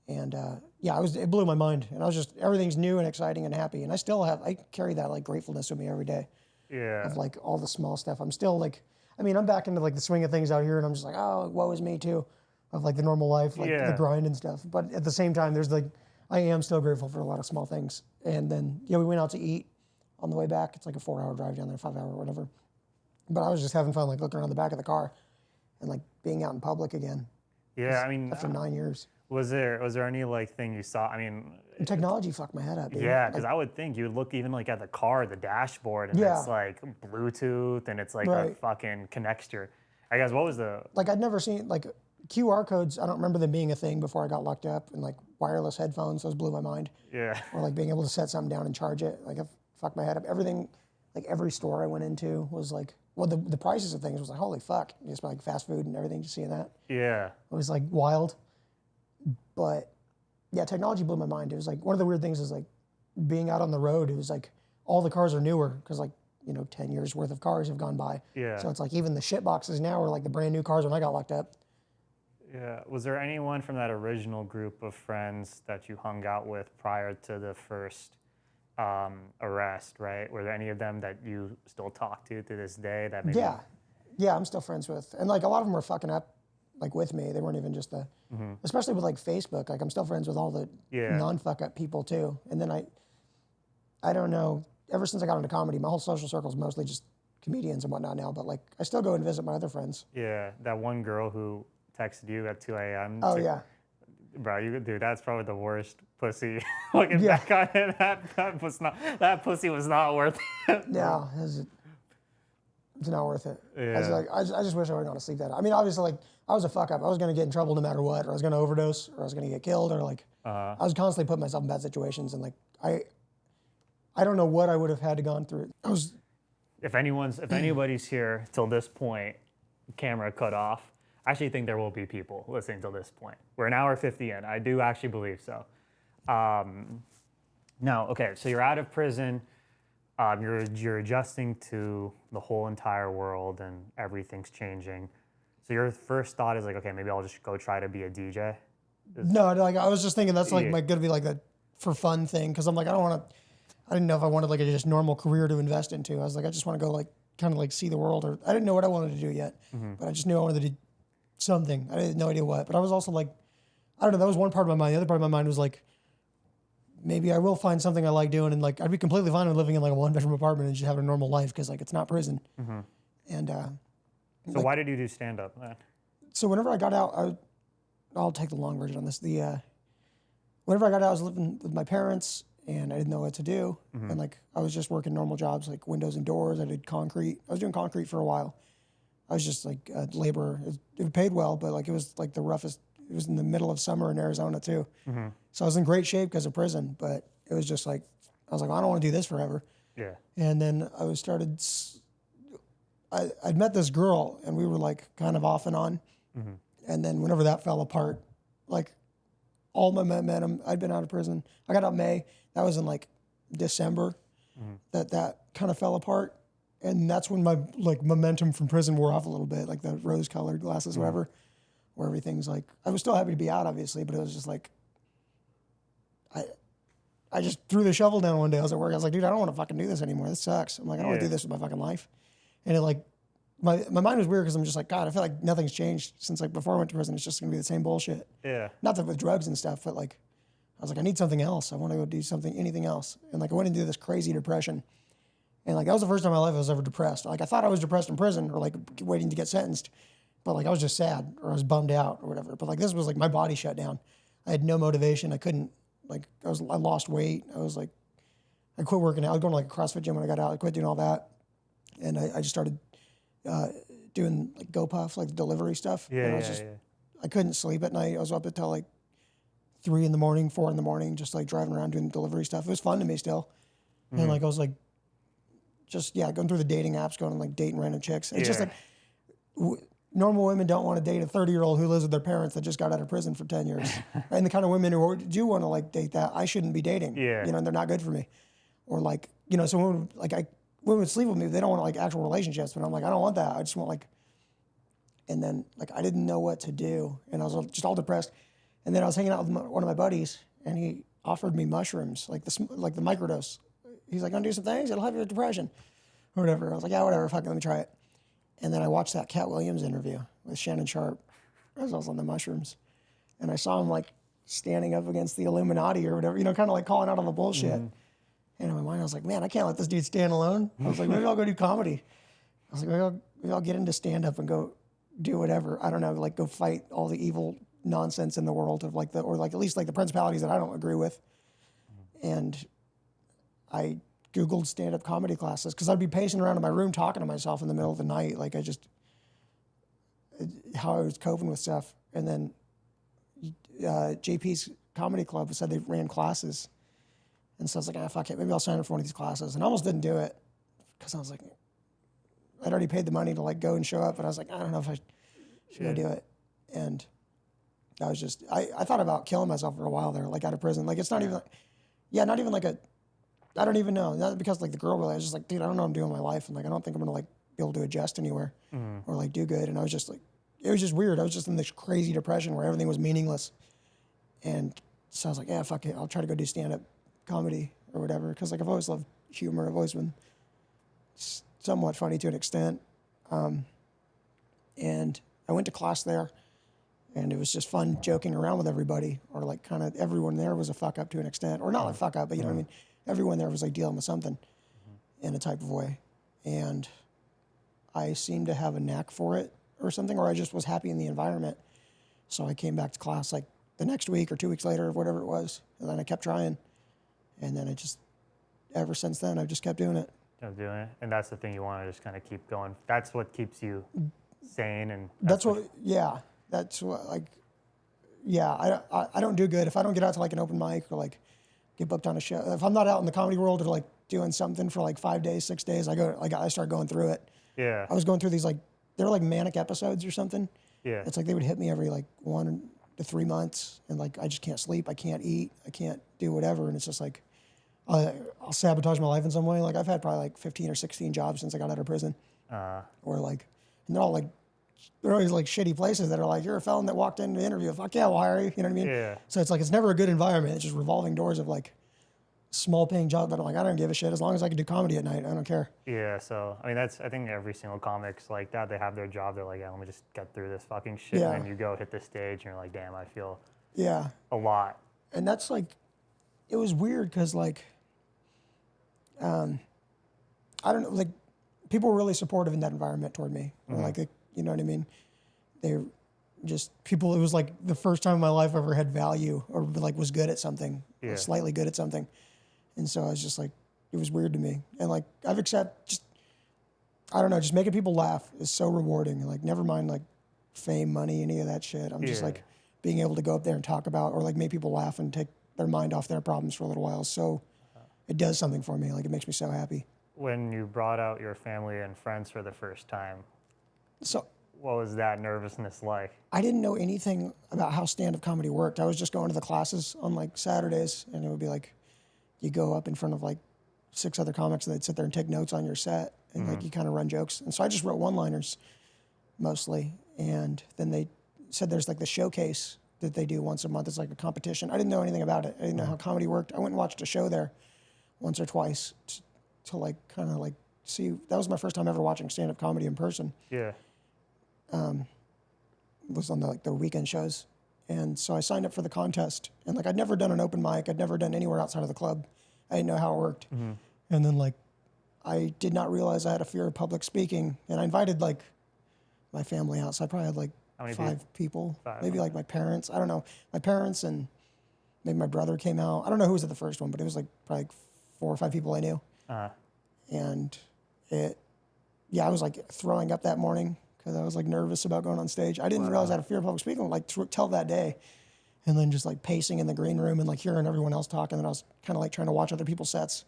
And yeah, it blew my mind. And I was just, everything's new and exciting and happy. And I carry that like gratefulness with me every day. Yeah. Of like all the small stuff. I'm still like, I mean, I'm back into like the swing of things out here, and I'm just like, oh, woe is me too, of like the normal life, like the grind and stuff. But at the same time, there's like, I am still grateful for a lot of small things. And then, we went out to eat on the way back. It's like a 4-hour drive down there, 5-hour, whatever. But I was just having fun, like looking around the back of the car and like being out in public again. Yeah, I mean, After 9 years. was there any like thing you saw? I mean, And technology fucked my head up, dude. yeah, because I would think you would look even like at the car, the dashboard, and Yeah. it's like Bluetooth and it's like a Right. fucking connector. I guess what was the Like I'd never seen like QR codes. I don't remember them being a thing before I got locked up, and like wireless headphones. Those blew my mind. yeah Or like being able to set something down and charge it. Like it fucked my head up. Everything, like every store I went into was like, well, the prices of things was like, holy fuck. Just like fast food and everything, just seeing that. yeah It was like wild. But yeah, technology blew my mind. It was like one of the weird things is like being out on the road. It was like all the cars are newer because like, 10 years worth of cars have gone by. yeah So it's like even the shit boxes now are like the brand new cars when I got locked up. yeah. Was there anyone from that original group of friends that you hung out with prior to the first arrest? Right? Were there any of them that you still talk to this day? That maybe Yeah, I'm still friends with. And like a lot of them were fucking up like with me. They weren't even just especially with like Facebook. Like I'm still friends with all the non-fuck up people too. And then I don't know, ever since I got into comedy, my whole social circle is mostly just comedians and whatnot now, but like I still go and visit my other friends. Yeah, that one girl who texted you at 2 a.m. Oh yeah. Bro, dude, that's probably the worst pussy. Looking Yeah. back on it, that pussy was not worth it. No, it's not worth it. Yeah. I just wish I would have gone to sleep that. I mean, obviously, like I was a fuck up. I was gonna get in trouble no matter what, or I was gonna overdose, or I was gonna get killed, or like I was constantly putting myself in bad situations, and like I don't know what I would have had to gone through. If anybody's here till this point, camera cut off. I actually think there will be people listening till this point. We're an hour 50 in. I do actually believe so. Now, okay, so you're out of prison. You're adjusting to the whole entire world and everything's changing. So your first thought is like, okay, maybe I'll just go try to be a DJ. No, like I was just thinking that's like gonna be like a for fun thing because I'm like I didn't know if I wanted like a just normal career to invest into. I was like I just want to go like kind of like see the world, or I didn't know what I wanted to do yet, but I just knew I wanted to do something. I had no idea what, but I was also like, I don't know. That was one part of my mind. The other part of my mind was like, maybe I will find something I like doing, and like I'd be completely fine with living in like a 1-bedroom apartment and just having a normal life because like it's not prison. And so why did you do stand up then? so whenever I got out, I'll take the long version on this. Whenever I got out, I was living with my parents, and I didn't know what to do. And like I was just working normal jobs like windows and doors. I did concrete. I was doing concrete for a while. I was just like a laborer. It paid well, but like it was like the roughest. It was in the middle of summer in Arizona too. So I was in great shape because of prison, but it was just like I was like, I don't want to do this forever. Yeah. And then I'd met this girl, and we were like kind of off and on. And then whenever that fell apart, like all my momentum, I'd been out of prison. I got out in May. That was in like December that kind of fell apart. And that's when my like momentum from prison wore off a little bit, like the rose-colored glasses, whatever, where everything's like, I was still happy to be out, obviously, but it was just like, I just threw the shovel down one day. I was at work. I was like, dude, I don't want to fucking do this anymore. This sucks. I'm like, I don't want to do this with my fucking life. And it like, my mind was weird because I'm just like, God, I feel like nothing's changed since like before I went to prison. It's just gonna be the same bullshit. Yeah. Not that with drugs and stuff, but like, I was like, I need something else. I want to go do anything else. And like, I went into this crazy depression. And like, that was the first time in my life I was ever depressed. Like, I thought I was depressed in prison or like waiting to get sentenced, but like, I was just sad or I was bummed out or whatever. But like, this was like my body shut down. I had no motivation. I couldn't like, I lost weight. I was like, I quit working out. I was going to like a CrossFit gym when I got out. I quit doing all that. And I just started doing like GoPuff, like the delivery stuff. Yeah, and I couldn't sleep at night. I was up until like 3 in the morning, 4 in the morning, just like driving around doing delivery stuff. It was fun to me still. And like, I was like, just, going through the dating apps, going and like dating random chicks. It's just like, normal women don't want to date a 30-year-old who lives with their parents that just got out of prison for 10 years. And the kind of women who do want to like date that, I shouldn't be dating. Yeah. And they're not good for me. Or like, so women, women would sleep with me, they don't want like actual relationships, but I'm like, I don't want that. I just want like, and then like, I didn't know what to do. And I was just all depressed. And then I was hanging out with one of my buddies, and he offered me mushrooms, like the microdose. He's like, gonna do some things, it'll help your depression or whatever. I was like, yeah, whatever, fuck it, let me try it. And then I watched that Cat Williams interview with Shannon Sharp as I was on the mushrooms. And I saw him like standing up against the Illuminati or whatever, kind of like calling out on the bullshit. And in my mind, I was like, man, I can't let this dude stand alone. I was like, maybe I'll go do comedy. was like, maybe I'll get into stand-up and go do whatever. I don't know, like go fight all the evil nonsense in the world of like or like at least like the principalities that I don't agree with. And I Googled stand-up comedy classes because I'd be pacing around in my room talking to myself in the middle of the night, like how I was coping with stuff. And then JP's Comedy Club said they ran classes. And so I was like, fuck it, maybe I'll sign up for one of these classes. And I almost didn't do it because I was like, I'd already paid the money to like go and show up. And I was like, I don't know if I should go do it. And I was just, I thought about killing myself for a while there, like out of prison. Like it's not even, not even like I don't even know. Not because like the girl really, I was just like, dude, I don't know what I'm doing with my life. And like, I don't think I'm going to like be able to adjust anywhere or like do good. And I was just like, it was just weird. I was just in this crazy depression where everything was meaningless. And so I was like, yeah, fuck it. I'll try to go do stand-up comedy or whatever. Because like I've always loved humor. I've always been somewhat funny to an extent. And I went to class there. And it was just fun joking around with everybody, or like kind of everyone there was a fuck up to an extent, or not a fuck up, but you know what I mean? Everyone there was like dealing with something in a type of way. And I seemed to have a knack for it or something, or I just was happy in the environment. So I came back to class like the next week or 2 weeks later, or whatever it was. And then I kept trying. And then ever since then, I've just kept doing it. Kept doing it. And that's the thing, you want to just kind of keep going. That's what keeps you sane. And That's what I don't do good if I don't get out to like an open mic or like get booked on a show. If I'm not out in the comedy world or like doing something for like 5 days, 6 days, I start going through it. Yeah. I was going through these like, they were like manic episodes or something. Yeah. It's like they would hit me every like 1 to 3 months, and like I just can't sleep, I can't eat, I can't do whatever, and it's just like I'll sabotage my life in some way. Like I've had probably like 15 or 16 jobs since I got out of prison, or like, and they're always like shitty places that are like, you're a felon that walked in to interview. Fuck yeah, we'll hire you. You know what I mean? Yeah. So it's like, it's never a good environment. It's just revolving doors of like small paying jobs. But I'm like, I don't give a shit. As long as I can do comedy at night, I don't care. Yeah. So, I mean, I think every single comic's like that. They have their job. They're like, yeah, let me just get through this fucking shit. Yeah. And then you go hit the stage and you're like, damn, I feel a lot. And that's like, it was weird because like, I don't know, like people were really supportive in that environment toward me. Or like, you know what I mean? They just people, it was like the first time in my life I ever had value or like was good at something, like slightly good at something. And so I was just like, it was weird to me. And like, I've accepted I don't know, just making people laugh is so rewarding. Like, never mind like fame, money, any of that shit. I'm just like being able to go up there and talk about, or like make people laugh and take their mind off their problems for a little while. So it does something for me. Like, it makes me so happy. When you brought out your family and friends for the first time, so what was that nervousness like? I didn't know anything about how stand-up comedy worked. I was just going to the classes on like Saturdays, and it would be like, you go up in front of like 6 other comics, and they'd sit there and take notes on your set, and like you kind of run jokes. And so I just wrote one-liners mostly, and then they said there's like the showcase that they do once a month. It's like a competition. I didn't know anything about it. I didn't know how comedy worked. I went and watched a show there once or twice to like kind of like see. That was my first time ever watching stand-up comedy in person. Yeah. Was on the weekend shows. And so I signed up for the contest, and like I'd never done an open mic. I'd never done anywhere outside of the club. I didn't know how it worked. And then like, I did not realize I had a fear of public speaking, and I invited like my family out. So I probably had like 5 people, maybe like my parents. I don't know. My parents and maybe my brother came out. I don't know who was at the first one, but it was like probably like 4 or 5 people I knew. And I was like throwing up that morning because I was like nervous about going on stage. I didn't realize I had a fear of public speaking like till that day. And then just like pacing in the green room and like hearing everyone else talk. And then I was kind of like trying to watch other people's sets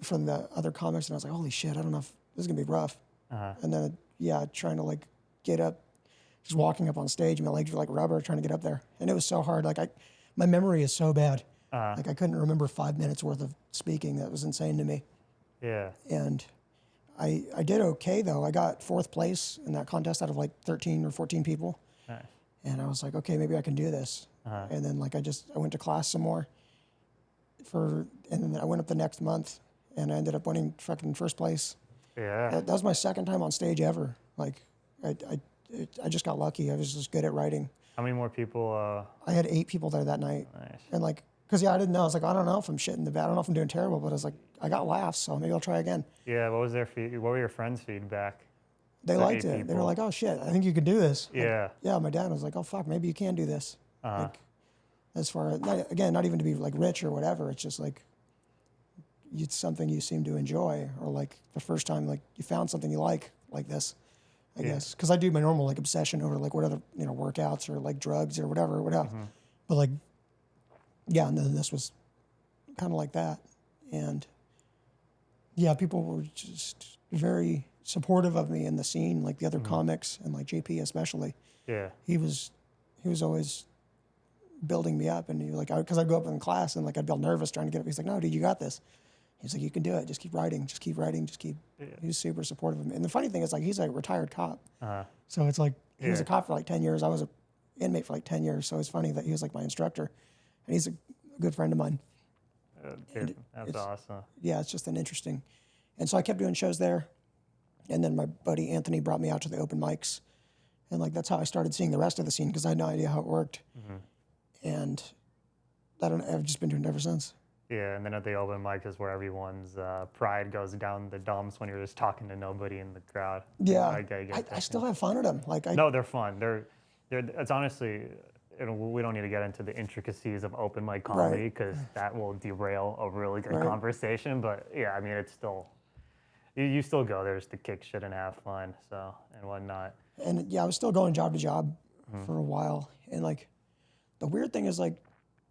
from the other comics. And I was like, holy shit, I don't know if this is gonna be rough. And then, trying to like get up, just walking up on stage, and my legs were like rubber trying to get up there. And it was so hard. Like my memory is so bad. Like I couldn't remember 5 minutes worth of speaking. That was insane to me. Yeah. And I did okay though. I got 4th place in that contest out of like 13 or 14 people. Nice. And I was like, okay, maybe I can do this. And then like I went to class some more and then I went up the next month, and I ended up winning fucking 1st place. Yeah. That was my 2nd time on stage ever. Like I just got lucky. I was just good at writing. How many more people? I had 8 people there that night. Nice. And like Because I didn't know. I was like, I don't know if I'm shitting the bed. I don't know if I'm doing terrible, but I was like, I got laughs, so maybe I'll try again. Yeah, what was what were your friends' feedback? They So liked 8 it. They were people. like, oh shit, I think you could do this. Like, Yeah. yeah, my dad was like, oh fuck, maybe you can do this. Uh-huh. Like, as far as, not even to be like rich or whatever. It's just like, it's something you seem to enjoy, or like the first time like you found something you like this, I guess. Because I do my normal like obsession over like what other workouts or like drugs or whatever. But like, yeah, and then this was kind of like that, and yeah, people were just very supportive of me in the scene, like the other comics and like JP especially. Yeah. He was always building me up, and he was like, because I'd go up in class and like I'd be all nervous trying to get up. He's like, no, dude, you got this. He's like, you can do it. Just keep writing. Just keep writing. Just keep. Yeah. He was super supportive of me. And the funny thing is, like, he's a retired cop. So it's like he was a cop for like 10 years. I was an inmate for like 10 years. So it's funny that he was like my instructor, and he's a good friend of mine. Dude, that's awesome. Yeah, it's just an interesting. And so I kept doing shows there, and then my buddy Anthony brought me out to the open mics, and like that's how I started seeing the rest of the scene because I had no idea how it worked, and I've just been doing it ever since. Yeah, and then at the open mic is where everyone's pride goes down the dumps when you're just talking to nobody in the crowd. Yeah, I I still have fun at them. No, they're fun. It's honestly, we don't need to get into the intricacies of open mic comedy because that will derail a really good conversation. But yeah, I mean, it's still, you still go there just to kick shit and have fun, so, and whatnot. And yeah, I was still going job to job for a while. And like, the weird thing is like,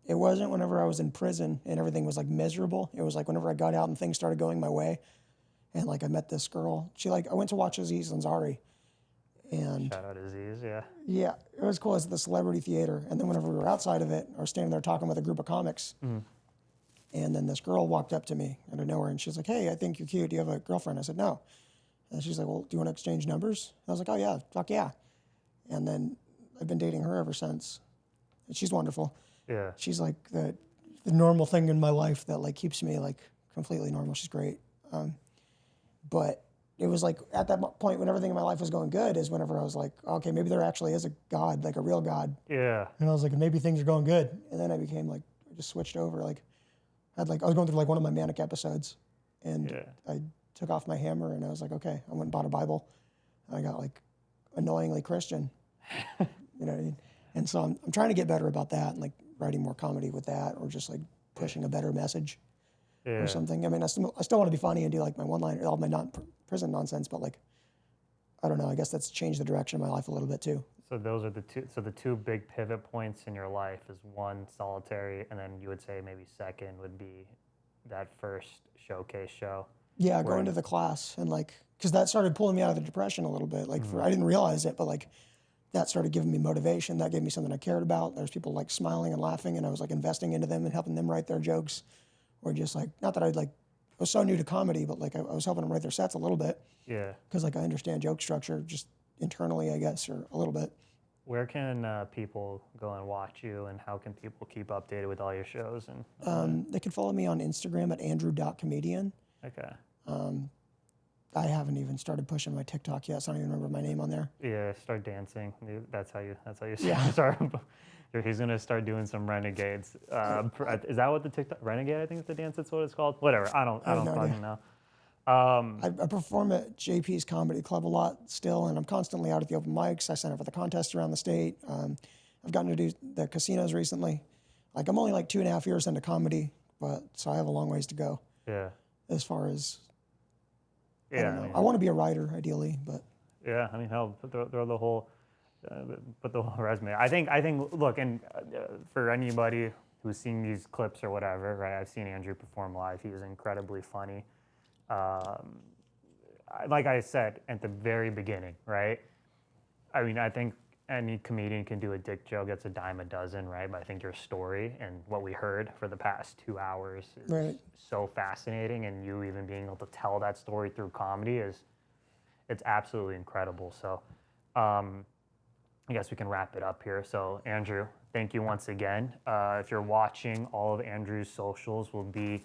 it wasn't whenever I was in prison and everything was like miserable. It was like whenever I got out and things started going my way. And like, I met this girl. I went to watch Aziz Ansari. And shout out Aziz, yeah. Yeah, it was cool. It's at the Celebrity Theater. And then whenever we were outside of it, I was standing there talking with a group of comics. And then this girl walked up to me out of nowhere, and she's like, hey, I think you're cute. Do you have a girlfriend? I said, no. And she's like, well, do you want to exchange numbers? And I was like, oh, yeah, fuck yeah. And then I've been dating her ever since. And she's wonderful. Yeah. She's like the normal thing in my life that like keeps me like completely normal. She's great. But it was like at that point when everything in my life was going good is whenever I was like, okay, maybe there actually is a God, like a real God. Yeah. And I was like, maybe things are going good. And then I became like, I just switched over. Like, I was going through like one of my manic episodes, and I took off my hammer and I was like, okay, I went and bought a Bible. And I got like annoyingly Christian. You know what I mean? And so I'm trying to get better about that and like writing more comedy with that, or just like pushing a better message or something. I mean, I still want to be funny and do like my one-liner, all my prison nonsense, but like, I don't know, I guess that's changed the direction of my life a little bit too. So those are the two big pivot points in your life is one, solitary, and then you would say maybe second would be that first showcase show. Yeah, going to the class and like, because that started pulling me out of the depression a little bit. Like I didn't realize it, but like that started giving me motivation. That gave me something I cared about. There's people like smiling and laughing, and I was like investing into them and helping them write their jokes, or just like, not that I was so new to comedy, but like I was helping them write their sets a little bit. Yeah. Because like I understand joke structure just internally, I guess, or a little bit. Where can people go and watch you, and how can people keep updated with all your shows? And they can follow me on Instagram at andrew.comedian. Okay. I haven't even started pushing my TikTok yet, so I don't even remember my name on there. Yeah, start dancing. That's how you start. He's gonna start doing some renegades. Is that what the TikTok renegade? I think is the dance. That's what it's called. Whatever. I don't fucking know. I perform at JP's Comedy Club a lot still, and I'm constantly out at the open mics. I sign up for the contests around the state. I've gotten to do the casinos recently. Like I'm only like 2.5 years into comedy, but so I have a long ways to go. Yeah. As far as I don't know. I mean, I want to be a writer ideally, but yeah, I mean, hell, throw the whole, put the whole resume. I think. Look, and for anybody who's seen these clips or whatever, right? I've seen Andrew perform live. He was incredibly funny. Like I said at the very beginning, right? I mean, I think any comedian can do a dick joke. That's a dime a dozen, right? But I think your story and what we heard for the past 2 hours is so fascinating, and you even being able to tell that story through comedy it's absolutely incredible. So I guess we can wrap it up here. So Andrew, thank you once again. If you're watching, all of Andrew's socials will be,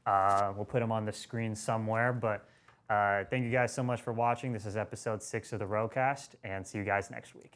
we'll put them on the screen somewhere, but thank you guys so much for watching. This is episode 6 of the Rokast, and see you guys next week.